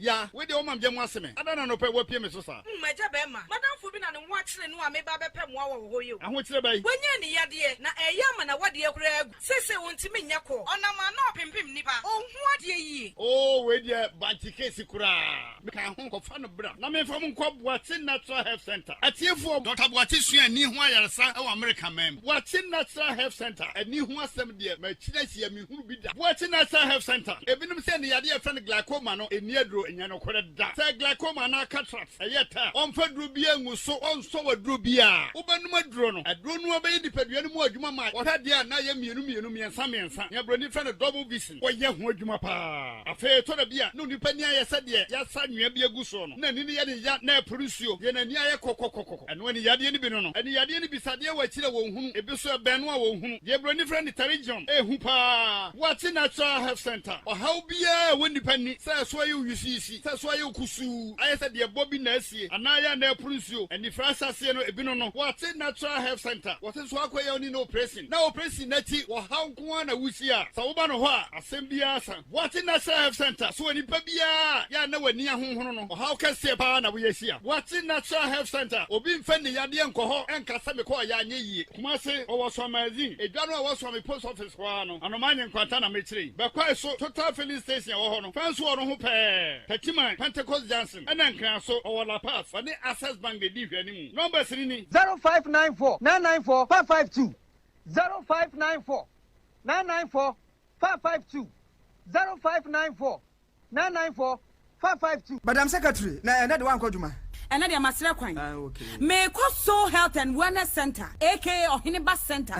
Ya, we the woman jam waseme. I don't know what PM so sa. Meja bema. Madam fu bi na ne nwachire no ameba bepe mo awo ho yo. Ahochire bai. Wenye ne yade na eyama na wade akura agu. Sese wontimi nyako. Onama na opimpim nipa. Ohun ade yi. Oh, we the banti case kura. Me kan ho ko fa no bra. Na me fa mo ko Boatin Natural Health Center. Atiefo Dr. Boatin sua ni ho ayaresa e America mem. Boatin Natural Health Center. Ani ho asem de ma chira sia me hu bi da. Boatin Natural Health Center. Ebinim se ne yade e fa no glaucoma no eni enyano kwere da say glaucoma na cataract eyeta on fa duro bia nguso on so wa duro bia ubanum aduro no aduro no obeyi dipaduane mu adwuma ma ohade a na ye mienu miensa nya broni fa no double vision oye ho adwuma pa afa to da bia no nipa ni ayesa de ya sa nwea bia guso no na ni ye de ya na producio ye na ni aye kokokoko eno ni yade ni bi no eni yade ni bisade wa kire wo hunu ebi so benu a wo hunu ye broni fa ni tarijon ehu pa Boatin Natural Health Center o how bia wo nipa ni say so you see say so you kusu I said the Bobby Nessie and I am their Prusio and if frasa no ebino no what natural health center what so akoya oni no operation na operation na ti wo haw ko na wusi a sa wo ba no ho a asem bia san what natural health center so ni pa bia ya na wani ahonhono no haw ka se pa na wo yesia what natural health center obi mfa ni yade enko ho enkasa me ko ya anye yie kuma se owo so magazine edwa no owo so me post office ho no anomanye nkwanta na mechire be kwa so total filling station wo ho no fanso wo no ho pe Petiman Pentecost Johnson and then so owo la pass for the access bank de di hwani mu numbers ni 0594 994 552 0594 994 552 0594 994 552 Madam Secretary na ene de wan koduma and then masira kwan me ko so health and wellness center aka Ohineba center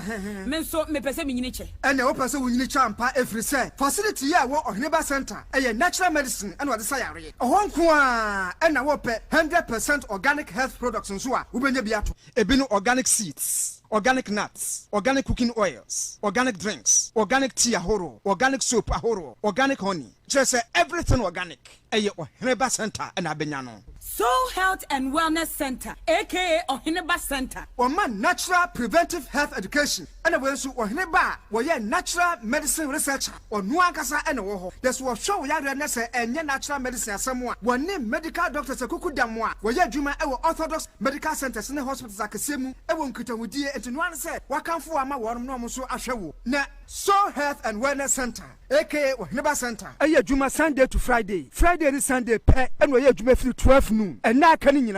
me so me pese me nyini che ene wo pese wo nyini champa every say facility ya wo Ohineba center eye natural medicine ene wo de sayare ohon ko a ene wo pe 100% organic health products nso a wo benya biato ebi no organic seeds, organic nuts, organic cooking oils, organic drinks, organic tea ahoro, organic soap ahoro, organic honey. Just everything organic. Eye Ohineba center and abenya no. Soul Health and Wellness Center, aka Ohineba Center. Oman natural preventive health education. And when so Ohineba, we natural medicine researcher. Or nuankasa and woho. That's what show ya renese and natural medicine somewhere. One name medical doctors a kuku damwa. We juma our orthodox medical centers in the hospitals akasemu. Ewon kuta wudi and no one said, what can for ama warm no so ashawu. Na Soul Health and Wellness Center, aka Ohineba Center. Aya juma Sunday to Friday. Friday and Sunday pe and we juma free 12 noon. And now can we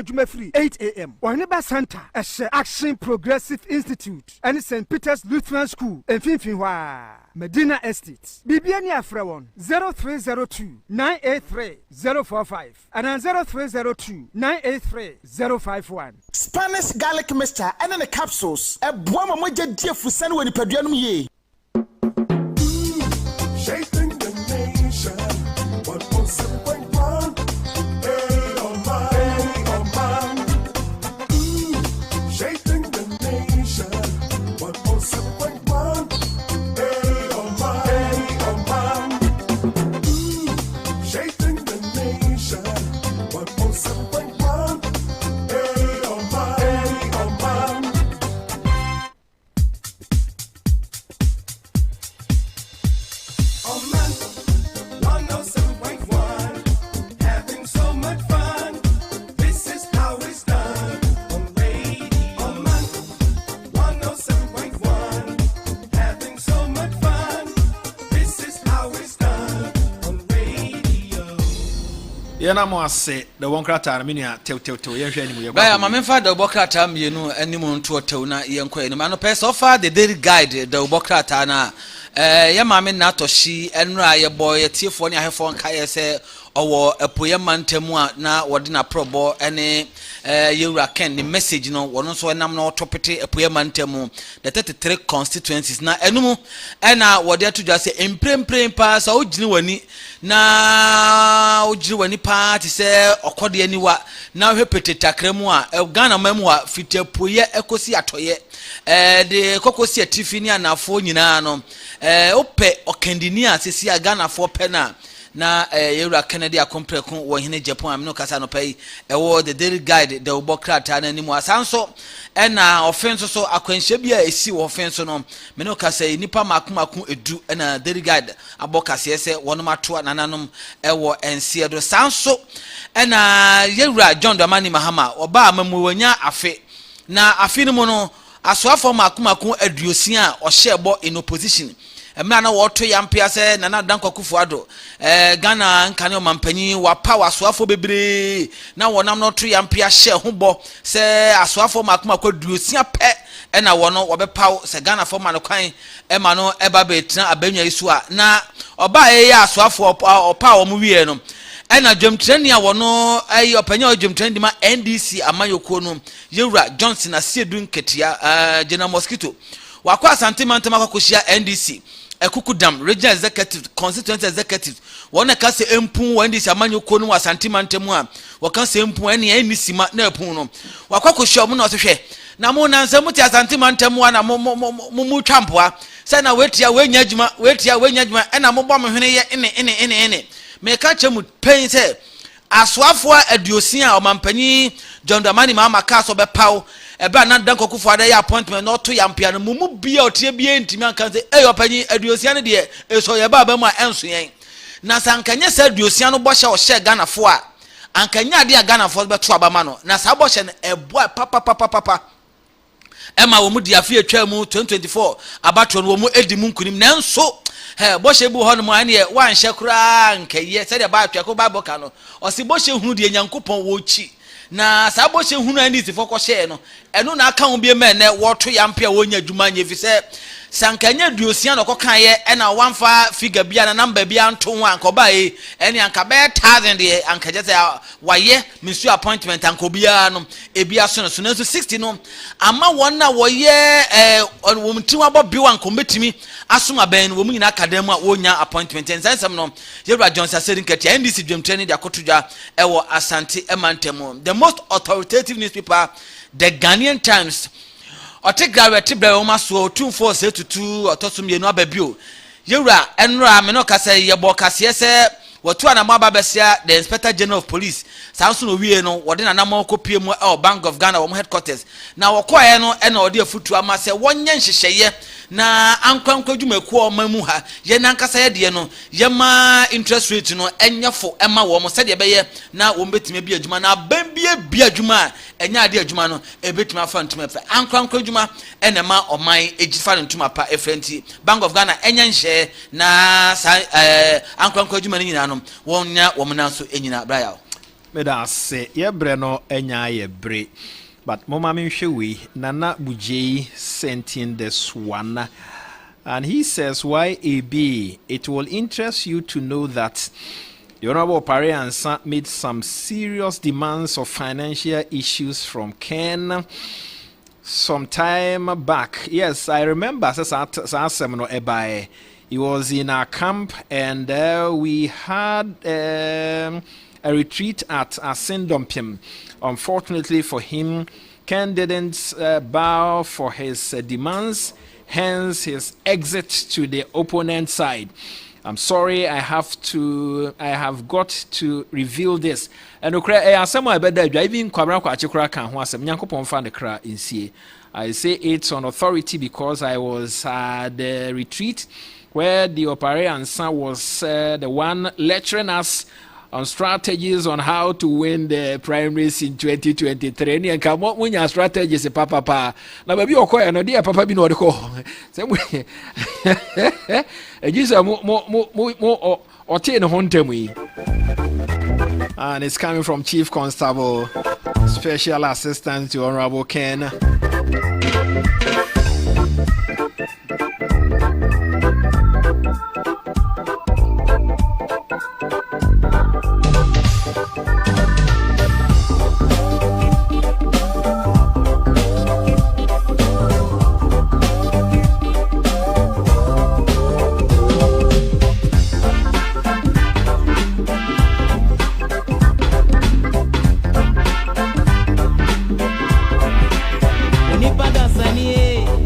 juma free 8 a.m. Ohineba Center, Action Progressive Institute, and St. Peter's Lutheran School, and Finfinwa, Medina Estate. Bibiani Afrawon 0302 983 045 and 0302 983 051. Spanish garlic mixture and then the capsules. A boama moja dear fusan when you padianum ye. Shaping the nation. What was it went wrong? Hey, oh man. Shaping the nation. What was it went wrong? Hey, oh man. Shaping the nation. What was it went wrong? Hey, oh man. Oh man. 107.1, having so much fun. This is how it's done on radio. Oh man, 107.1, having so much fun. This is how it's done on radio. Yana mo ase the one krata me nua tew ye hwe animu ye ba ma memfa the bokrata mienu animu nto tew na ye nkwa animu ano pɛ so far the daily guide the bokrata na ya maame na toshi enra ye boy tiefo ne ahefo nka ye se owo epoye mantemu a na wode na probo ene yewura ken the message no wono so enam na otopete epoye mantemu the 33 constituencies na enumu ena wode atudwa se empremprem pa so ogini wani na ogiri wani pa ti se okode aniwa na hwepete takremu a Ghana mamu a fitepoye ekosi atoye de kokosi atifini anafo nyina no ope okandini asisi Ghana fo pena na yewura Kennedy akompreko wo hene Japan amno kasa no pai ewo the daily guide the obokrata na nimu asanso ena offense so akwanhye bia esi wo offense no meno kasa nipa makomaku edu ena daily guide abokase ese wono mato nananom ewo ense do sanso ena yewura John Dramani Mahama oba amamu wanya afe na afe ni mo no asoafo makomaku aduosia a ohyebo in opposition emna na woto yampia se nana danko kufuado Ghana nkane omampanyi wapa wasoafo bebre na wonam no to yampia hye hobo se asoafo makomaku aduosia pe ena wono wobepaw se Ghana fo man kwan ema no eba betina abanwa isu a na oba ya asoafo opa wo mu wie no ena dwemtreni a wono ayi opanya dwemtreni ma NDC amayoko no yewura Johnson asiedu nketia General Mosquito wakwa santimanta makokoshia NDC ekukudam regional executive constituent executive wona ka se empu NDC amanyoko no asantimanta mu a waka se empu ene NDC ma na epun no wakwa koshia mu na osehwe na mo nansa muti asantimanta mu na mu twampoa se na wetia wenya adwuma ena mo bɔ me hwene ye ene me ka che mu pen se aswafo aduosia Omanpanyi John Dramani Mahama ka so be paw eba na dan kokufo ada ya appointment no to yampia no mumu bia otie bia ntimi anka se opanyi aduosia no de eso ye ba mu a enso yen na sankanya sa aduosia no bɔhye o hye Ghana fo a ankanya de Ghana fo be to abama no na sa bɔhye no eboa papa Emma wo mu di afie atwa mu 2024 abatro no wo mu edi mu nkunim nanso bɔhye bu ho no mu ane ye wan hye kura nkaye se de ba atwa ko Bible ka no o si bɔhye hunu de Nyankopɔn wo chi na sa bɔhye hunu ani sifo ko hye no eno na aka ho bi me ne wo to yampia wo nya adwuma nya fi se sankanya duosia no kokan ye na wanfa figure bia na number bia nto ho ankoba e ene anka be 1000 de anka je say waye minsu appointment anko bia no e bia so no 60 no ama won na woye wo mtiwa bo biwa anko betimi asoma ben wo nyina akadam a wonya appointment ensensem no Yerba Johnson said nkati NDC dwem training de akotodwa ewo Asante Emantem. The most authoritative newspaper, the Ghanaian Times, otegrawe tibra wo maso 2472 otosum ye no ababio Yewra enra me no kasa ye bo kase se watu ana maba besia the Inspector General of Police sanso no wie no wode na nam kopie mu Bank of Ghana wo headquarters na wokoye no na wode afutu ama se wonye nhyehyeye na ankwankwa dwumaku o mamu ha ye na nkasa ye de no ye ma interest rate no enyefo ema wo mo se de beye na wo betime bi adwuma na bambie bi adwuma enya ade adwuma no ebetime afa ntuma fa ankwankwa dwuma enema oman egifa ntuma pa efrenti Bank of Ghana enya nhye na ankwankwa dwuma ni no wonya womenanso enyina braya meda se ye bre no enya ye bre but mama menhwe Nana Bujei sent in this one and he says YAB it will interest you to know that the Honorable Pare Ansa made some serious demands of financial issues from Ken some time back. Yes, I remember he was in our camp and we had a retreat at Asendompim. Unfortunately for him, Ken didn't bow for his demands, hence his exit to the opponent side. I'm sorry, I have got to reveal this. And I say it's on authority because I was at the retreat where the Opare Ansa was the one lecturing us on strategies on how to win the primaries in 2023. And come on, when your strategies, papa. Now, maybe you're quite an idea, papa, be no call. Same way. Just more or 10 me. And it's coming from Chief Constable, Special Assistant to Honorable Ken.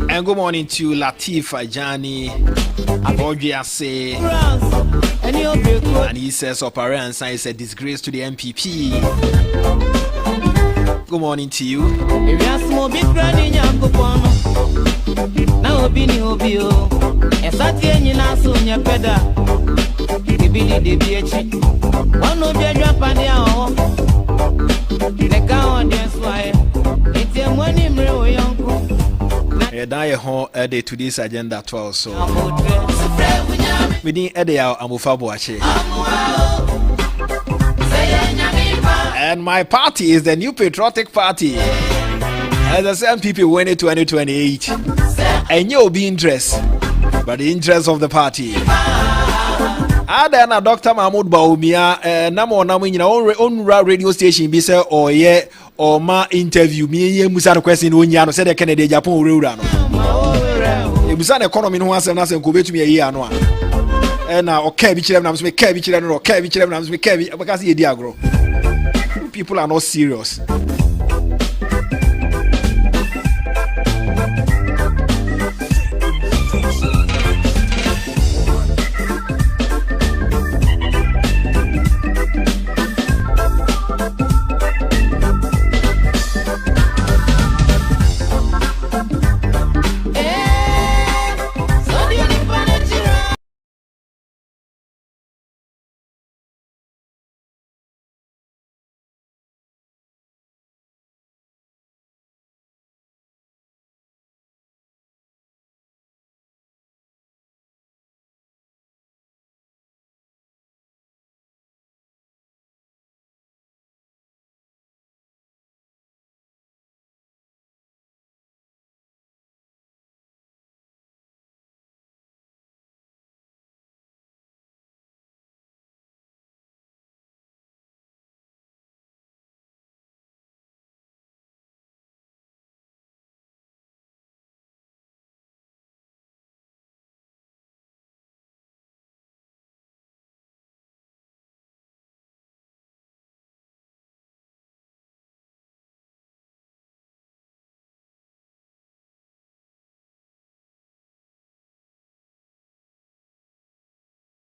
And good morning to Latif Ajani Abodriase. And he says Opare Ansa is a disgrace to the MPP. Good morning to you. Die home added to this agenda 12 so we didn't add our Amufabuache. And my party is the New Patriotic Party. As the same people win it 2028. And you'll be interested, but the interest of the party. Adana Dr. Mahmoud Baumia, Namo Namin, own radio station, be say, or yeah, or ma interview me, Musa question when Yano said, Kennedy Japan Rurano. It was an economy who has an answer and go to me a year. And now, okay, which them names me, which them names me, because he diagro. People are not serious.